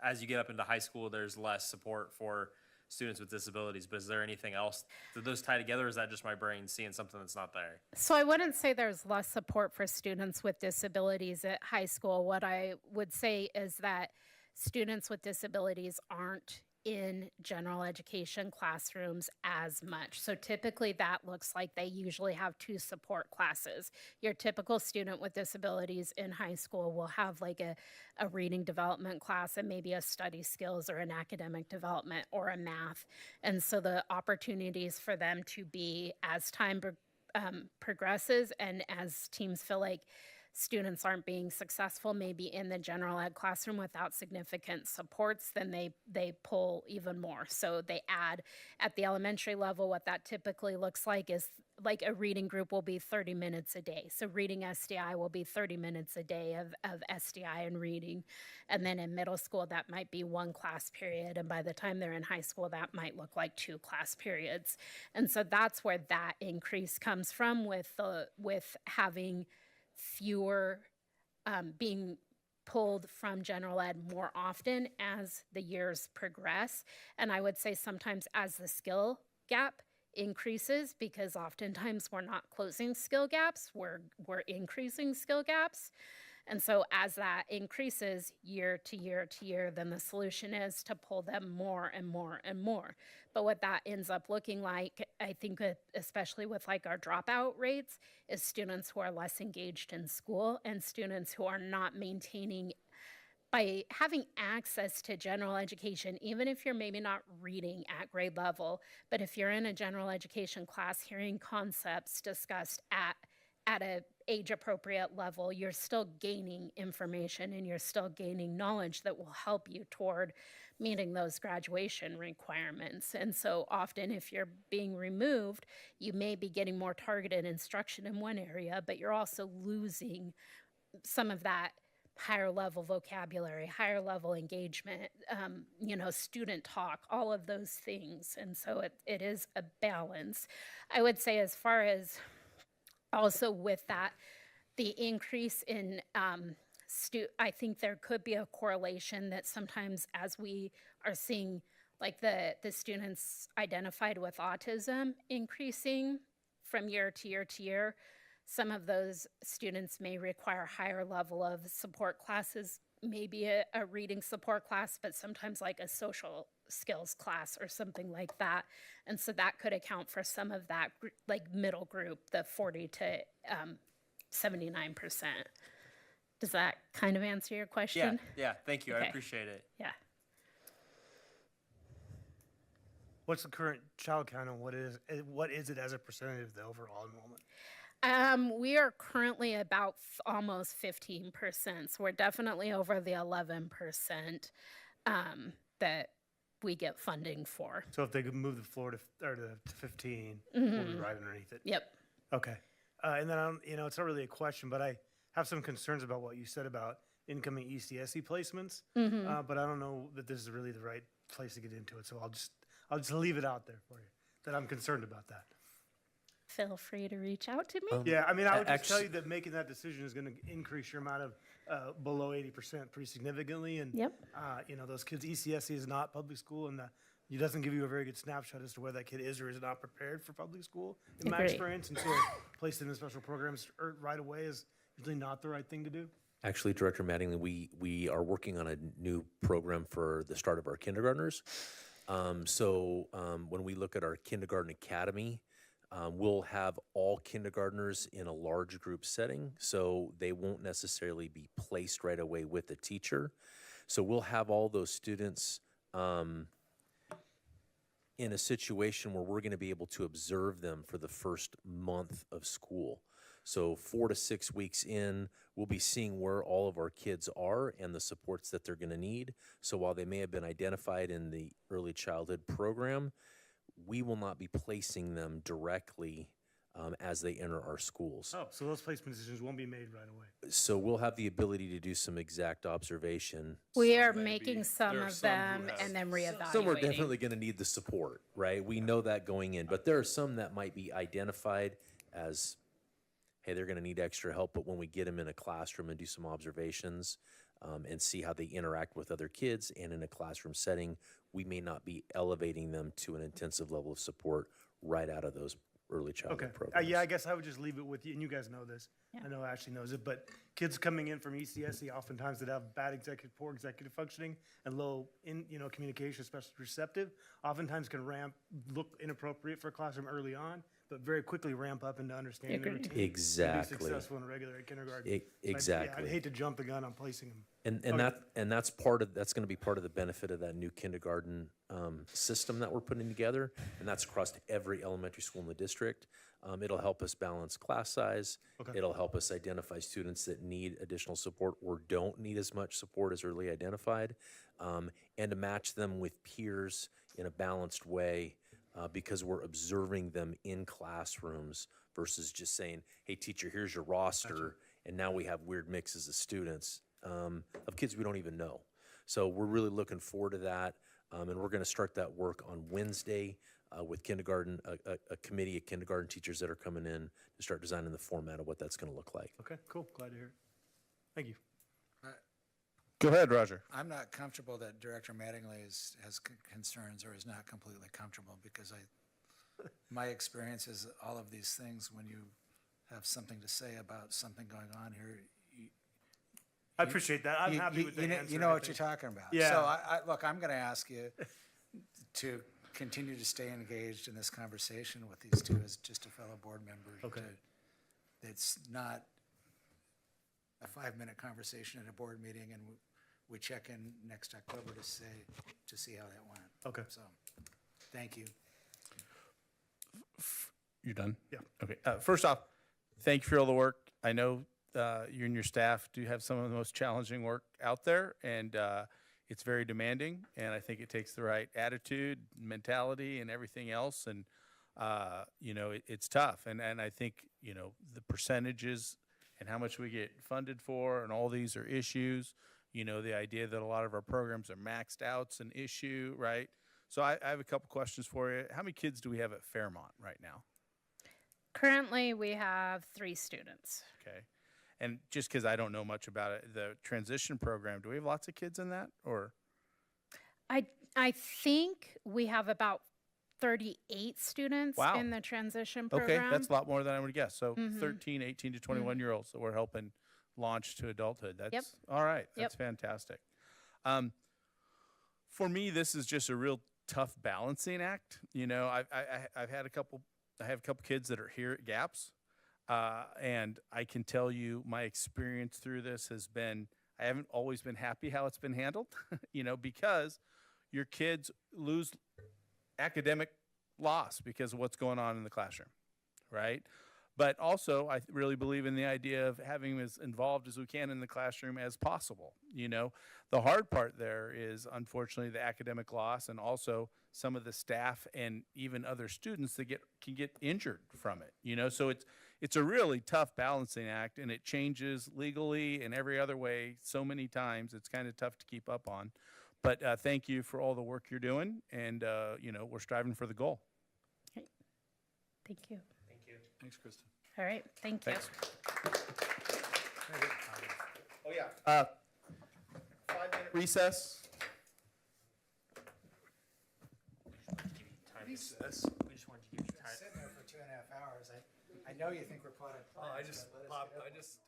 as you get up into high school, there's less support for students with disabilities, but is there anything else? Do those tie together, or is that just my brain seeing something that's not there? So I wouldn't say there's less support for students with disabilities at high school. What I would say is that students with disabilities aren't in general education classrooms as much. So typically that looks like they usually have 2 support classes. Your typical student with disabilities in high school will have like a reading development class and maybe a study skills or an academic development or a math. And so the opportunities for them to be, as time progresses and as teams feel like students aren't being successful maybe in the general ed classroom without significant supports, then they pull even more. So they add at the elementary level. What that typically looks like is like a reading group will be 30 minutes a day. So reading SDI will be 30 minutes a day of SDI and reading. And then in middle school, that might be 1 class period. And by the time they're in high school, that might look like 2 class periods. And so that's where that increase comes from, with having fewer being pulled from general ed more often as the years progress. And I would say sometimes as the skill gap increases, because oftentimes we're not closing skill gaps, we're increasing skill gaps. And so as that increases year to year to year, then the solution is to pull them more and more and more. But what that ends up looking like, I think, especially with like our dropout rates, is students who are less engaged in school and students who are not maintaining, by having access to general education, even if you're maybe not reading at grade level, but if you're in a general education class hearing concepts discussed at at a age appropriate level, you're still gaining information and you're still gaining knowledge that will help you toward meeting those graduation requirements. And so often if you're being removed, you may be getting more targeted instruction in one area, but you're also losing some of that higher level vocabulary, higher level engagement, student talk, all of those things. And so it is a balance. I would say, as far as also with that, the increase in I think there could be a correlation that sometimes as we are seeing like the students identified with autism increasing from year to year to year, some of those students may require a higher level of support classes, maybe a reading support class, but sometimes like a social skills class or something like that. And so that could account for some of that like middle group, the 40 to 79%. Does that kind of answer your question? Yeah, thank you. I Okay. appreciate it. Yeah. What's the current child count and what is it as a percentage of the overall enrollment? We are currently about almost 15%. So we're definitely over the 11% that we get funding for. So if they could move the floor to 15, we'll be right underneath it. Yep. Okay. And then, it's not really a question, but I have some concerns about what you said about incoming ECSE placements. But I don't know that this is really the right place to get into it. So I'll just leave it out there for you, that I'm concerned about that. Feel free to reach out to me. Yeah, I mean, I would just tell you that making that decision is going to increase your amount of below 80% pretty significantly. And, Yep. Those kids, ECSE is not public school, and it doesn't give you a very good snapshot as to whether that kid is or is not prepared for public school, in my Agree. experience. And so placing in special programs right away is usually not the right thing to do. Actually, Director Mattingly, we are working on a new program for the start of our kindergartners. When we look at our kindergarten academy, we'll have all kindergartners in a large group setting, so they won't necessarily be placed right away with the teacher. So we'll have all those students in a situation where we're going to be able to observe them for the first month of school. So 4 to 6 weeks in, we'll be seeing where all of our kids are and the supports that they're going to need. So while they may have been identified in the early childhood program, we will not be placing them directly as they enter our schools. Oh, so those placement decisions won't be made right away. So we'll have the ability to do some exact observation. We are making some of them and then reevaluating. Some are definitely going to need the support, right? We know that going in, but there are some that might be identified as, hey, they're going to need extra help, but when we get them in a classroom and do some observations and see how they interact with other kids and in a classroom setting, we may not be elevating them to an intensive level of support right out of those early childhood programs. Yeah, I guess I would just leave it with you, and you guys know this. Yeah. I know Ashley knows it, but kids coming in from ECSE oftentimes that have poor executive functioning and low communication, especially receptive, oftentimes can look inappropriate for a classroom early on, but very quickly ramp up into understanding the routine. Exactly. And be successful in a regular kindergarten. Exactly. I'd hate to jump the gun on placing them. That's going to be part of the benefit of that new kindergarten system that we're putting together, and that's across every elementary school in the district. It'll help us balance class size. Okay. It'll help us identify students that need additional support or don't need as much support as early identified, and to match them with peers in a balanced way. Because we're observing them in classrooms versus just saying, hey, teacher, here's your roster, and now we have weird mixes of students, of kids we don't even know. So we're really looking forward to that, and we're going to start that work on Wednesday with kindergarten, a committee of kindergarten teachers that are coming in to start designing the format of what that's going to look like. Okay, cool. Glad to hear it. Thank you. Go ahead, Roger. I'm not comfortable that Director Mattingly has concerns or is not completely comfortable because my experience is all of these things, when you have something to say about something going on here, I appreciate that. I'm happy with the answer. You know what you're talking about. Yeah. So look, I'm going to ask you to continue to stay engaged in this conversation with these two as just a fellow board member. Okay. It's not a 5-minute conversation at a board meeting, and we check in next October to see how that went. Okay. So, thank you. You done? Yeah. Okay. First off, thank you for all the work. I know you and your staff do have some of the most challenging work out there, and it's very demanding, and I think it takes the right attitude, mentality, and everything else, and it's tough, and I think, the percentages and how much we get funded for, and all these are issues. The idea that a lot of our programs are maxed out's an issue, right? So I have a couple questions for you. How many kids do we have at Fairmont right now? Currently, we have 3 students. Okay. And just because I don't know much about it, the transition program, do we have lots of kids in that, or? I think we have about 38 students Wow. in the transition program. Okay, that's a lot more than I would guess. So 13, 18 to 21-year-olds that we're helping launch to adulthood. That's all right. That's fantastic. For me, this is just a real tough balancing act. I've had a couple kids that are here at GAPS, and I can tell you my experience through this has been, I haven't always been happy how it's been handled, because your kids lose academic loss because of what's going on in the classroom, right? But also, I really believe in the idea of having as involved as we can in the classroom as possible. The hard part there is, unfortunately, the academic loss, and also some of the staff and even other students that can get injured from it. So it's a really tough balancing act, and it changes legally and every other way so many times. It's kind of tough to keep up on. But thank you for all the work you're doing, and we're striving for the goal. Thank you. Thanks, Kristen. All right, thank you. Thanks. Oh, yeah. 5-minute recess. Recess. We just wanted to give you time. Sitting there for 2.5 hours. I know you think we're potted plants. I just but let us popped, go. I just,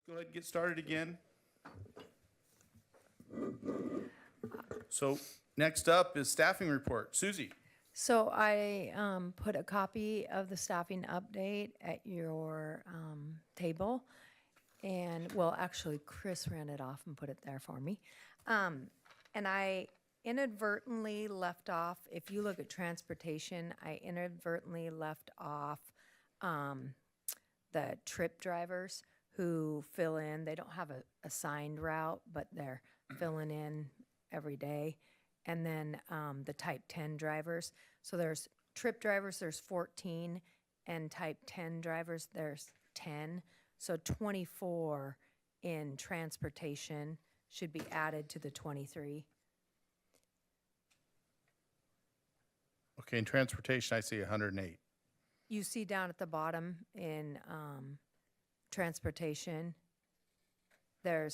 Go ahead and get started again. So next up is staffing report. Susie? So I put a copy of the staffing update at your table. And, well, actually, Chris ran it off and put it there for me. And I inadvertently left off, if you look at transportation, I inadvertently left off the trip drivers who fill in. They don't have a assigned route, but they're filling in every day. And then the type 10 drivers. So there's trip drivers, there's 14, and type 10 drivers, there's 10. So 24 in transportation should be added to the 23. Okay, in transportation, I see 108. You see down at the bottom in transportation, there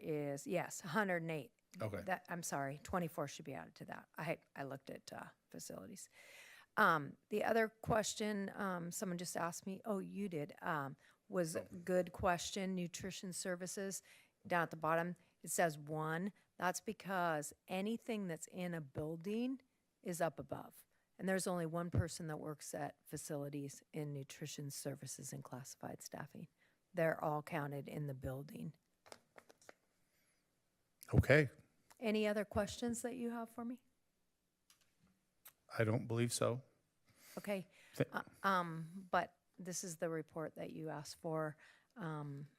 is, yes, 108. Okay. I'm sorry, 24 should be added to that. I looked at facilities. The other question, someone just asked me, oh, you did, was a good question, nutrition services. Down at the bottom, it says 1. That's because anything that's in a building is up above. And there's only one person that works at facilities in nutrition services and classified staffing. They're all counted in the building. Okay, Any other questions that you have for me? I don't believe so. Okay, but this is the report that you asked for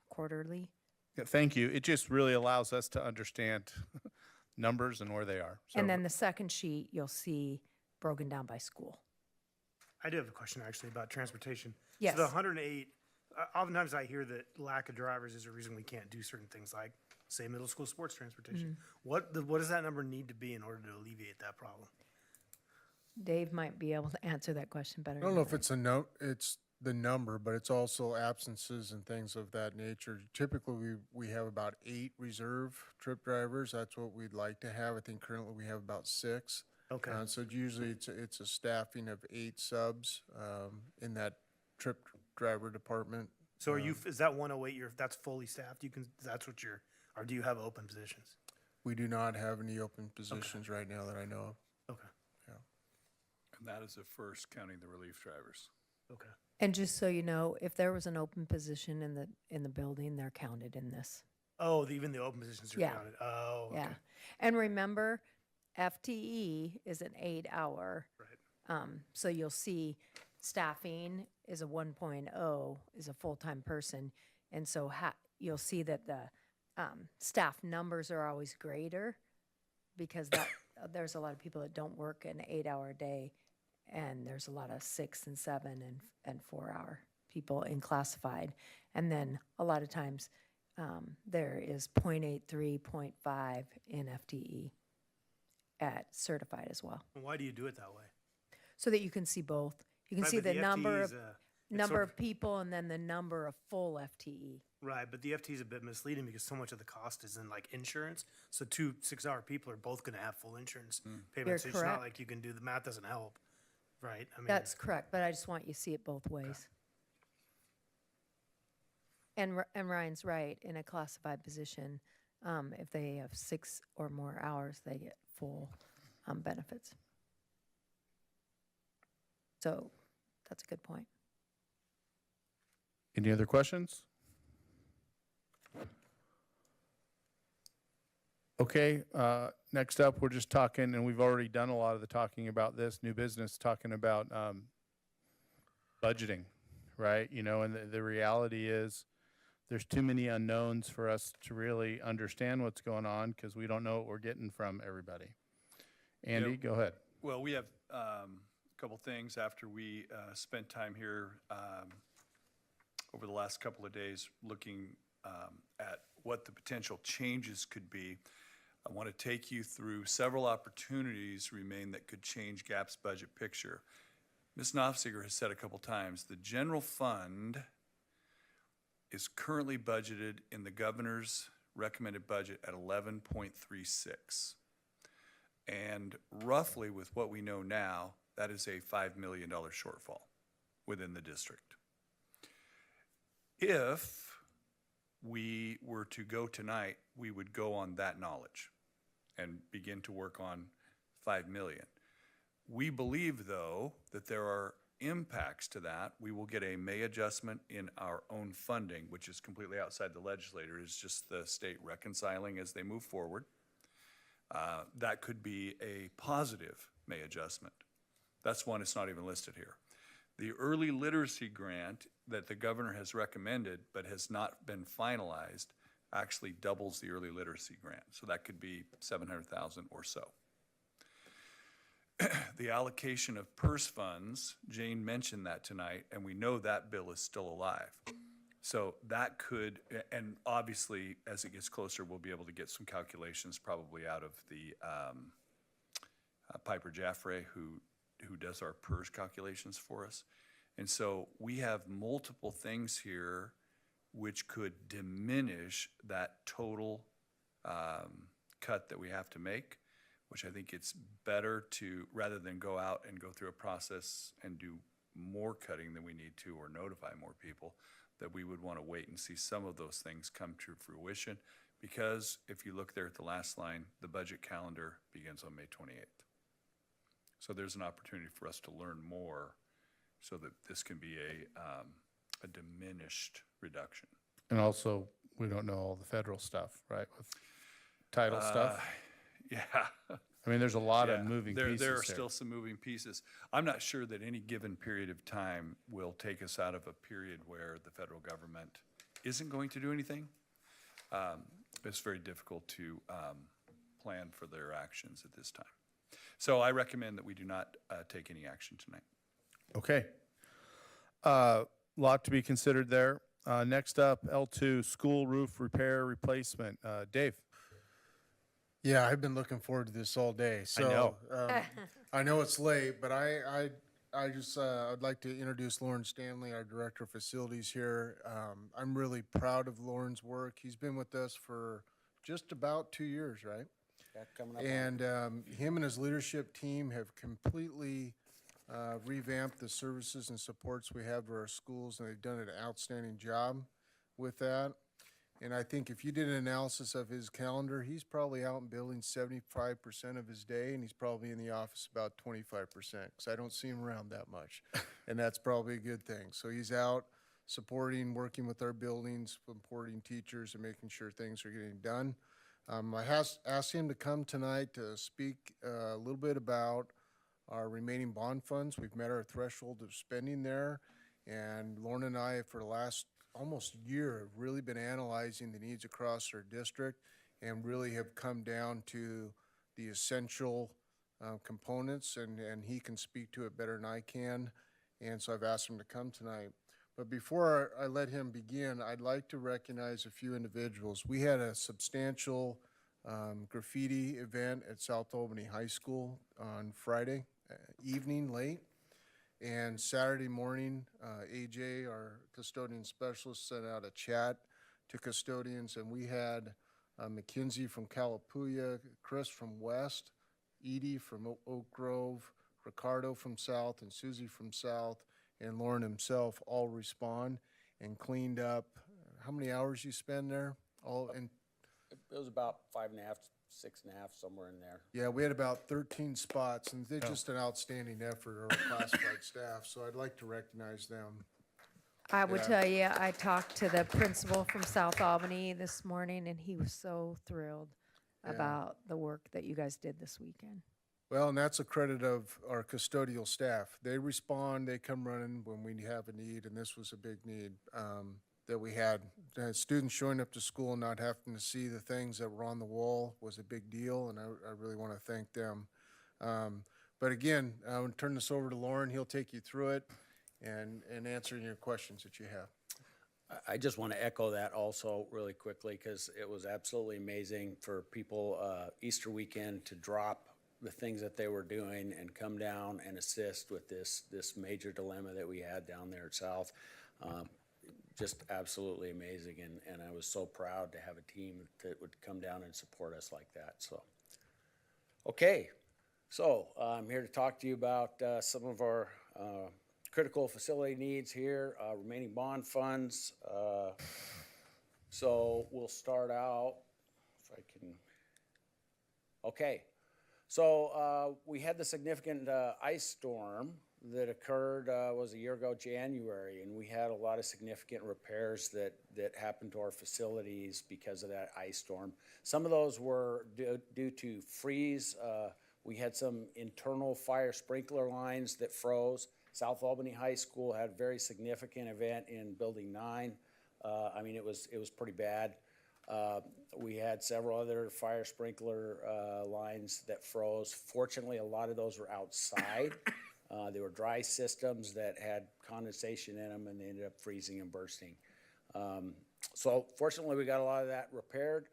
quarterly. Yeah, thank you. It just really allows us to understand numbers and where they are. So And then the second sheet, you'll see broken down by school. I do have a question actually about transportation. Yes. So the 108, oftentimes I hear that lack of drivers is a reason we can't do certain things like, say, middle school sports transportation. What does that number need to be in order to alleviate that problem? Dave might be able to answer that question better. I don't know if it's it's the number, but it's also absences and things of that nature. Typically, we have about 8 reserve trip drivers. That's what we'd like to have. I think currently we have about 6. Okay. So usually it's a staffing of 8 subs in that trip driver department. So are you, is that 108, that's fully staffed? Or do you have open positions? We do not have any open positions right now that I know of. Okay. Yeah. And that is at first counting the relief drivers. Okay. And just so you know, if there was an open position in the building, they're counted in this. Oh, even the open positions are Yeah. counted. Oh, okay. Yeah. And remember, FTE is an 8-hour. Right. So you'll see staffing is a 1.0, is a full-time person. And so you'll see that the staff numbers are always greater because there's a lot of people that don't work an 8-hour day, and there's a lot of 6 and 7 and 4-hour people in classified. And then a lot of times there is 0.83, 0.5 in FTE at certified as well, Why do you do it that way? so that you can see both. You can Right, see but the number FTE of is, number sort of people and then the number of full FTE. Right, but the FT is a bit misleading because so much of the cost is in like insurance. So 2 6-hour people are both going to have full insurance You're payments. So it's not correct. like you can do the math doesn't help, right? I mean, That's correct, but I just want you to see it both ways. And Ryan's right, in a classified position, if they have 6 or more hours, they get full benefits. So that's a good point. Any other questions? Okay, next up, we're just talking, and we've already done a lot of the talking about this, new business, talking about budgeting, right? You know, and the reality is there's too many unknowns for us to really understand what's going on because we don't know what we're getting from everybody. Andy, Yep. go ahead. Well, we have a couple things after we spent time here over the last couple of days looking at what the potential changes could be. I want to take you through several opportunities remain that could change GAP's budget picture. Ms. Knopfseger has said a couple times, the general fund is currently budgeted in the governor's recommended budget at 11.36. And roughly with what we know now, that is a $5 million shortfall within the district. If we were to go tonight, we would go on that knowledge and begin to work on 5 million. We believe, though, that there are impacts to that. We will get a May adjustment in our own funding, which is completely outside the legislator. It's just the state reconciling as they move forward. That could be a positive May adjustment. That's one, it's not even listed here. The early literacy grant that the governor has recommended but has not been finalized actually doubles the early literacy grant. So that could be 700,000 or so. The allocation of PERS funds, Jane mentioned that tonight, and we know that bill is still alive. So that could, and obviously, as it gets closer, we'll be able to get some calculations probably out of the Piper Jaffray, who does our PERS calculations for us. And so we have multiple things here which could diminish that total cut that we have to make, which I think it's better to, rather than go out and go through a process and do more cutting than we need to or notify more people, that we would want to wait and see some of those things come to fruition. Because if you look there at the last line, the budget calendar begins on May 28th. So there's an opportunity for us to learn more so that this can be a diminished reduction. And also, we don't know all the federal stuff, right, with title stuff? Yeah. I mean, there's a lot of moving pieces There are there. still some moving pieces. I'm not sure that any given period of time will take us out of a period where the federal government isn't going to do anything. It's very difficult to plan for their actions at this time. So I recommend that we do not take any action tonight. Okay. Lot to be considered there. Next up, L2, school roof repair replacement. Dave? Yeah, I've been looking forward to this all day. So, know. I know it's late, but I just, I'd like to introduce Lauren Stanley, our Director of Facilities here. I'm really proud of Lauren's work. He's been with us for just about 2 years, right? Yeah, coming up. And him and his leadership team have completely revamped the services and supports we have to our schools, and they've done an outstanding job with that. And I think if you did an analysis of his calendar, he's probably out in buildings 75% of his day, and he's probably in the office about 25%, because I don't see him around that much. And that's probably a good thing. So he's out supporting, working with our buildings, supporting teachers, and making sure things are getting done. I asked him to come tonight to speak a little bit about our remaining bond funds. We've met our threshold of spending there, and Lauren and I, for the last almost year, have really been analyzing the needs across our district and really have come down to the essential components, and he can speak to it better than I can. And so I've asked him to come tonight. But before I let him begin, I'd like to recognize a few individuals. We had a substantial graffiti event at South Albany High School on Friday evening late. And Saturday morning, AJ, our custodian specialist, sent out a chat to custodians, and we had Mackenzie from Calapooya, Chris from West, Edie from Oak Grove, Ricardo from South, and Susie from South, and Lauren himself all respond and cleaned up. How many hours you spend there? All in? It was about 5.5, 6.5, somewhere in there. Yeah, we had about 13 spots, and they're just an outstanding effort of our classified staff, so I'd like to recognize them. I would Yeah. tell you, I talked to the principal from South Albany this morning, and he was so thrilled about the work that you guys did this weekend. Well, and that's a credit of our custodial staff. They respond, they come running when we have a need, and this was a big need that we had. Students showing up to school and not having to see the things that were on the wall was a big deal, and I really want to thank them. But again, I will turn this over to Lauren. He'll take you through it and answer your questions that you have. I just want to echo that also really quickly, because it was absolutely amazing for people Easter weekend to drop the things that they were doing and come down and assist with this major dilemma that we had down there at South. Just absolutely amazing, and I was so proud to have a team that would come down and support us like that. So, okay, so I'm here to talk to you about some of our critical facility needs here, remaining bond funds. So we'll start out, if I can, okay. So we had the significant ice storm that occurred, was a year ago, January, and we had a lot of significant repairs that happened to our facilities because of that ice storm. Some of those were due to freeze. We had some internal fire sprinkler lines that froze. South Albany High School had a very significant event in Building 9. I mean, it was pretty bad. We had several other fire sprinkler lines that froze. Fortunately, a lot of those were outside. They were dry systems that had condensation in them, and they ended up freezing and bursting. So fortunately, we got a lot of that repaired.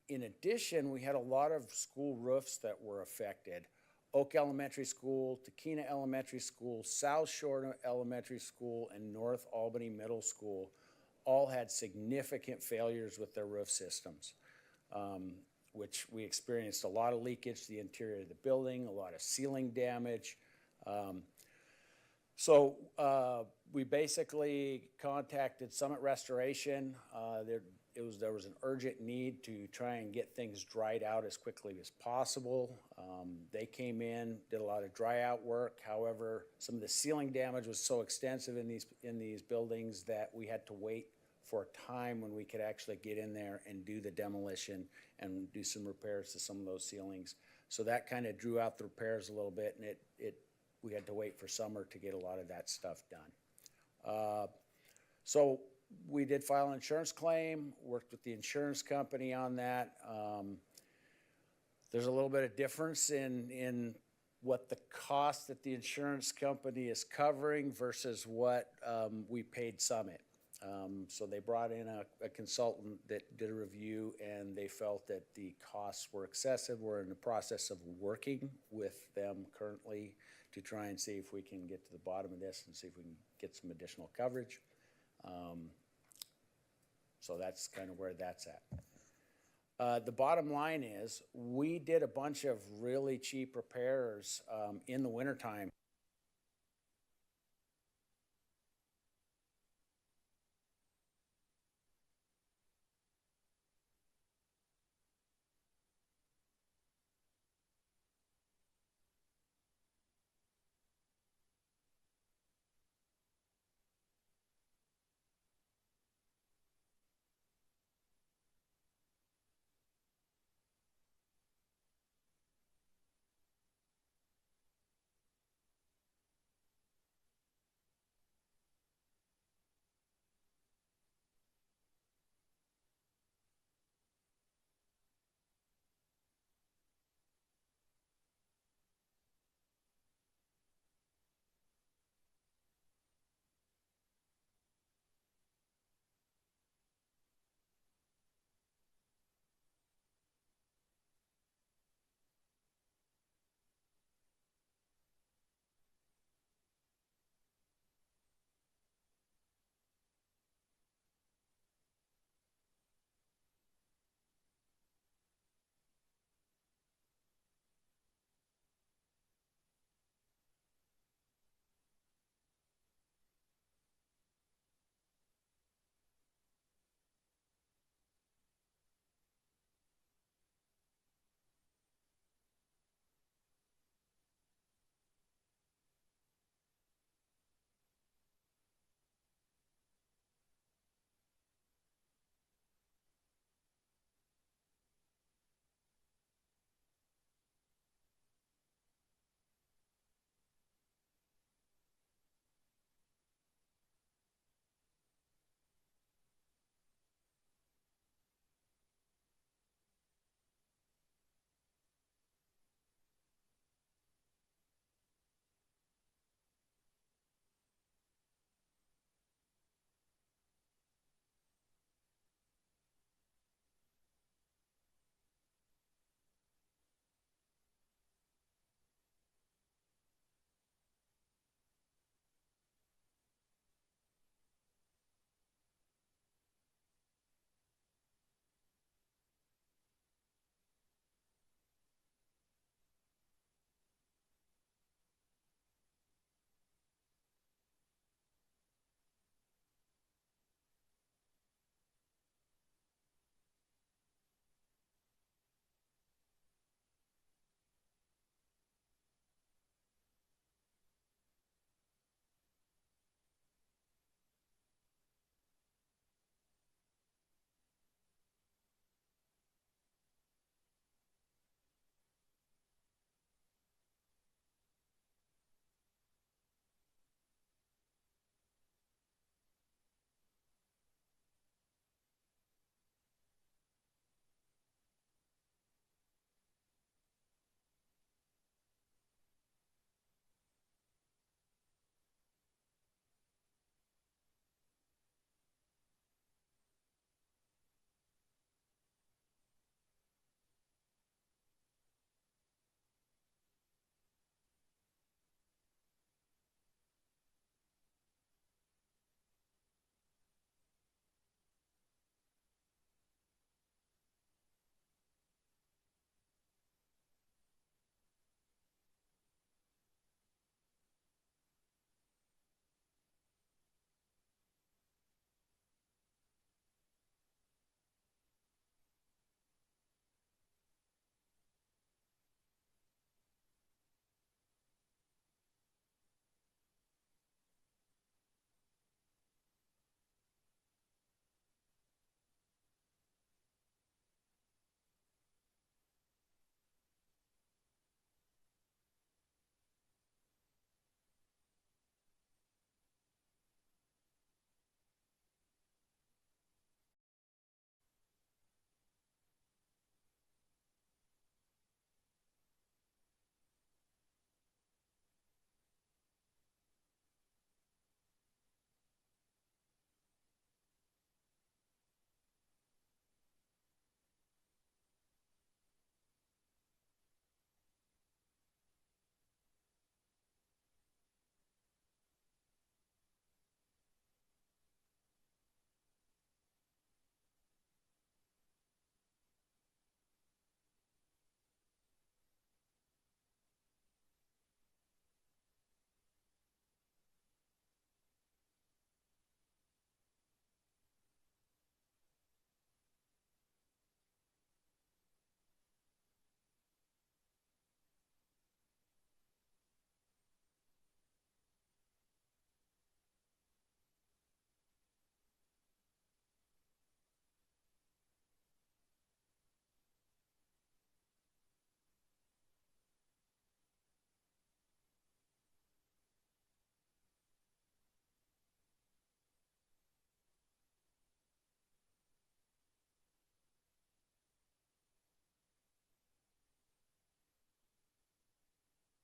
In addition, we had a lot of school roofs that were affected. Oak Elementary School, Takina Elementary School, South Shore Elementary School, and North Albany Middle School all had significant failures with their roof systems, which we experienced a lot of leakage to the interior of the building, a lot of ceiling damage. So we basically contacted Summit Restoration. There was an urgent need to try and get things dried out as quickly as possible. They came in, did a lot of dry out work. However, some of the ceiling damage was so extensive in these buildings that we had to wait for a time when we could actually get in there and do the demolition and do some repairs to some of those ceilings. So that kind of drew out the repairs a little bit, and we had to wait for summer to get a lot of that stuff done. So we did file an insurance claim, worked with the insurance company on that. There's a little bit of difference in what the cost that the insurance company is covering versus what we paid Summit. So they brought in a consultant that did a review, and they felt that the costs were excessive. We're in the process of working with them currently to try and see if we can get to the bottom of this and see if we can get some additional coverage. So that's kind of where that's at. The bottom line is we did a bunch of really cheap repairs in the wintertime.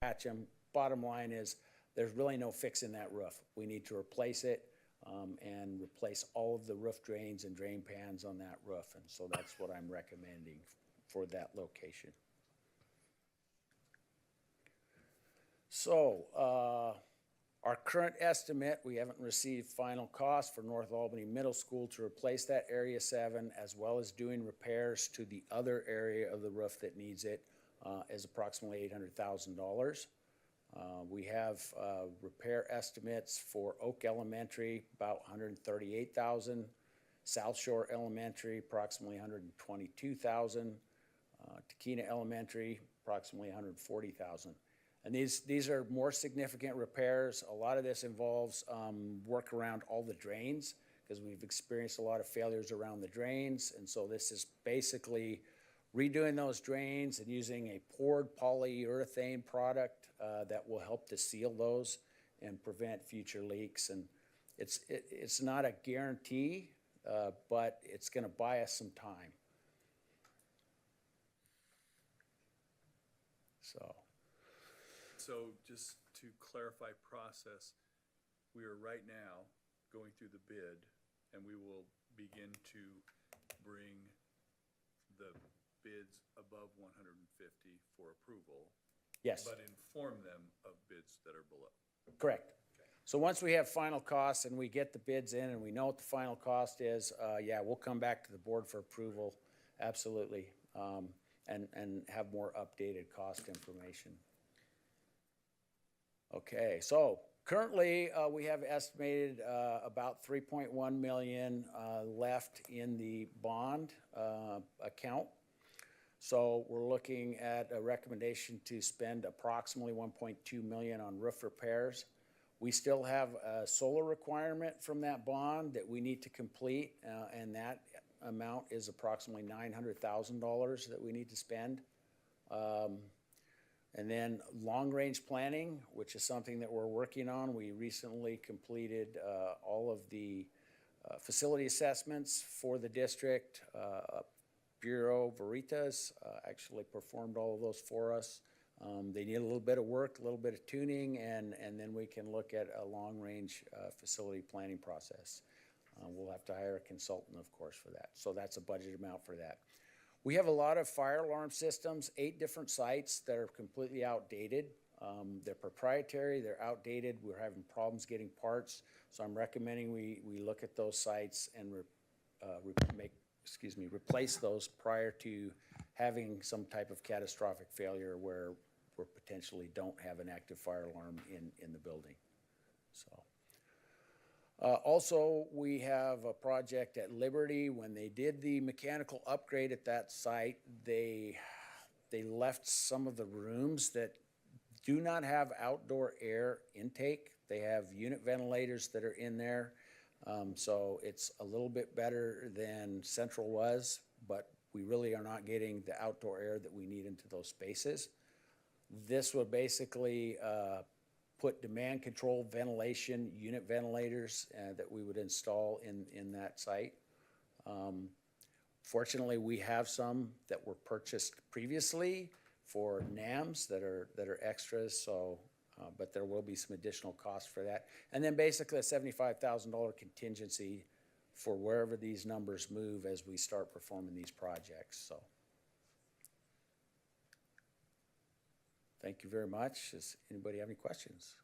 patch them. Bottom line is, there's really no fixing that roof. We need to replace it, and replace all of the roof drains and drain pans on that roof, and so that's what I'm recommending for that location. So, our current estimate, we haven't received final cost for North Albany Middle School to replace that Area 7, as well as doing repairs to the other area of the roof that needs it, is approximately $800,000. We have repair estimates for Oak Elementary, about $138,000. South Shore Elementary, approximately $122,000. Takena Elementary, approximately $140,000. And these are more significant repairs. A lot of this involves work around all the drains, because we've experienced a lot of failures around the drains. And so this is basically redoing those drains and using a poured polyurethane product that will help to seal those and prevent future leaks. And it's not a guarantee, but it's going to buy us some time. So just to clarify process, we are right now going through the bid, and we will begin to bring the bids above 150 for approval. Yes. But inform them of bids that are below. Correct. So once we have final costs and we get the bids in and we know what the final cost is, yeah, we'll come back to the board for approval, absolutely, and have more updated cost information. Okay, so currently we have estimated about $3.1 million left in the bond account. So we're looking at a recommendation to spend approximately $1.2 million on roof repairs. We still have a solar requirement from that bond that we need to complete, and that amount is approximately $900,000 that we need to spend. And then long-range planning, which is something that we're working on. We recently completed all of the facility assessments for the district. Bureau Veritas actually performed all of those for us. They need a little bit of work, a little bit of tuning, and then we can look at a long-range facility planning process. We'll have to hire a consultant, of course, for that. So that's a budget amount for that. We have a lot of fire alarm systems, 8 different sites that are completely outdated. They're proprietary, they're outdated, we're having problems getting parts. So I'm recommending we look at those sites and replace those prior to having some type of catastrophic failure where we potentially don't have an active fire alarm in the building. So. Also, we have a project at Liberty. When they did the mechanical upgrade at that site, they left some of the rooms that do not have outdoor air intake. They have unit ventilators that are in there. So it's a little bit better than Central was, but we really are not getting the outdoor air that we need into those spaces. This would basically put demand control ventilation unit ventilators that we would install in that site. Fortunately, we have some that were purchased previously for NAMs that are extras, so but there will be some additional costs for that. And then basically a $75,000 contingency for wherever these numbers move as we start performing these projects. So thank you very much. Does anybody have any questions?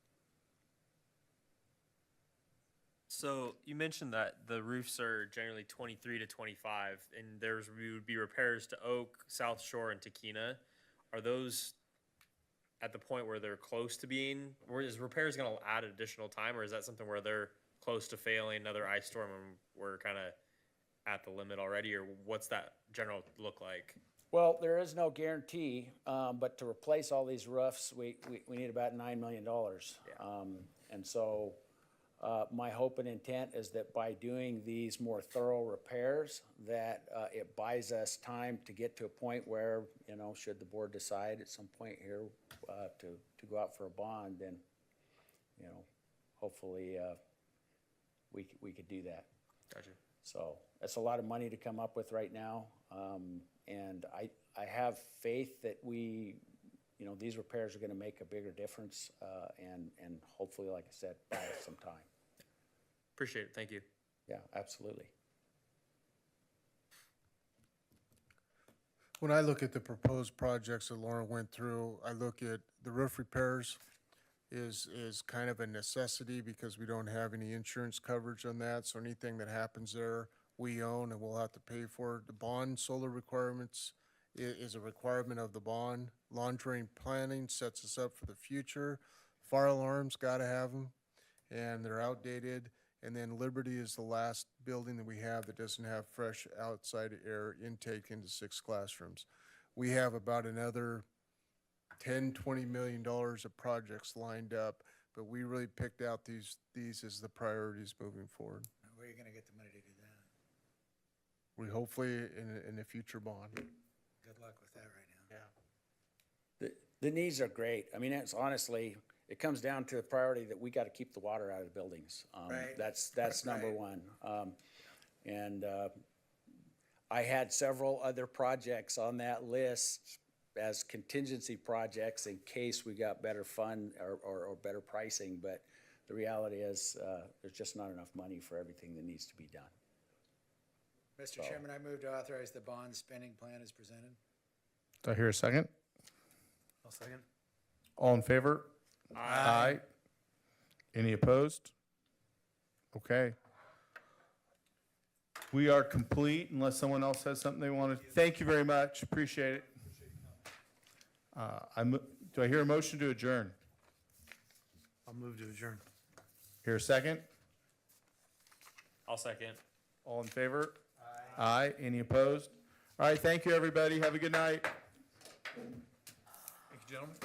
So you mentioned that the roofs are generally 23 to 25, and would be repairs to Oak, South Shore, and Takena. Are those at the point where they're close to being, or is repairs going to add additional time, or is that something where they're close to failing, another ice storm, and we're kind of at the limit already, or what's that general look like? Well, there is no guarantee, but to replace all these roofs, we need about $9 million. Yeah. And so my hope and intent is that by doing these more thorough repairs, that it buys us time to get to a point where, you know, should the board decide at some point here to go out for a bond, then, you know, hopefully we could do that. Gotcha. So that's a lot of money to come up with right now. And I have faith that we you know, these repairs are gonna make a bigger difference, and hopefully, like I said, buy us some time. Appreciate it. Thank you. Yeah, absolutely. When I look at the proposed projects that Lauren went through, I look at the roof repairs is kind of a necessity because we don't have any insurance coverage on that. So anything that happens there, we own and we'll have to pay for. The bond solar requirements is a requirement of the bond. Lawn drain planning sets us up for the future. Fire alarms, gotta have them, and they're outdated. And then Liberty is the last building that we have that doesn't have fresh outside air intake into 6 classrooms. We have about another $10-20 million of projects lined up, but we really picked out these as the priorities moving forward. Where are you gonna get the money to do that? We hopefully in a future bond. Good luck with that right now. Yeah. The needs are great. I mean, it's honestly, it comes down to the priority that we got to keep the water out of the buildings. Right. That's number one. And I had several other projects on that list as contingency projects in case we got better fund or better pricing, but the reality is there's just not enough money for everything that needs to be done. Mr. Chairman, I move to authorize the bond spending plan as presented. Do I hear a second? I'll second. All in favor? Aye. Any opposed? Okay. We are complete unless someone else has something they want to. Thank you very much. Appreciate it. Do I hear a motion to adjourn? I'll move to adjourn. Hear a second? I'll second. All in favor? Aye. Any opposed? All right, thank you, everybody. Have a good night. Thank you, gentlemen.